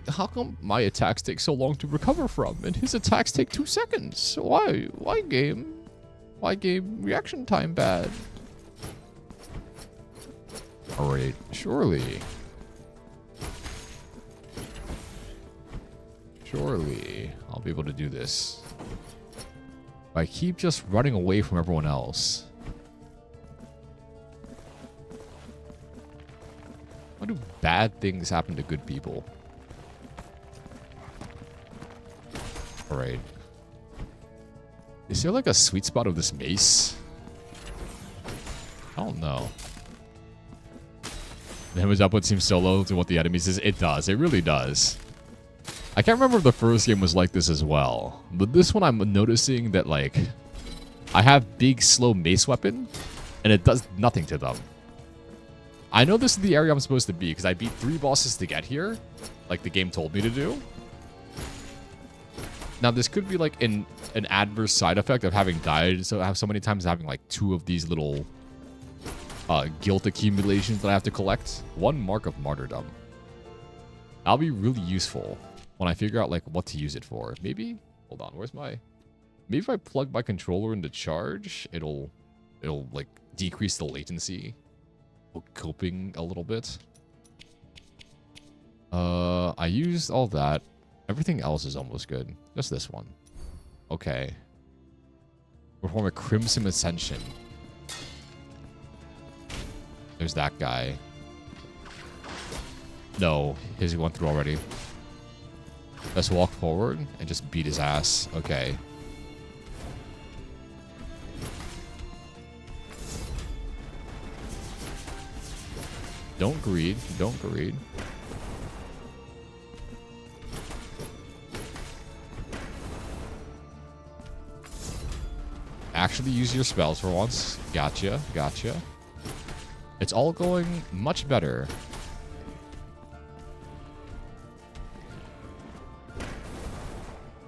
How come my attacks take so long to recover from, and his attacks take 2 seconds? Why? Why game? Why game reaction time bad? Alright, surely. Surely, I'll be able to do this. If I keep just running away from everyone else. Why do bad things happen to good people? Alright. Is there like a sweet spot of this mace? I don't know. The damage output seems so low to what the enemy says. It does. It really does. I can't remember if the first game was like this as well. But this one I'm noticing that, like, I have big, slow mace weapon, and it does nothing to them. I know this is the area I'm supposed to be, because I beat 3 bosses to get here, like the game told me to do. Now, this could be, like, an adverse side effect of having died so many times, having, like, 2 of these little guilt accumulations that I have to collect. 1 mark of martyrdom. That'll be really useful when I figure out, like, what to use it for. Maybe? Hold on, where's my... Maybe if I plug my controller into charge, it'll like, decrease the latency. Coping a little bit. I used all that. Everything else is almost good. Just this one. Okay. Perform a Crimson Ascension. There's that guy. No, his went through already. Let's walk forward and just beat his ass. Okay. Don't greed. Don't greed. Actually use your spells for once. Gotcha. Gotcha. It's all going much better.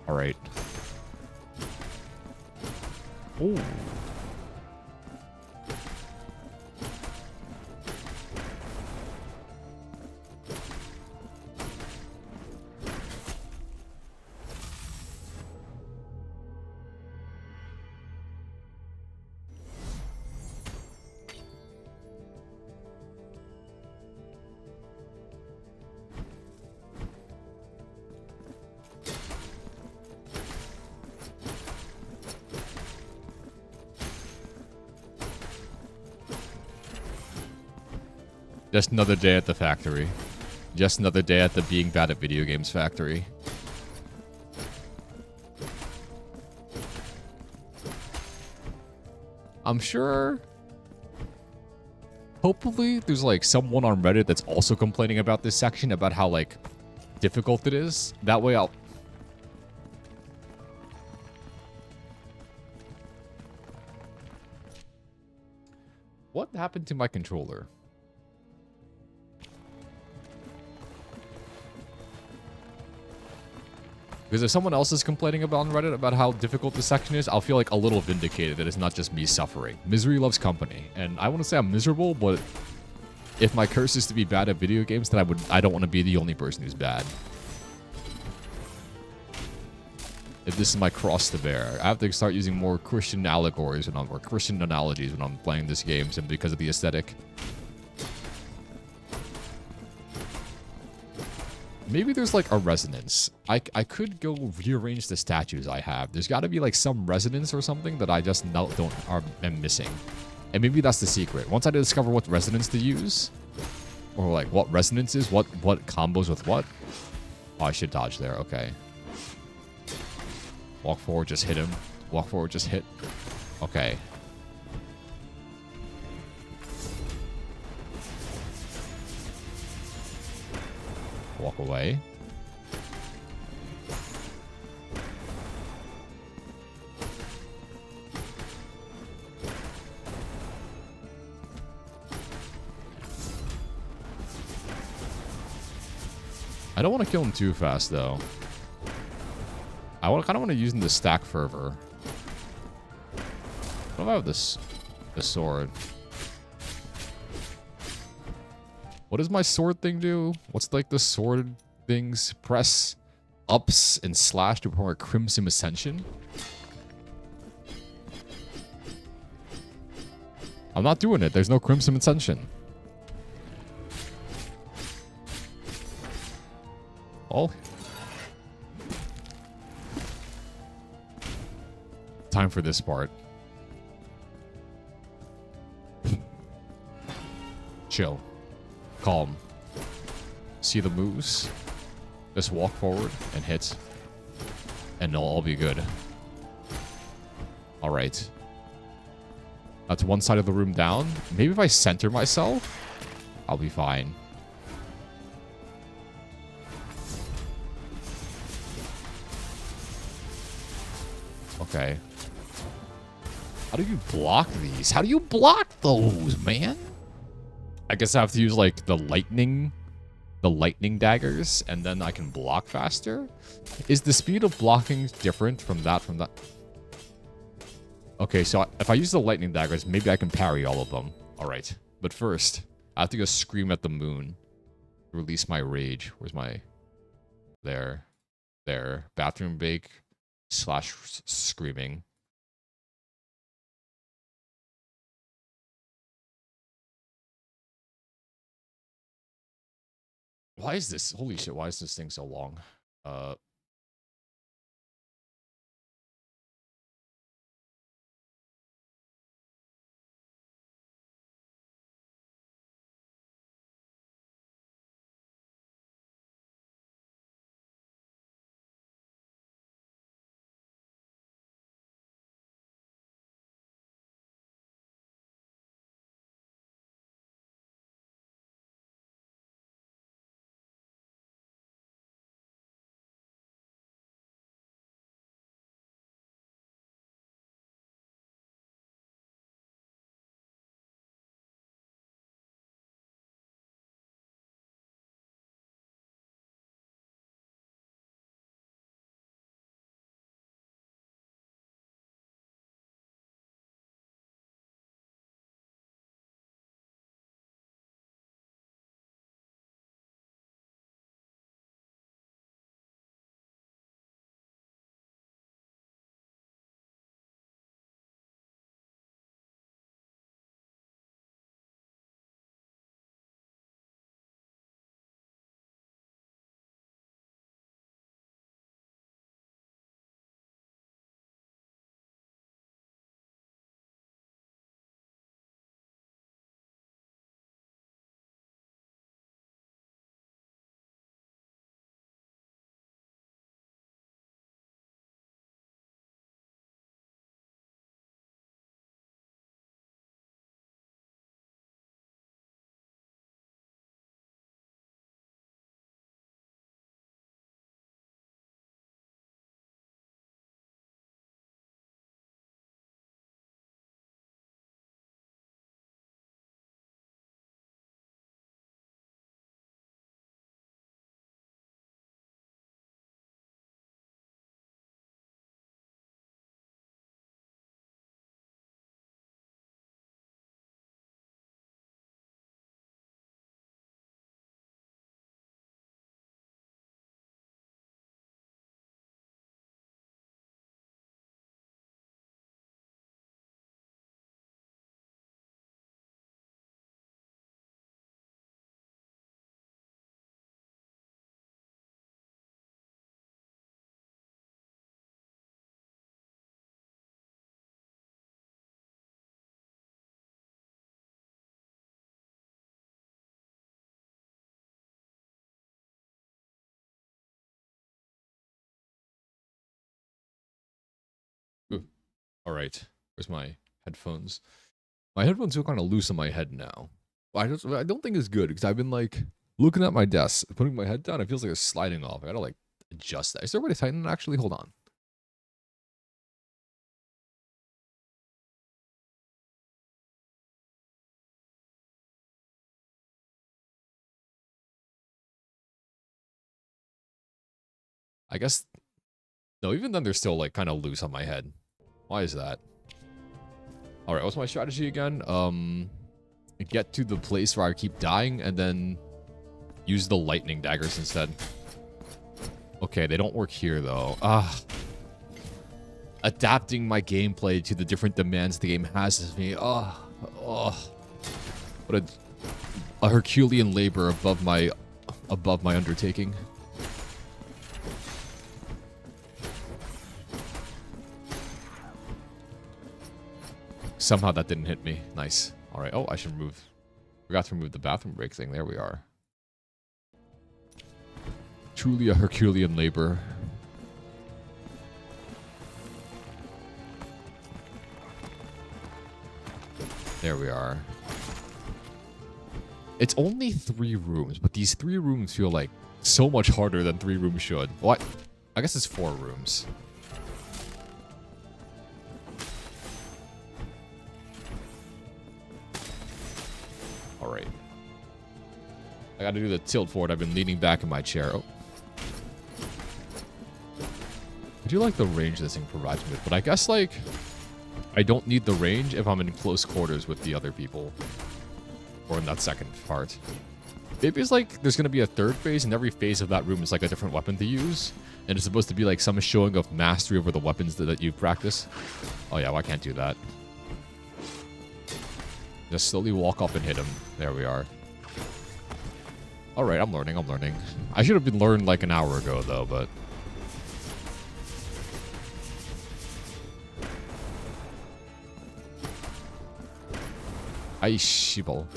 Alright. Ooh. Just another day at the factory. Just another day at the being bad at video games factory. I'm sure... Hopefully, there's like someone on Reddit that's also complaining about this section, about how like difficult it is. That way I'll... What happened to my controller? Because if someone else is complaining about on Reddit about how difficult this section is, I'll feel like a little vindicated that it's not just me suffering. Misery loves company. And I want to say I'm miserable, but if my curse is to be bad at video games, then I don't want to be the only person who's bad. If this is my cross to bear, I have to start using more Christian allegories or Christian analogies when I'm playing this game, simply because of the aesthetic. Maybe there's like a resonance. I could go rearrange the statues I have. There's got to be like some resonance or something that I just am missing. And maybe that's the secret. Once I discover what resonance to use, or like what resonance is, what combos with what. Oh, I should dodge there. Okay. Walk forward, just hit him. Walk forward, just hit. Okay. Walk away. I don't want to kill him too fast, though. I kind of want to use him to stack fervor. What about this sword? What does my sword thing do? What's like the sword things? Press ups and slash to perform a Crimson Ascension? I'm not doing it. There's no Crimson Ascension. Oh. Time for this part. Chill. Calm. See the moves. Just walk forward and hit. And it'll all be good. Alright. That's one side of the room down. Maybe if I center myself, I'll be fine. Okay. How do you block these? How do you block those, man? I guess I have to use like the lightning daggers, and then I can block faster. Is the speed of blocking different from that? Okay, so if I use the lightning daggers, maybe I can parry all of them. All right, but first I have to go scream at the moon, release my rage. Where's my there? Bathroom bake / screaming. Why is this? Holy shit, why is this thing so long? All right. Where's my headphones? My headphones feel kind of loose on my head now. I don't think it's good because I've been like looking at my desk, putting my head down. It feels like it's sliding off. I gotta like adjust that. Is there a way to tighten it actually? Hold on. I guess, no, even then they're still like kind of loose on my head. Why is that? All right, what's my strategy again? Get to the place where I keep dying and then use the lightning daggers instead. Okay, they don't work here though. Adapting my gameplay to the different demands the game has of me. What a Herculean labor above my undertaking. Somehow that didn't hit me. Nice. All right. Oh, I should remove. Forgot to remove the bathroom break thing. There we are. Truly a Herculean labor. There we are. It's only 3 rooms, but these 3 rooms feel like so much harder than 3 rooms should. What? I guess it's 4 rooms. Alright. I gotta do the tilt forward. I've been leaning back in my chair. Oh. I do like the range this thing provides me with, but I guess, like, I don't need the range if I'm in close quarters with the other people. Or in that second part. Maybe it's like there's going to be a third phase, and every phase of that room is like a different weapon to use. And it's supposed to be like some showing of mastery over the weapons that you practice. Oh yeah, well, I can't do that. Just slowly walk up and hit him. There we are. Alright, I'm learning. I should have been learned like an hour ago though, but... Ay, shibble.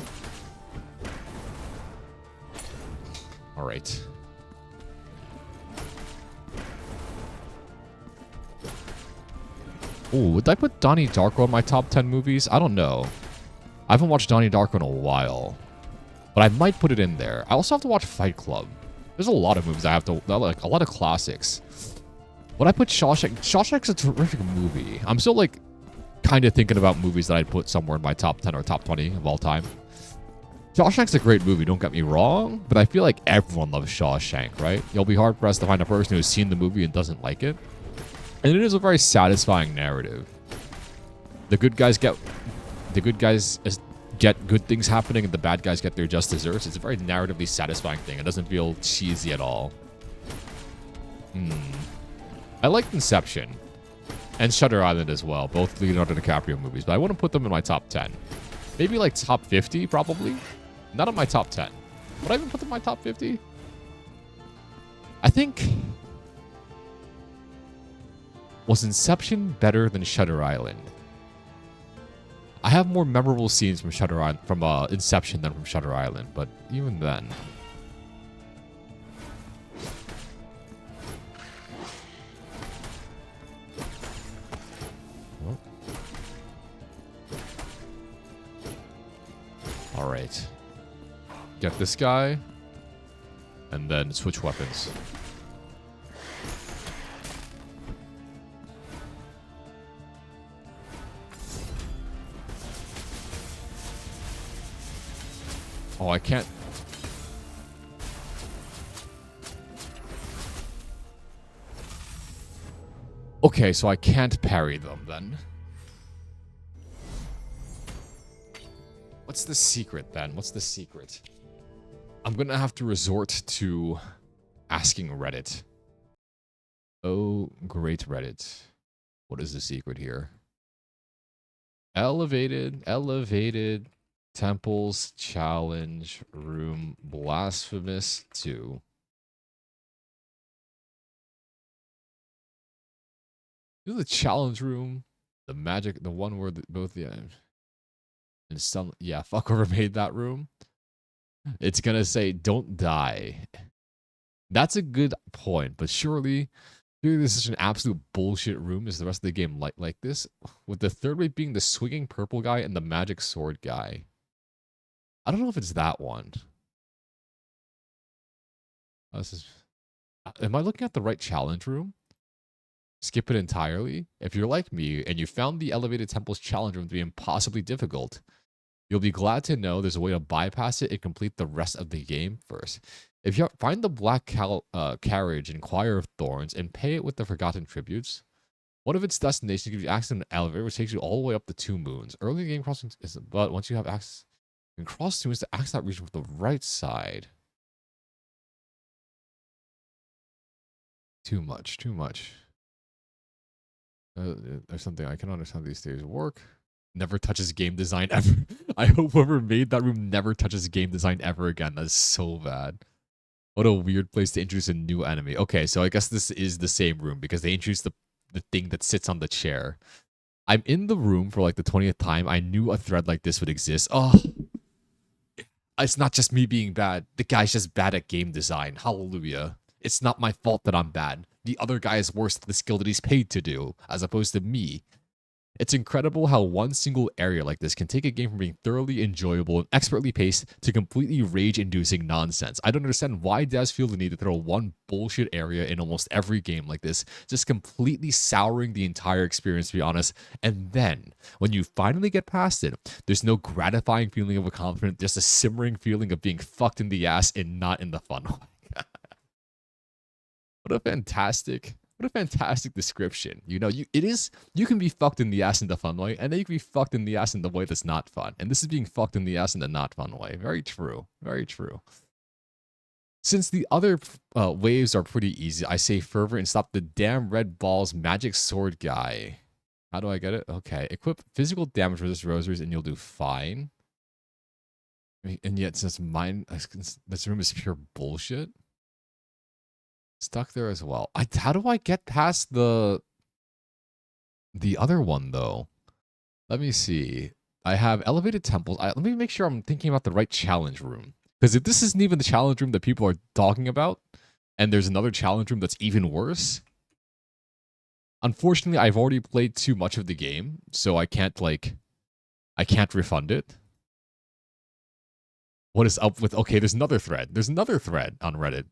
Alright. Ooh, would I put Donnie Darko in my top 10 movies? I don't know. I haven't watched Donnie Darko in a while. But I might put it in there. I also have to watch Fight Club. There's a lot of movies I have to... like, a lot of classics. Would I put Shawshank? Shawshank's a terrific movie. I'm still, like, kind of thinking about movies that I'd put somewhere in my top 10 or top 20 of all time. Shawshank's a great movie, don't get me wrong, but I feel like everyone loves Shawshank, right? You'll be hard-pressed to find a person who's seen the movie and doesn't like it. And it is a very satisfying narrative. The good guys get good things happening and the bad guys get their just desserts. It's a very narratively satisfying thing. It doesn't feel cheesy at all. I liked Inception. And Shutter Island as well. Both Leonardo DiCaprio movies. But I wouldn't put them in my top 10. Maybe like top 50, probably. Not in my top 10. Would I even put them in my top 50? I think... Was Inception better than Shutter Island? I have more memorable scenes from Inception than from Shutter Island, but even then. Oh. All right. Get this guy, and then switch weapons. Oh, I can't. Okay, so I can't parry them then. What's the secret then? What's the secret? I'm gonna have to resort to asking Reddit. Oh, great Reddit. What is the secret here? Elevated Temples Challenge Room Blasphemous 2. This is the challenge room. The magic, the one where both the and some, yeah, fuck whoever made that room. It's gonna say don't die. That's a good point, but surely Dude, this is an absolute bullshit room. Is the rest of the game like this? With the third wave being the swinging purple guy and the magic sword guy. I don't know if it's that one. This is. Am I looking at the right challenge room? Skip it entirely. If you're like me and you found the Elevated Temples challenge room to be impossibly difficult, you'll be glad to know there's a way to bypass it and complete the rest of the game first. If you find the black carriage in Choir of Thorns and pay it with the Forgotten Tributes, one of its destinations gives you access to an elevator which takes you all the way up to 2 moons. Early in the game crossing is, but once you have access, you can cross 2 moons to access that region with the right side. Too much. There's something I can understand these days work. Never touches game design ever. I hope whoever made that room never touches game design ever again. That's so bad. What a weird place to introduce a new enemy. Okay, so I guess this is the same room because they introduced the thing that sits on the chair. I'm in the room for like the 20th time. I knew a thread like this would exist. Oh, it's not just me being bad. The guy's just bad at game design. Hallelujah. It's not my fault that I'm bad. The other guy is worse at the skill that he's paid to do, as opposed to me. It's incredible how one single area like this can take a game from being thoroughly enjoyable and expertly paced to completely rage-inducing nonsense. I don't understand why devs feel the need to throw one bullshit area in almost every game like this, just completely souring the entire experience, to be honest. And then, when you finally get past it, there's no gratifying feeling of accomplishment, just a simmering feeling of being fucked in the ass and not in the fun way. What a fantastic description. You know, you can be fucked in the ass in the fun way, and then you can be fucked in the ass in the way that's not fun. And this is being fucked in the ass in the not fun way. Very true. Very true. Since the other waves are pretty easy, I say fervor and stop the damn red balls magic sword guy. How do I get it? Okay. Equip physical damage resist rosaries and you'll do fine. And yet, since this room is pure bullshit. Stuck there as well. How do I get past the other one though? Let me see. I have elevated temples. Let me make sure I'm thinking about the right challenge room. Because if this isn't even the challenge room that people are talking about, and there's another challenge room that's even worse, unfortunately, I've already played too much of the game, so I can't refund it. What is up with? Okay, there's another thread. There's another thread on Reddit.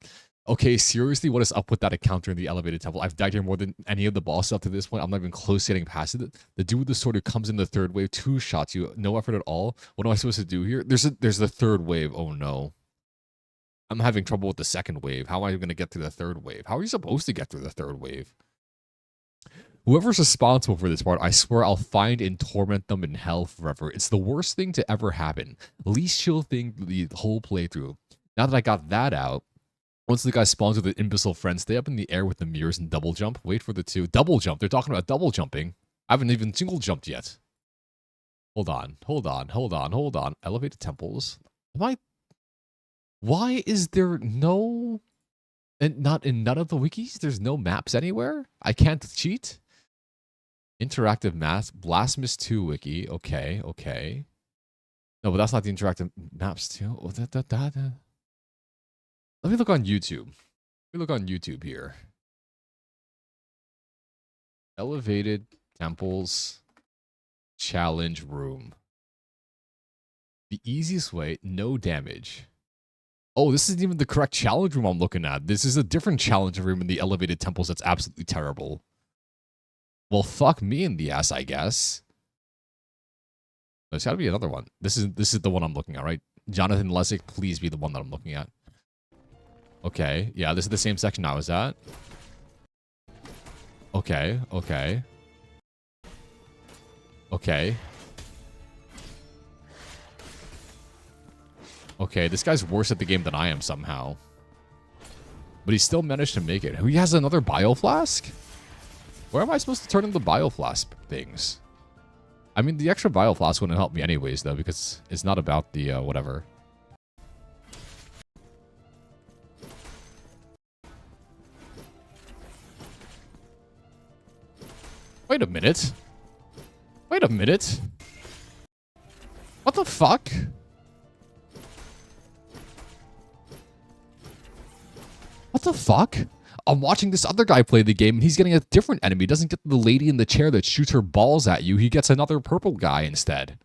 Okay, seriously, what is up with that encounter in the elevated temple? I've died here more than any of the bosses up to this point. I'm not even close to getting past it. The dude with the sword who comes in the third wave, 2 shots you, no effort at all. What am I supposed to do here? There's the third wave. Oh no. I'm having trouble with the second wave. How am I going to get through the third wave? How are you supposed to get through the third wave? Whoever's responsible for this part, I swear I'll find and torment them in hell forever. It's the worst thing to ever happen. Least chill thing the whole playthrough. Now that I got that out, once the guy spawns with an imbecile friend, stay up in the air with the mirrors and double jump. Wait for the 2. Double jump. They're talking about double jumping. I haven't even single jumped yet. Hold on. Elevated temples. Why is there no... And not in none of the wikis? There's no maps anywhere? I can't cheat? Interactive maps. Blasphemous 2 wiki. Okay. No, but that's not the interactive maps too. Let me look on YouTube. Here. Elevated temples challenge room. The easiest way, no damage. Oh, this isn't even the correct challenge room I'm looking at. This is a different challenge room in the elevated temples that's absolutely terrible. Well, fuck me in the ass, I guess. There's gotta be another one. This is the one I'm looking at, right? Jonathan Lessig, please be the one that I'm looking at. Okay, yeah, this is the same section I was at. Okay. Okay, this guy's worse at the game than I am somehow. But he still managed to make it. He has another bioflask? Where am I supposed to turn in the bioflask things? I mean, the extra bioflask wouldn't help me anyways, though, because it's not about the, whatever. Wait a minute. What the fuck? What the fuck? I'm watching this other guy play the game, and he's getting a different enemy. He doesn't get the lady in the chair that shoots her balls at you. He gets another purple guy instead.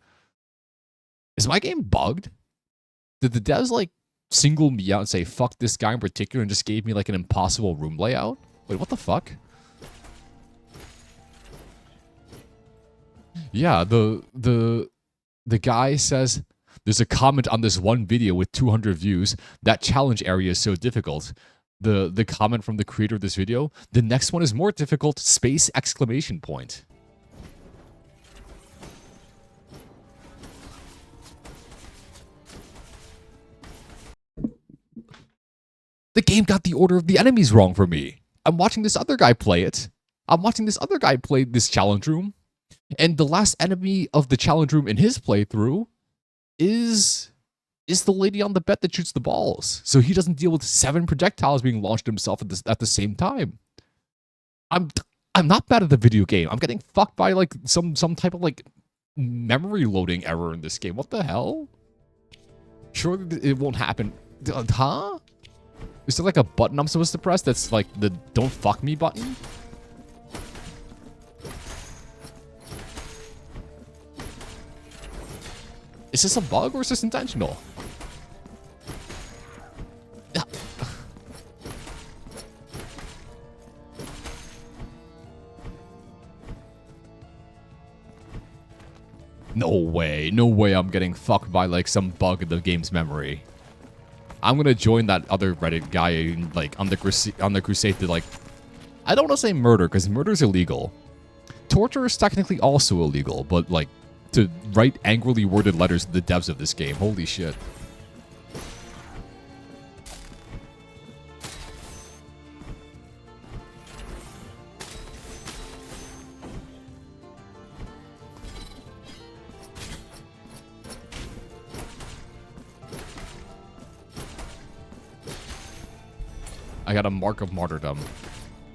Is my game bugged? Did the devs, like, single me out and say, fuck this guy in particular, and just gave me, like, an impossible room layout? Wait, what the fuck? Yeah, the guy says, there's a comment on this one video with 200 views. That challenge area is so difficult. The comment from the creator of this video, the next one is more difficult, space exclamation point. The game got the order of the enemies wrong for me. I'm watching this other guy play it. I'm watching this other guy play this challenge room. And the last enemy of the challenge room in his playthrough is the lady on the bed that shoots the balls. So he doesn't deal with 7 projectiles being launched at himself at the same time. I'm not bad at the video game. I'm getting fucked by like some type of like memory loading error in this game. What the hell? Surely it won't happen. Huh? Is there like a button I'm supposed to press that's like the don't fuck me button? Is this a bug or is this intentional? No way. No way I'm getting fucked by like some bug in the game's memory. I'm gonna join that other Reddit guy like on the crusade to like, I don't want to say murder because murder is illegal. Torture is technically also illegal, but like to write angrily worded letters to the devs of this game. Holy shit. I got a mark of martyrdom.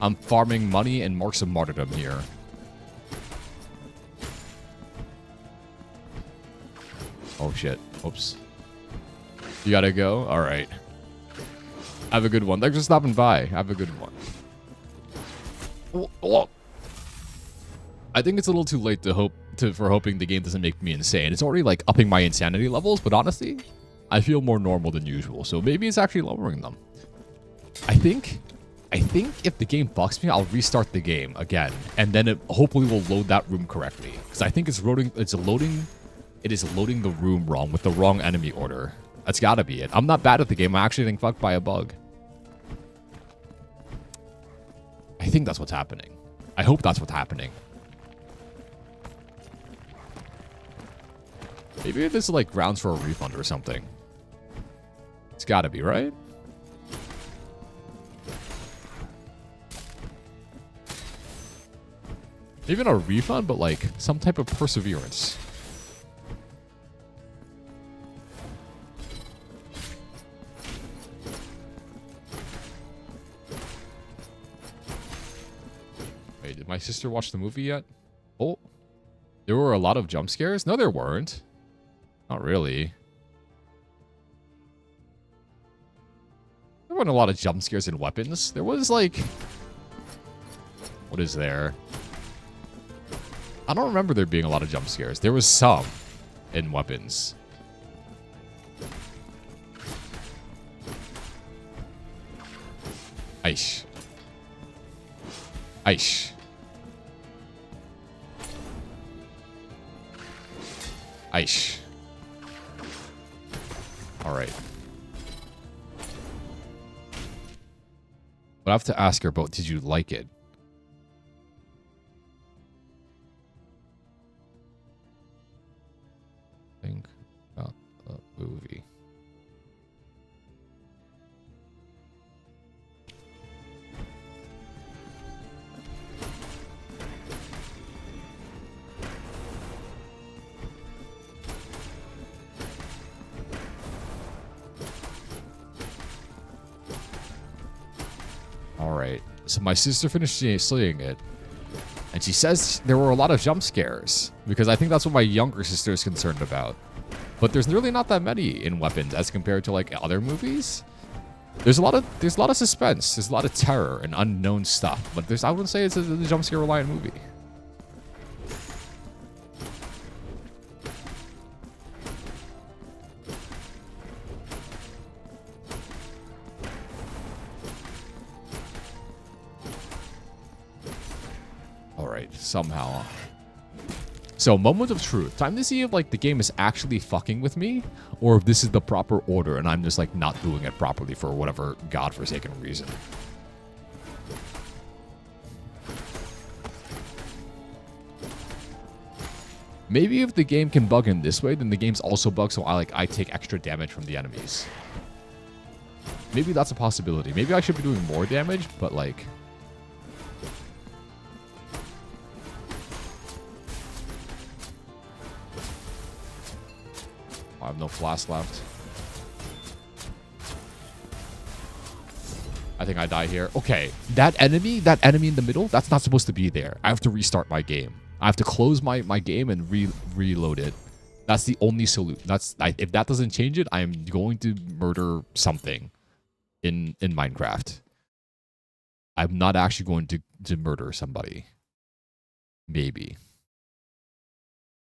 I'm farming money and marks of martyrdom here. Oh shit. Oops. You gotta go? Alright. Have a good one. Thanks for stopping by. Have a good one. Oh. I think it's a little too late for hoping the game doesn't make me insane. It's already like upping my insanity levels, but honestly, I feel more normal than usual. So maybe it's actually lowering them. I think if the game fucks me, I'll restart the game again, and then it hopefully will load that room correctly. Because I think it is loading the room wrong with the wrong enemy order. That's gotta be it. I'm not bad at the game. I'm actually getting fucked by a bug. I think that's what's happening. I hope that's what's happening. Maybe this is like grounds for a refund or something. It's gotta be, right? Even a refund, but like some type of perseverance. Wait, did my sister watch the movie yet? Oh, there were a lot of jump scares? No, there weren't. Not really. There weren't a lot of jump scares in weapons. There was like... What is there? I don't remember there being a lot of jump scares. There was some in weapons. Aish. Aish. Aish. Alright. But I have to ask her about, did you like it? Think about the movie. Alright, so my sister finished seeing it, and she says there were a lot of jump scares, because I think that's what my younger sister is concerned about. But there's really not that many in weapons as compared to like other movies. There's a lot of suspense. There's a lot of terror and unknown stuff. But I wouldn't say it's a jump scare reliant movie. All right, somehow. So, moment of truth. Time to see if, like, the game is actually fucking with me, or if this is the proper order and I'm just, like, not doing it properly for whatever godforsaken reason. Maybe if the game can bug in this way, then the game's also bugged so I take extra damage from the enemies. Maybe that's a possibility. Maybe I should be doing more damage, but, like... I have no flask left. I think I die here. Okay, that enemy in the middle, that's not supposed to be there. I have to restart my game. I have to close my game and reload it. That's the only solution. If that doesn't change it, I am going to murder something in Minecraft. I'm not actually going to murder somebody. Maybe.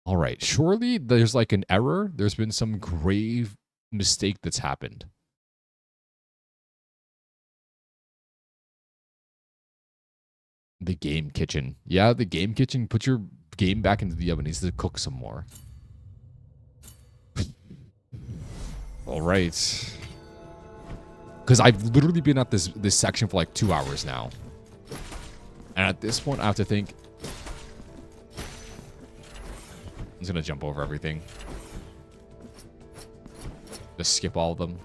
All right, surely there's like an error. There's been some grave mistake that's happened. The game kitchen. Yeah, the game kitchen. Put your game back into the oven. It needs to cook some more. All right. Because I've literally been at this section for like 2 hours now. And at this point, I have to think... I'm just going to jump over everything. Just skip all of them.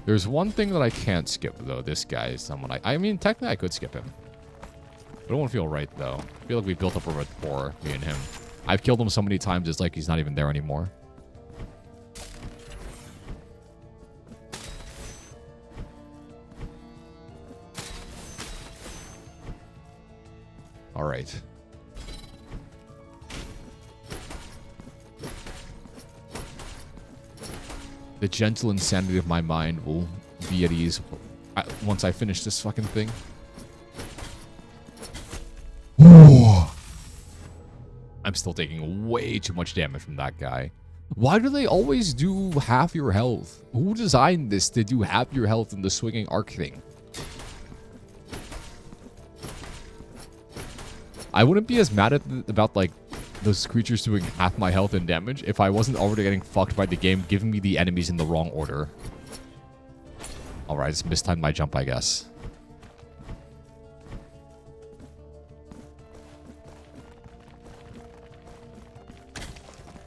There's one thing that I can't skip, though. This guy is someone I mean, technically I could skip him. But it won't feel right, though. I feel like we built up a rapport, me and him. I've killed him so many times, it's like he's not even there anymore. All right. The gentle insanity of my mind will be at ease once I finish this fucking thing. I'm still taking way too much damage from that guy. Why do they always do half your health? Who designed this to do half your health in the swinging arc thing? I wouldn't be as mad about like those creatures doing half my health and damage if I wasn't already getting fucked by the game giving me the enemies in the wrong order. Alright, just mistimed my jump, I guess.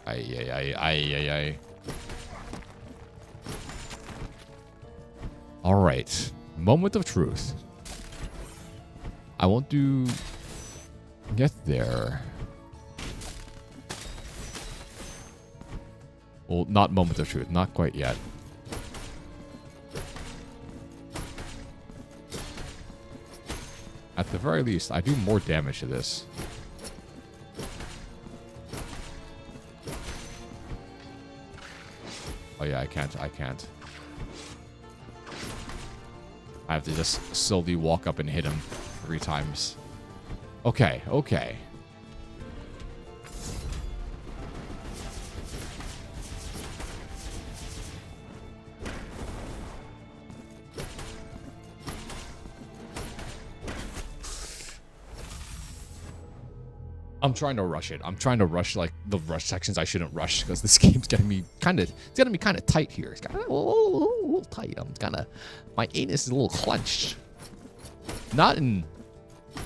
Ay. Alright. Moment of truth. I want to get there. Well, not moment of truth. Not quite yet. At the very least, I do more damage to this. Oh yeah, I can't. I have to just slowly walk up and hit him 3 times. Okay. I'm trying to rush it. I'm trying to rush like the rush sections I shouldn't rush because this game's getting me kind of tight here. It's kind of a little tight. My anus is a little clenched. My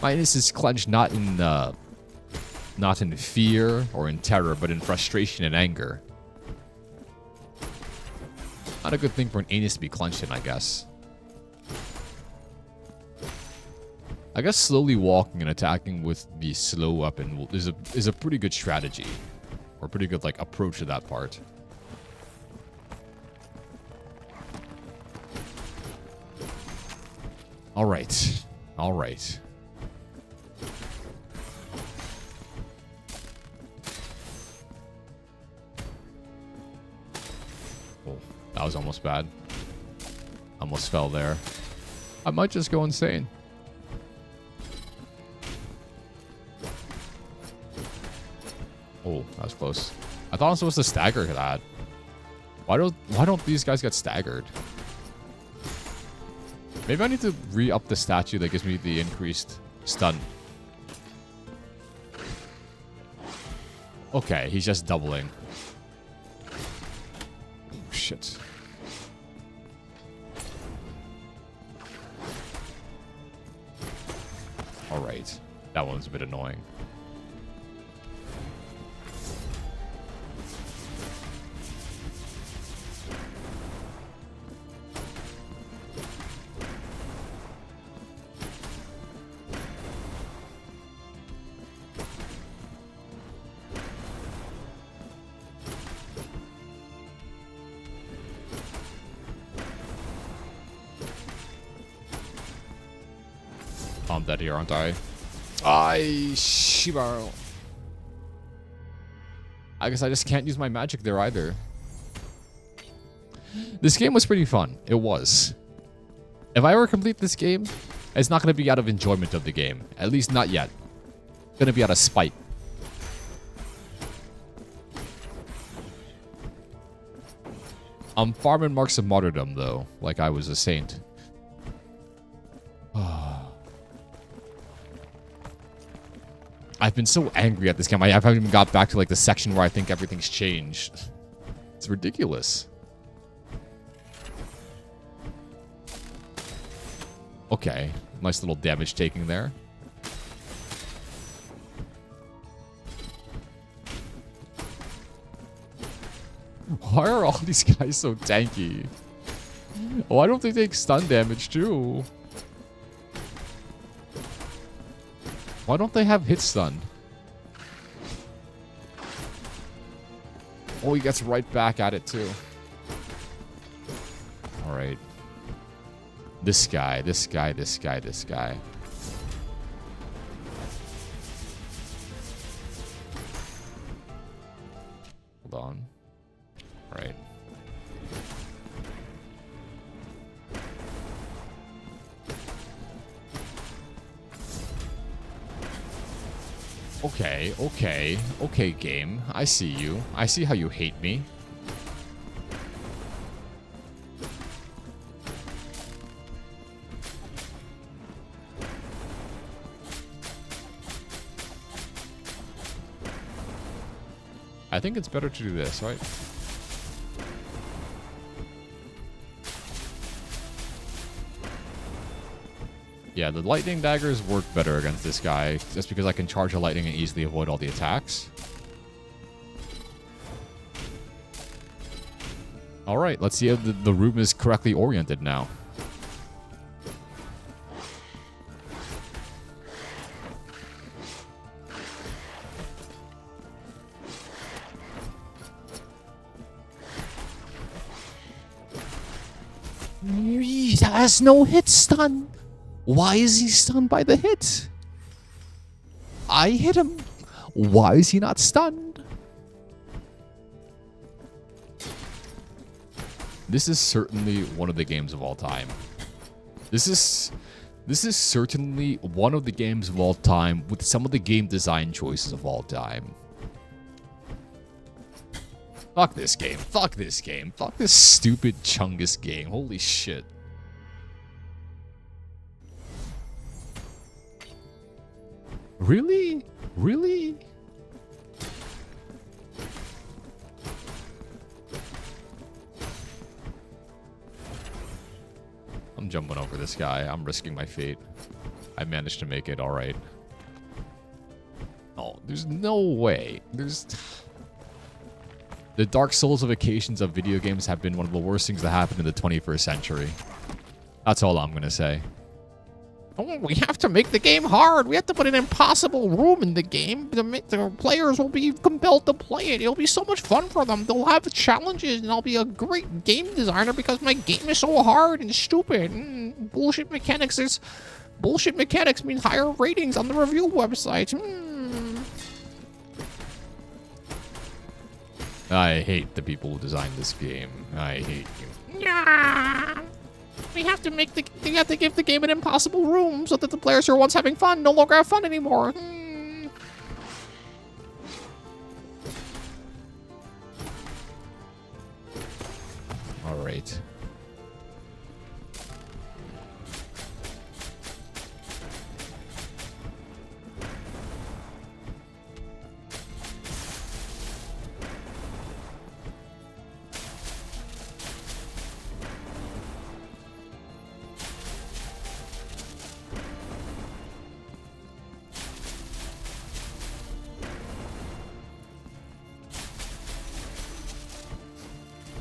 anus is clenched not in fear or in terror, but in frustration and anger. Not a good thing for an anus to be clenched in, I guess. I guess slowly walking and attacking with the slow weapon is a pretty good strategy. Or pretty good like approach to that part. Alright. Oh, that was almost bad. Almost fell there. I might just go insane. Oh, that was close. I thought I was supposed to stagger that. Why don't these guys get staggered? Maybe I need to re-up the statue that gives me the increased stun. Okay, he's just doubling. Oh, shit. Alright. That one's a bit annoying. I'm dead here, aren't I? Shibaro. I guess I just can't use my magic there either. This game was pretty fun. It was. If I ever complete this game, it's not going to be out of enjoyment of the game. At least not yet. It's going to be out of spite. I'm farming marks of martyrdom, though, like I was a saint. I've been so angry at this game. I haven't even got back to like the section where I think everything's changed. It's ridiculous. Okay. Nice little damage taking there. Why are all these guys so tanky? Oh, I don't think they take stun damage too. Why don't they have hit stun? Oh, he gets right back at it too. Alright. This guy, this guy, this guy, this guy. Hold on. Right. Okay, okay, okay, game. I see you. I see how you hate me. I think it's better to do this, right? Yeah, the lightning daggers work better against this guy, just because I can charge a lightning and easily avoid all the attacks. Alright, let's see if the room is correctly oriented now. He has no hit stun. Why is he stunned by the hit? I hit him. Why is he not stunned? This is certainly one of the games of all time. This is certainly one of the games of all time with some of the game design choices of all time. Fuck this game. Fuck this game. Fuck this stupid Chungus game. Holy shit. Really? Really? I'm jumping over this guy. I'm risking my fate. I managed to make it all right. Oh, there's no way. The Dark Souls-ifications of video games have been one of the worst things that happened in the 21st century. That's all I'm going to say. Oh, we have to make the game hard. We have to put an impossible room in the game. The players will be compelled to play it. It'll be so much fun for them. They'll have challenges, and I'll be a great game designer because my game is so hard and stupid. Bullshit mechanics is... Bullshit mechanics mean higher ratings on the review website. I hate the people who designed this game. I hate you. We have to give the game an impossible room so that the players who are once having fun no longer have fun anymore. All right.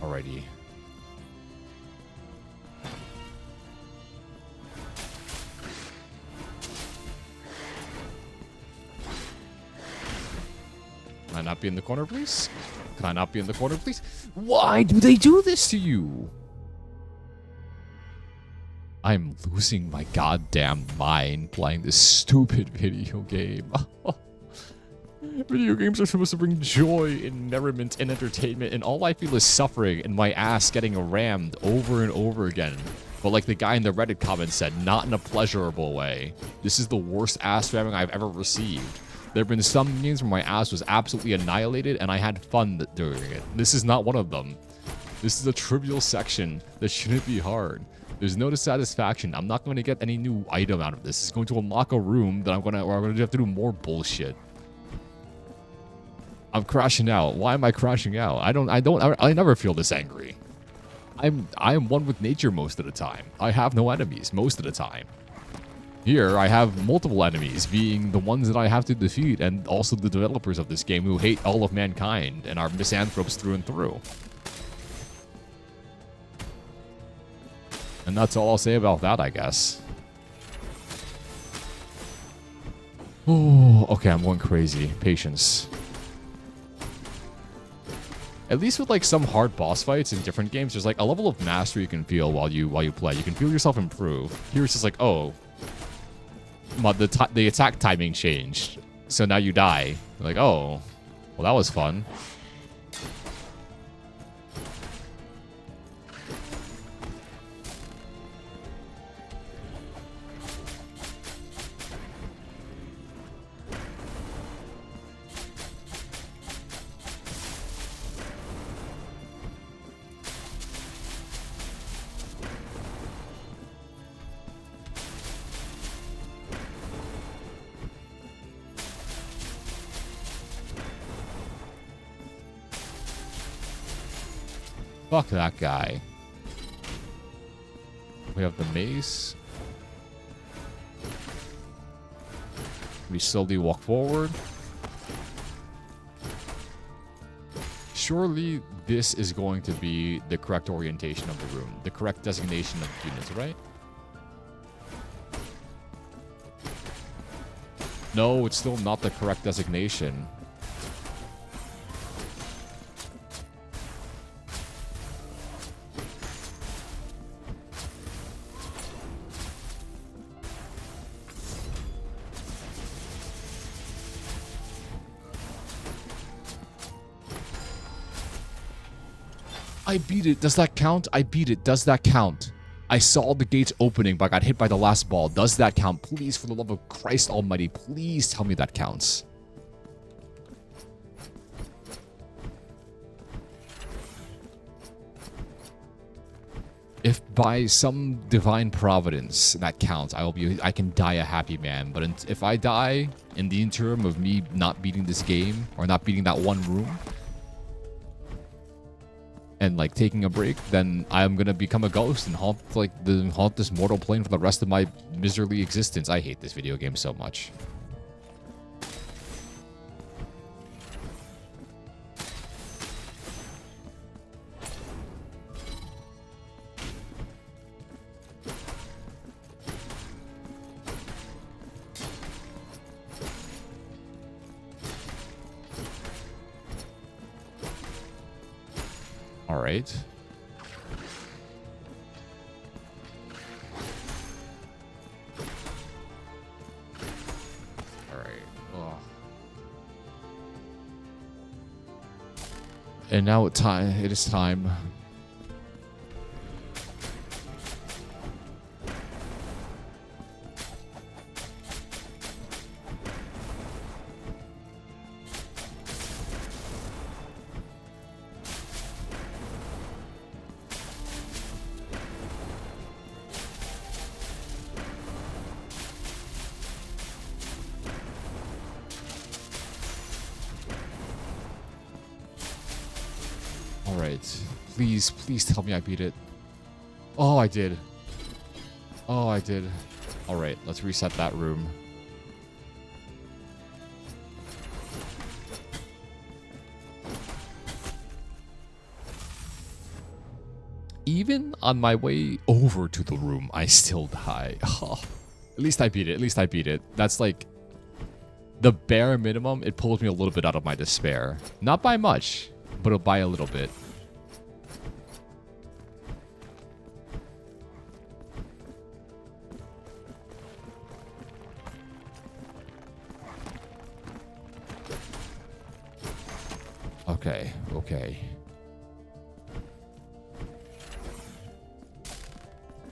Alrighty. Can I not be in the corner, please? Can I not be in the corner, please? Why do they do this to you? I'm losing my goddamn mind playing this stupid video game. Video games are supposed to bring joy and merriment and entertainment, and all I feel is suffering and my ass getting rammed over and over again. But like the guy in the Reddit comment said, not in a pleasurable way. This is the worst ass ramming I've ever received. There have been some games where my ass was absolutely annihilated and I had fun doing it. This is not one of them. This is a trivial section that shouldn't be hard. There's no dissatisfaction. I'm not going to get any new item out of this. It's going to unlock a room that I'm going to have to do more bullshit. I'm crashing out. Why am I crashing out? I never feel this angry. I am one with nature most of the time. I have no enemies most of the time. Here, I have multiple enemies, being the ones that I have to defeat, and also the developers of this game who hate all of mankind and are misanthropes through and through. And that's all I'll say about that, I guess. Oh, okay, I'm going crazy. Patience. At least with like some hard boss fights in different games, there's like a level of mastery you can feel while you play. You can feel yourself improve. Here it's just like, oh, the attack timing changed, so now you die. Like, oh, well that was fun. Fuck that guy. We have the mace. We slowly walk forward. Surely this is going to be the correct orientation of the room. The correct designation of units, right? No, it's still not the correct designation. I beat it. Does that count? I beat it. Does that count? I saw the gates opening, but I got hit by the last ball. Does that count? Please, for the love of Christ Almighty, please tell me that counts. If by some divine providence that counts, I can die a happy man. But if I die in the interim of me not beating this game or not beating that one room, and like taking a break, then I'm gonna become a ghost and haunt this mortal plane for the rest of my miserly existence. I hate this video game so much. All right. All right. Oh. And now it is time. Alright. Please, please tell me I beat it. Oh, I did. Oh, I did. Alright, let's reset that room. Even on my way over to the room, I still die. Oh, at least I beat it. At least I beat it. That's like the bare minimum. It pulls me a little bit out of my despair. Not by much, but by a little bit. Okay, okay.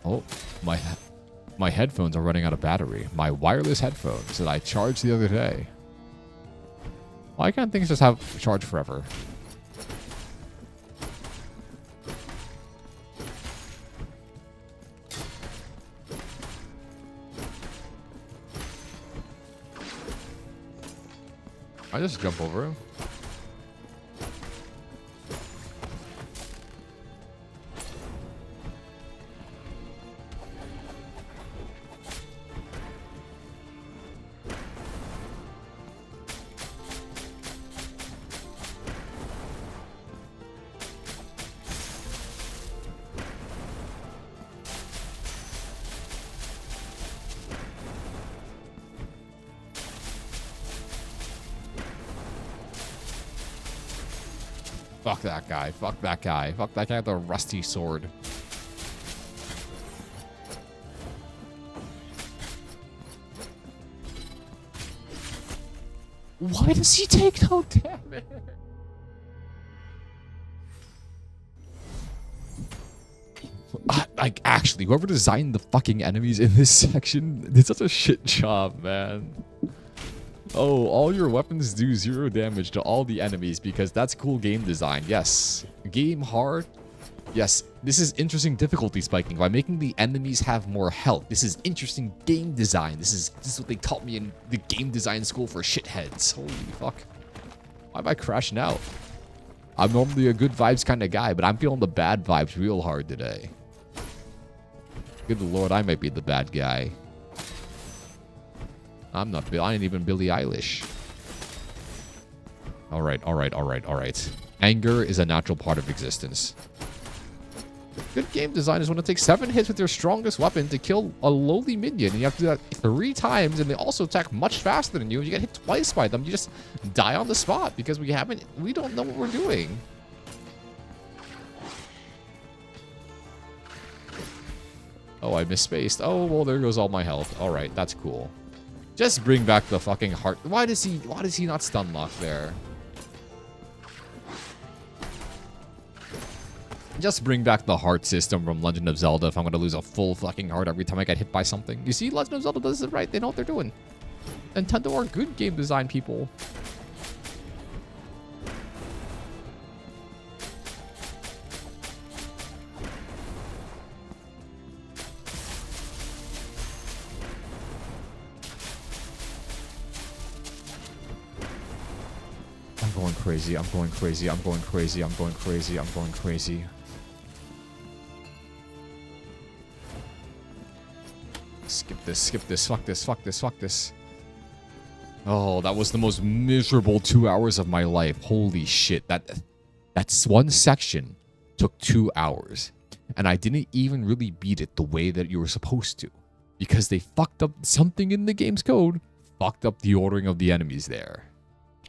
Oh, my headphones are running out of battery. My wireless headphones that I charged the other day. Why can't things just have charge forever? I just jump over him. Fuck that guy. Fuck that guy. Fuck that guy with the rusty sword. Why does he take no damage? Like, actually, whoever designed the fucking enemies in this section did such a shit job, man. Oh, all your weapons do 0 damage to all the enemies because that's cool game design. Yes. Game hard. Yes. This is interesting difficulty spiking by making the enemies have more health. This is interesting game design. This is what they taught me in the game design school for shitheads. Holy fuck. Why am I crashing out? I'm normally a good vibes kind of guy, but I'm feeling the bad vibes real hard today. Good lord, I might be the bad guy. I'm not. I ain't even Billie Eilish. Alright, alright, alright, alright. Anger is a natural part of existence. Good game design is when it takes 7 hits with your strongest weapon to kill a lowly minion. And you have to do that 3 times, and they also attack much faster than you. And you get hit twice by them. You just die on the spot because we don't know what we're doing. Oh, I misspaced. Oh, well, there goes all my health. Alright, that's cool. Just bring back the fucking heart. Why does he not stun lock there? Just bring back the heart system from Legend of Zelda if I'm gonna lose a full fucking heart every time I get hit by something. You see, Legend of Zelda does it right. They know what they're doing. Nintendo are good game design people. I'm going crazy. I'm going crazy. I'm going crazy. I'm going crazy. I'm going crazy. Skip this. Skip this. Fuck this. Fuck this. Fuck this. Oh, that was the most miserable 2 hours of my life. Holy shit. That's one section took 2 hours. And I didn't even really beat it the way that you were supposed to. Because they fucked up something in the game's code. Fucked up the ordering of the enemies there.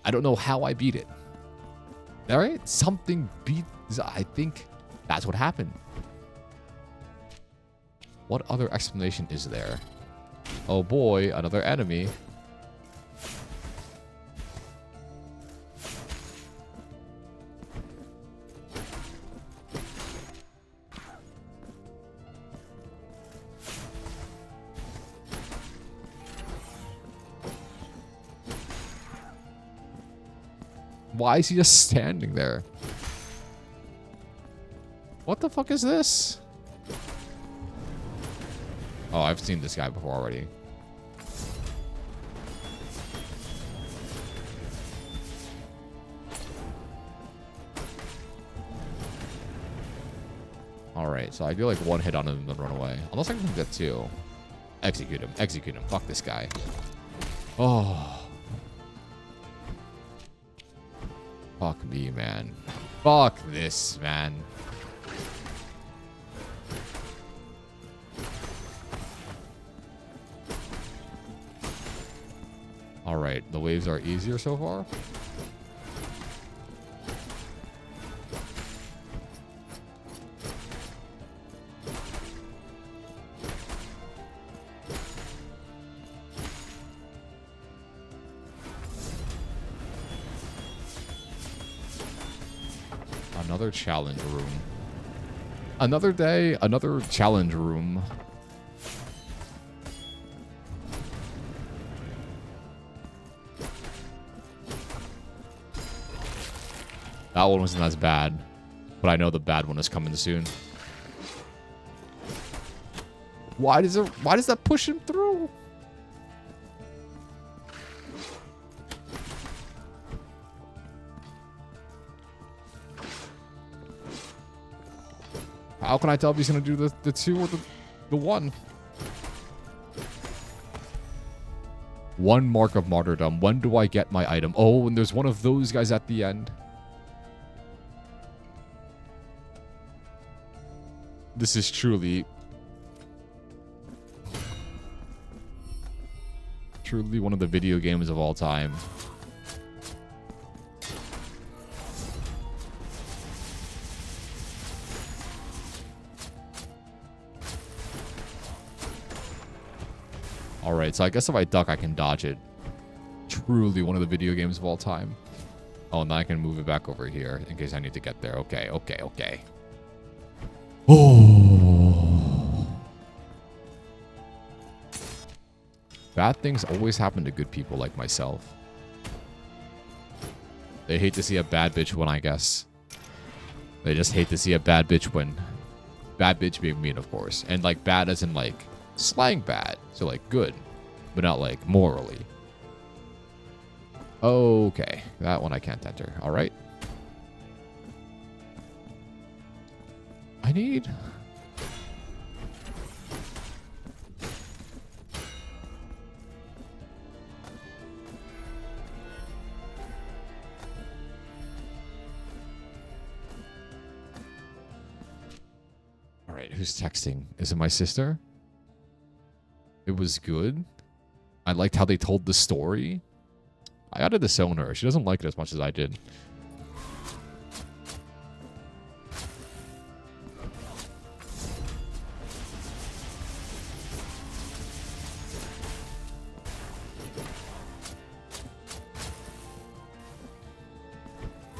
I don't know how I beat it. Alright? Something beat... I think that's what happened. What other explanation is there? Oh boy, another enemy. Why is he just standing there? What the fuck is this? Oh, I've seen this guy before already. Alright, so I do like one hit on him and then run away. Unless I can get two. Execute him. Execute him. Fuck this guy. Oh. Fuck me, man. Fuck this, man. Alright, the waves are easier so far. Another challenge room. Another day, another challenge room. That one wasn't as bad, but I know the bad one is coming soon. Why does that push him through? How can I tell if he's gonna do the two or the one? One mark of martyrdom. When do I get my item? Oh, and there's one of those guys at the end. This is truly one of the video games of all time. Alright, so I guess if I duck, I can dodge it. Truly one of the video games of all time. Oh, and then I can move it back over here in case I need to get there. Okay, okay, okay. Oh. Bad things always happen to good people like myself. They hate to see a bad bitch win, I guess. They just hate to see a bad bitch win. Bad bitch being mean, of course. And like bad as in like slang bad. So like good, but not like morally. Okay, that one I can't enter. All right. I need... All right, who's texting? Is it my sister? It was good. I liked how they told the story. I gotta disown her. She doesn't like it as much as I did.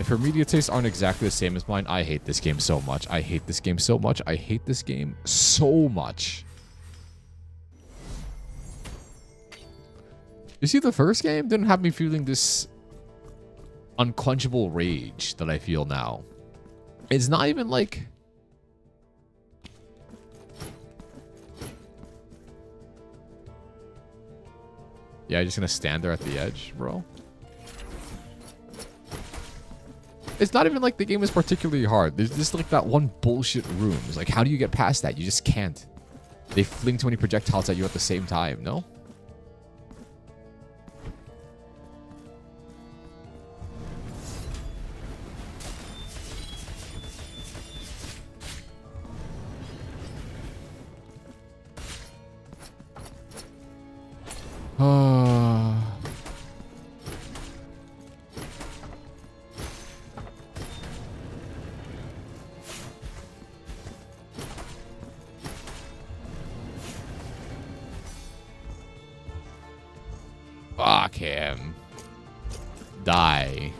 If her media tastes aren't exactly the same as mine, I hate this game so much. I hate this game so much. I hate this game so much. You see, the first game didn't have me feeling this unquenchable rage that I feel now. It's not even like... Yeah, you're just gonna stand there at the edge, bro? It's not even like the game is particularly hard. There's just like that one bullshit room. It's like, how do you get past that? You just can't. They fling too many projectiles at you at the same time, no? Fuck him. Die.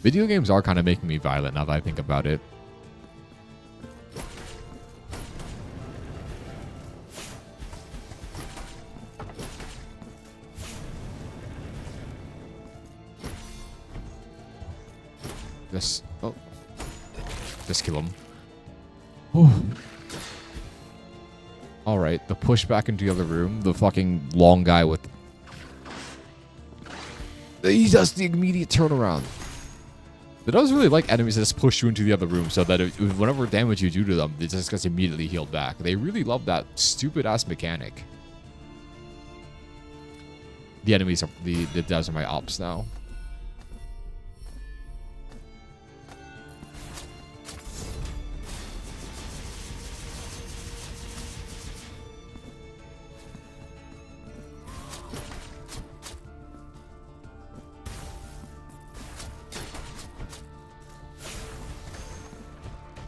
Video games are kind of making me violent now that I think about it. Just, oh. Just kill him. Oh. Alright, the push back into the other room. The fucking long guy with... He does the immediate turnaround. It does really like enemies that just push you into the other room so that whatever damage you do to them, it just gets immediately healed back. They really love that stupid-ass mechanic. The enemies are... The devs are my ops now.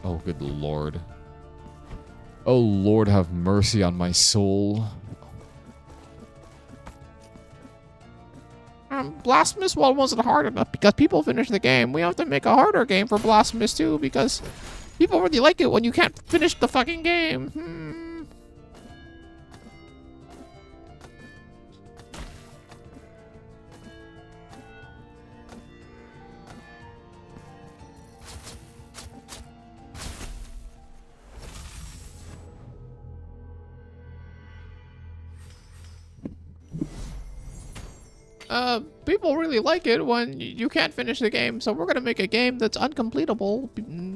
Oh, good lord. Oh, Lord, have mercy on my soul. Blasphemous 1 wasn't hard enough because people finished the game. We have to make a harder game for Blasphemous 2 because people really like it when you can't finish the fucking game. People really like it when you can't finish the game, so we're gonna make a game that's uncompletable.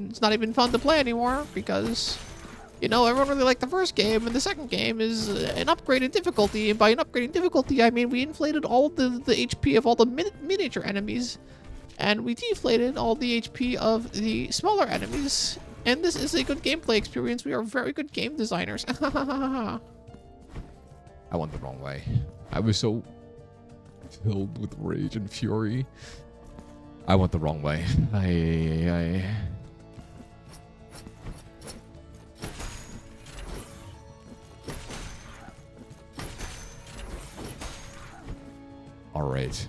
It's not even fun to play anymore because, you know, everyone really liked the first game, and the second game is an upgraded difficulty, and by an upgraded difficulty, I mean we inflated all the HP of all the miniature enemies, and we deflated all the HP of the smaller enemies, and this is a good gameplay experience. We are very good game designers. I went the wrong way. I was so... filled with rage and fury. I went the wrong way. All right.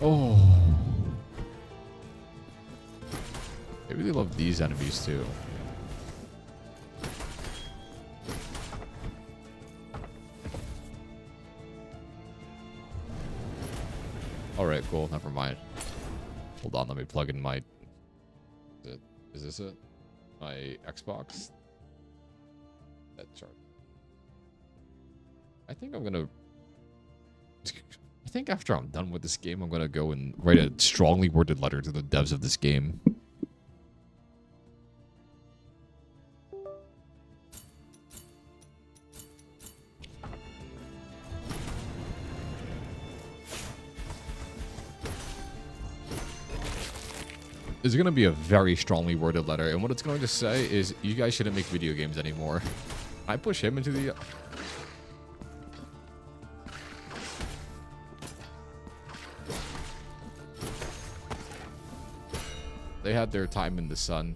Oh. I really love these enemies too. Alright, cool. Never mind. Hold on, let me plug in my... Is this it? My Xbox? That chart. I think I'm gonna... I think after I'm done with this game, I'm going to go and write a strongly worded letter to the devs of this game. It's going to be a very strongly worded letter, and what it's going to say is, you guys shouldn't make video games anymore. I push him into the... They had their time in the sun.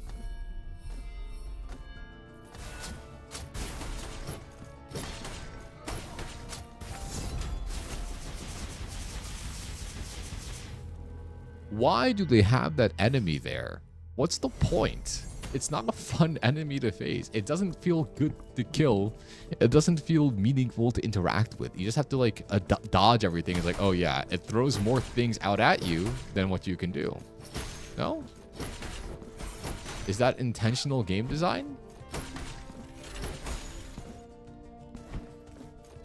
Why do they have that enemy there? What's the point? It's not a fun enemy to face. It doesn't feel good to kill. It doesn't feel meaningful to interact with. You just have to like dodge everything. It's like, oh yeah, it throws more things out at you than what you can do. No? Is that intentional game design?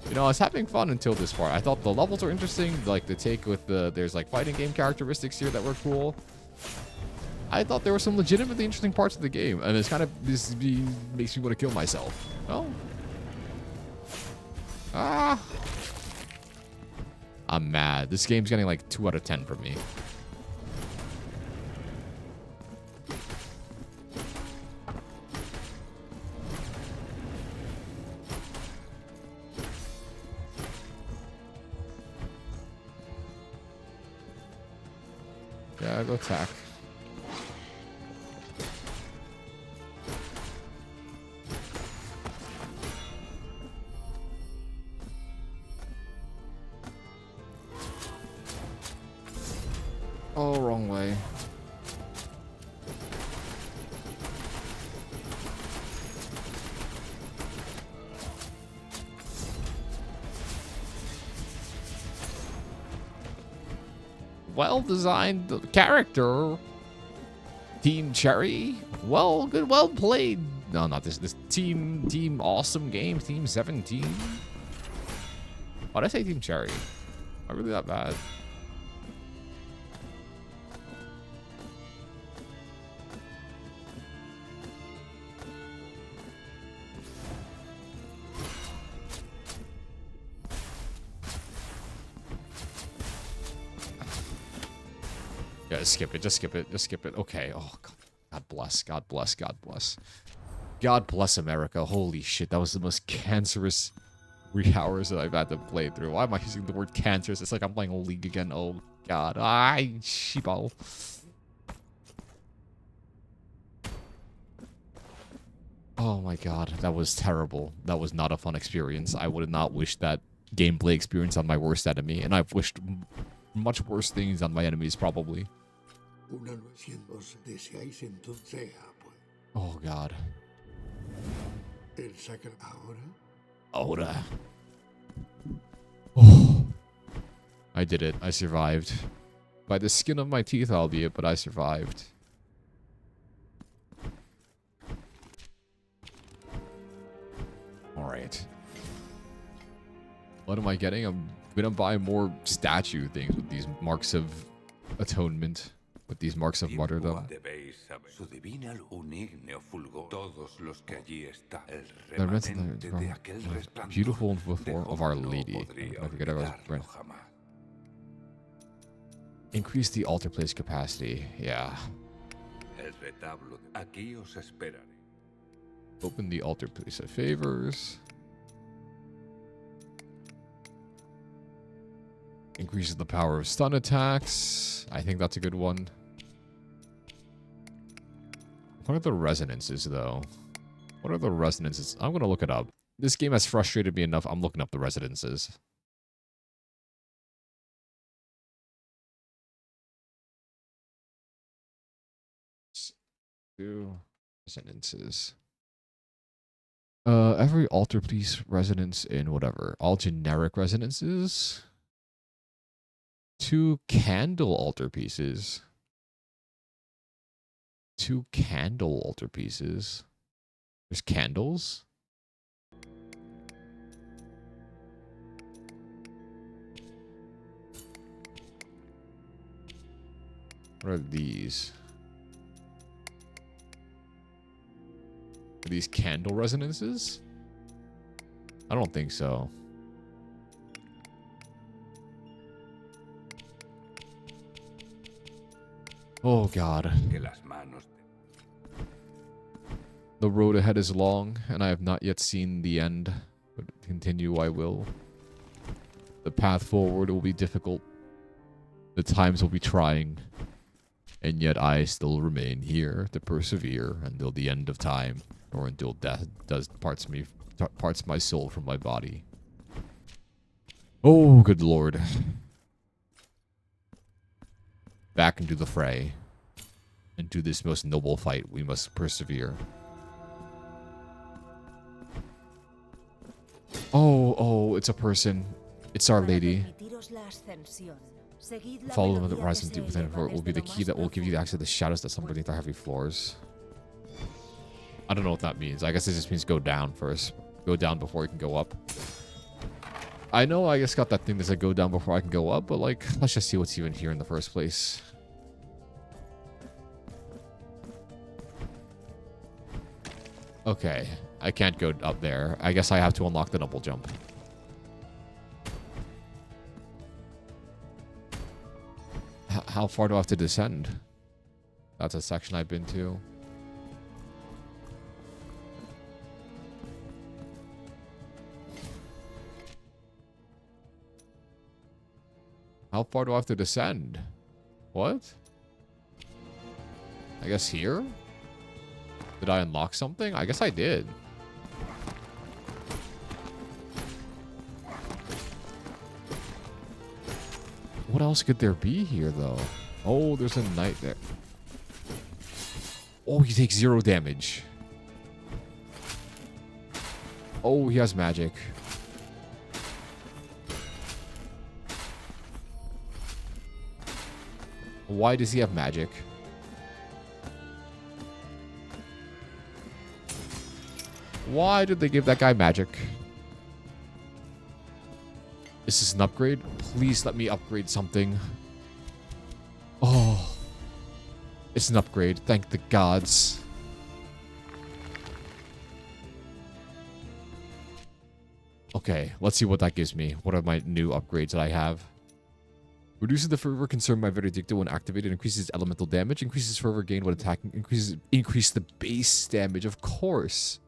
You know, I was having fun until this part. I thought the levels were interesting, like the take with the... There's like fighting game characteristics here that were cool. I thought there were some legitimately interesting parts of the game, and it's kind of... This makes me want to kill myself. Oh. Ah. I'm mad. This game's getting like 2 out of 10 from me. Yeah, go attack. Oh, wrong way. well-designed character. Team Cherry, well played. No, not this. This team awesome games. Team 17. Why'd I say Team Cherry? Not really that bad. Yeah, just skip it. Just skip it. Just skip it. Okay. Oh, God bless. God bless. God bless. God bless America. Holy shit. That was the most cancerous 3 hours that I've had to play through. Why am I using the word cancerous? It's like I'm playing a League again. Oh, God. Ay, sheeple. Oh, my God. That was terrible. That was not a fun experience. I would not wish that gameplay experience on my worst enemy. And I've wished much worse things on my enemies, probably. Oh, God. Ahora. Oh. I did it. I survived. By the skin of my teeth, albeit, but I survived. Alright. What am I getting? I'm gonna buy more statue things with these marks of atonement. With these marks of martyrdom. Beautiful form of Our Lady. I forget about increase the altar place capacity. Yeah. Open the altar place of favors. Increases the power of stun attacks. I think that's a good one. What are the resonances, though? What are the resonances? I'm going to look it up. This game has frustrated me enough. I'm looking up the resonances. Resonances. Every altar piece resonance in whatever. All generic resonances. 2 candle altar pieces. 2 candle altar pieces. There's candles? What are these? Are these candle resonances? I don't think so. Oh, God. The road ahead is long, and I have not yet seen the end, but continue I will. The path forward will be difficult. The times will be trying, and yet I still remain here to persevere until the end of time, or until death parts my soul from my body. Oh, good Lord. Back into the fray. Into this most noble fight, we must persevere. Oh, it's a person. It's Our Lady. Follow them at the horizon deep within, for it will be the key that will give you access to the shadows that slumber beneath our heavy floors. I don't know what that means. I guess it just means go down first. Go down before you can go up. I know I just got that thing that said go down before I can go up, but like, let's just see what's even here in the first place. Okay, I can't go up there. I guess I have to unlock the double jump. How far do I have to descend? That's a section I've been to. How far do I have to descend? What? I guess here? Did I unlock something? I guess I did. What else could there be here, though? Oh, there's a knight there. Oh, he takes 0 damage. Oh, he has magic. Why does he have magic? Why did they give that guy magic? Is this an upgrade? Please let me upgrade something. Oh. It's an upgrade. Thank the gods. Okay, let's see what that gives me. What are my new upgrades that I have? Reduces the fervor concerned by Veredicto when activated, increases elemental damage, increases fervor gain when attacking, increase the base damage, of course.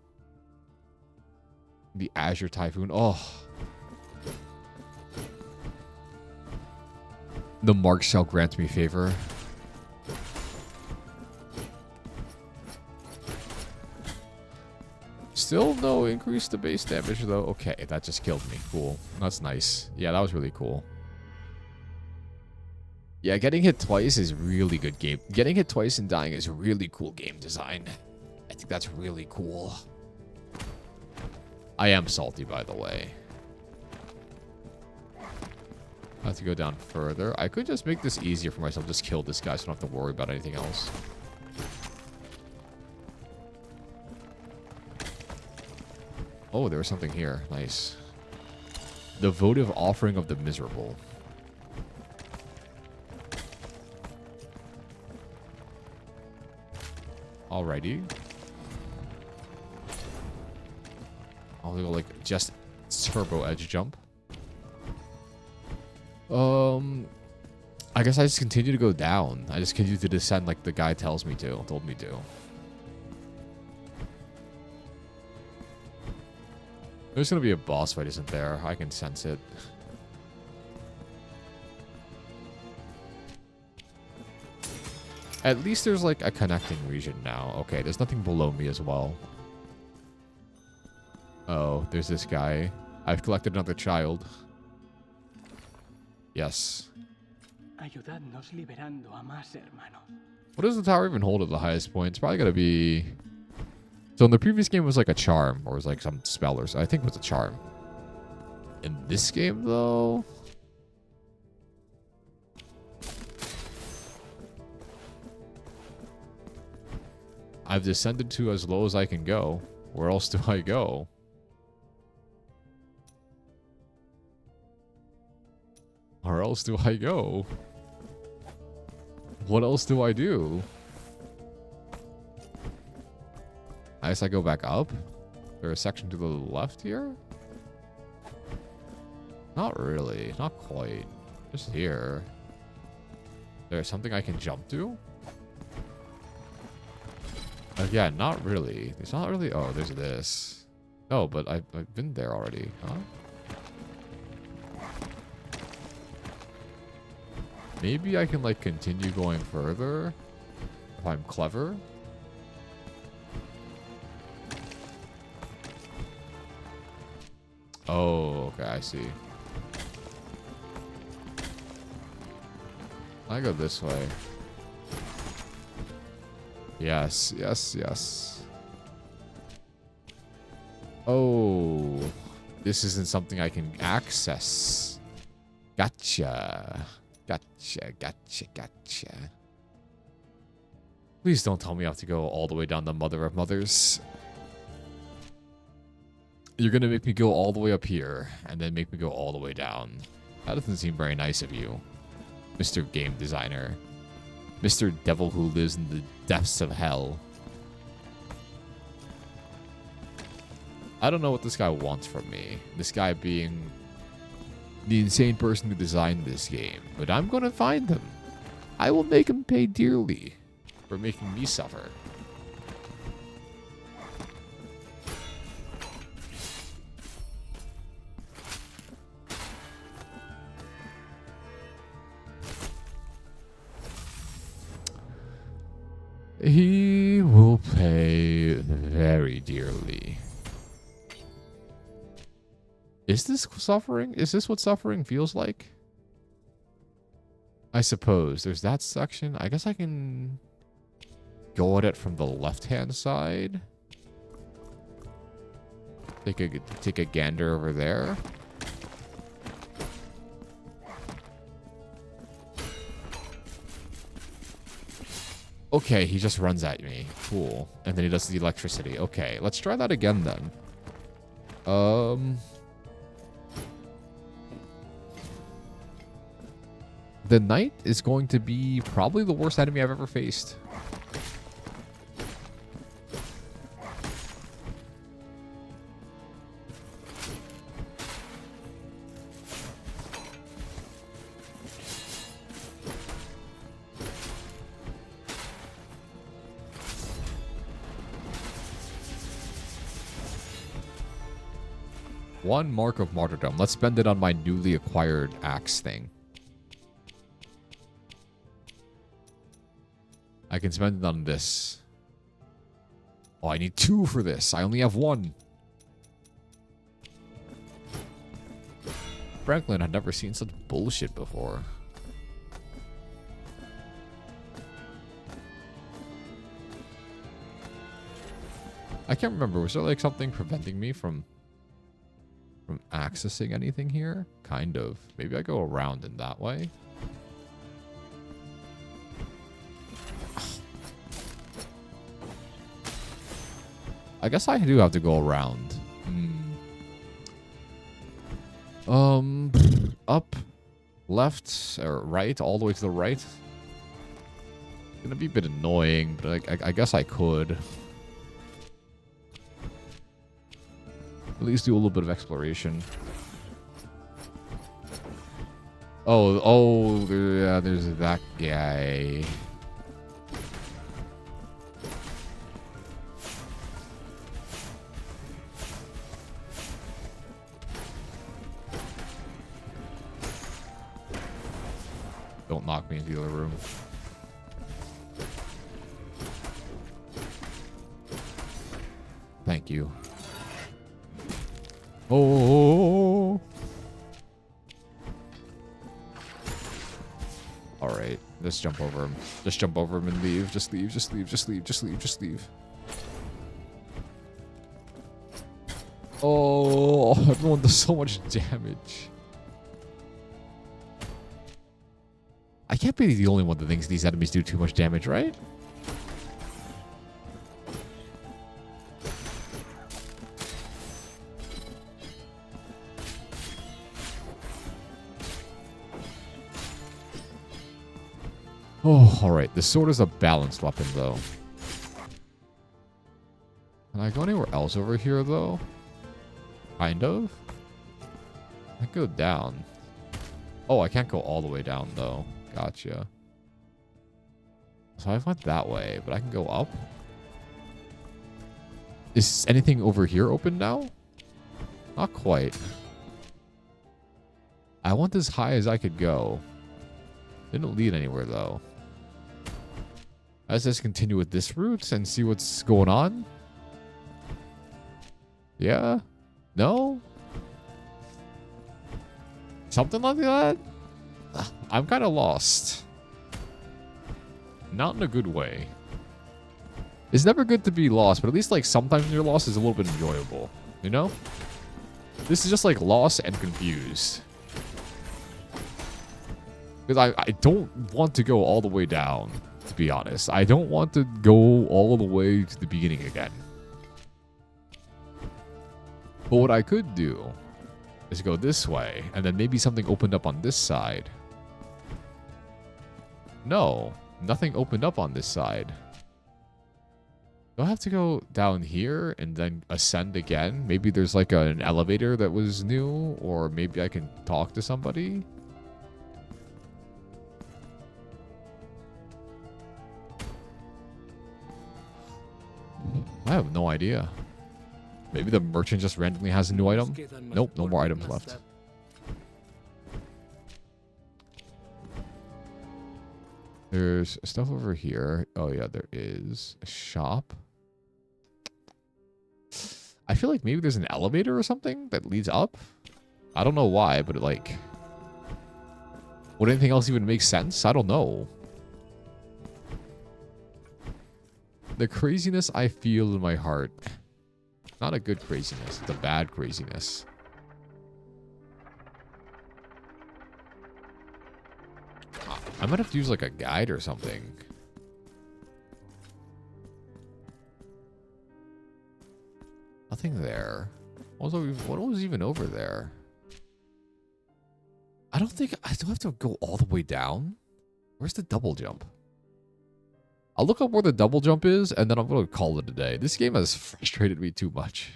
The Azure Typhoon. Oh. The mark shall grant me favor. Still no increase to base damage though. Okay, that just killed me. Cool. That's nice. Yeah, that was really cool. Yeah, getting hit twice is really good game. Getting hit twice and dying is really cool game design. I think that's really cool. I am salty, by the way. I have to go down further. I could just make this easier for myself. Just kill this guy so I don't have to worry about anything else. Oh, there was something here. Nice. The votive offering of the miserable. Alrighty. I'll go like just turbo edge jump. I guess I just continue to go down. I just continue to descend like the guy told me to. There's gonna be a boss fight, isn't there? I can sense it. At least there's like a connecting region now. Okay, there's nothing below me as well. Oh, there's this guy. I've collected another child. Yes. What does the tower even hold at the highest point? It's probably gonna be... So in the previous game it was like a charm, or it was like some spell or so. I think it was a charm. In this game though... I've descended to as low as I can go. Where else do I go? Where else do I go? What else do I do? I guess I go back up? Is there a section to the left here? Not really. Not quite. Just here. There's something I can jump to? Yeah, not really. There's not really... Oh, there's this. Oh, but I've been there already. Huh? Maybe I can, like, continue going further if I'm clever. Oh, okay, I see. I go this way. Yes, yes, yes. Oh, this isn't something I can access. Gotcha. Gotcha, gotcha, gotcha. Please don't tell me I have to go all the way down the mother of mothers. You're gonna make me go all the way up here and then make me go all the way down. That doesn't seem very nice of you, Mr. Game Designer. Mr. Devil who lives in the depths of hell. I don't know what this guy wants from me. This guy being the insane person who designed this game. But I'm gonna find him. I will make him pay dearly for making me suffer. He will pay very dearly. Is this suffering? Is this what suffering feels like? I suppose. There's that section. I guess I can go at it from the left-hand side. Take a gander over there. Okay, he just runs at me. Cool. And then he does the electricity. Okay, let's try that again then. The knight is going to be probably the worst enemy I've ever faced. One mark of martyrdom. Let's spend it on my newly acquired axe thing. I can spend it on this. Oh, I need 2 for this. I only have 1. Franklin had never seen such bullshit before. I can't remember. Was there like something preventing me from accessing anything here? Kind of. Maybe I go around in that way. I guess I do have to go around. Up, left, or right, all the way to the right. It's gonna be a bit annoying, but I guess I could. At least do a little bit of exploration. Oh, yeah, there's that guy. Don't knock me into the other room. Thank you. Oh. Alright. Let's jump over him. Just jump over him and leave. Just leave. Just leave. Just leave. Just leave. Just leave. Oh, everyone does so much damage. I can't be the only one that thinks these enemies do too much damage, right? Oh, alright. The sword is a balanced weapon, though. Can I go anywhere else over here, though? Kind of. I go down. Oh, I can't go all the way down, though. Gotcha. So I went that way, but I can go up. Is anything over here open now? Not quite. I went as high as I could go. Didn't lead anywhere, though. Let's just continue with this route and see what's going on. Yeah? No? Something like that? I'm kind of lost. Not in a good way. It's never good to be lost, but at least like sometimes when you're lost is a little bit enjoyable. You know? This is just like lost and confused. Because I don't want to go all the way down, to be honest. I don't want to go all the way to the beginning again. But what I could do is go this way, and then maybe something opened up on this side. No, nothing opened up on this side. Do I have to go down here and then ascend again? Maybe there's like an elevator that was new, or maybe I can talk to somebody. I have no idea. Maybe the merchant just randomly has a new item. Nope, no more items left. There's stuff over here. Oh yeah, there is a shop. I feel like maybe there's an elevator or something that leads up. I don't know why, but like, would anything else even make sense? I don't know. The craziness I feel in my heart. Not a good craziness. It's a bad craziness. I might have to use like a guide or something. nothing there. What was even over there? I don't think I still have to go all the way down. Where's the double jump? I'll look up where the double jump is, and then I'm going to call it a day. This game has frustrated me too much.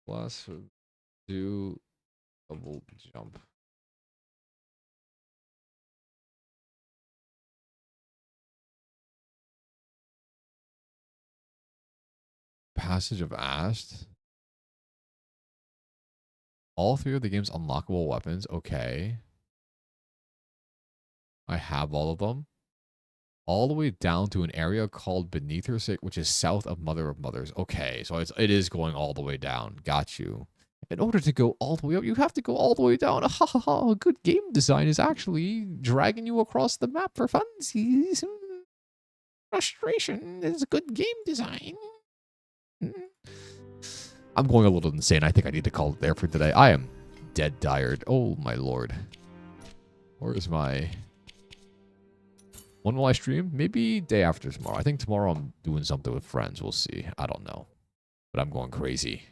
Plus, do double jump. Passage of Ast. All 3 of the game's unlockable weapons. Okay. I have all of them. All the way down to an area called Beneath Her Sick, which is south of Mother of Mothers. Okay, so it is going all the way down. Got you. In order to go all the way up, you have to go all the way down. Ha ha ha. Good game design is actually dragging you across the map for funsies. Frustration is good game design. I'm going a little insane. I think I need to call it there for today. I am dead tired. Oh, my lord. Where is my... When will I stream? Maybe day after tomorrow. I think tomorrow I'm doing something with friends. We'll see. I don't know. But I'm going crazy.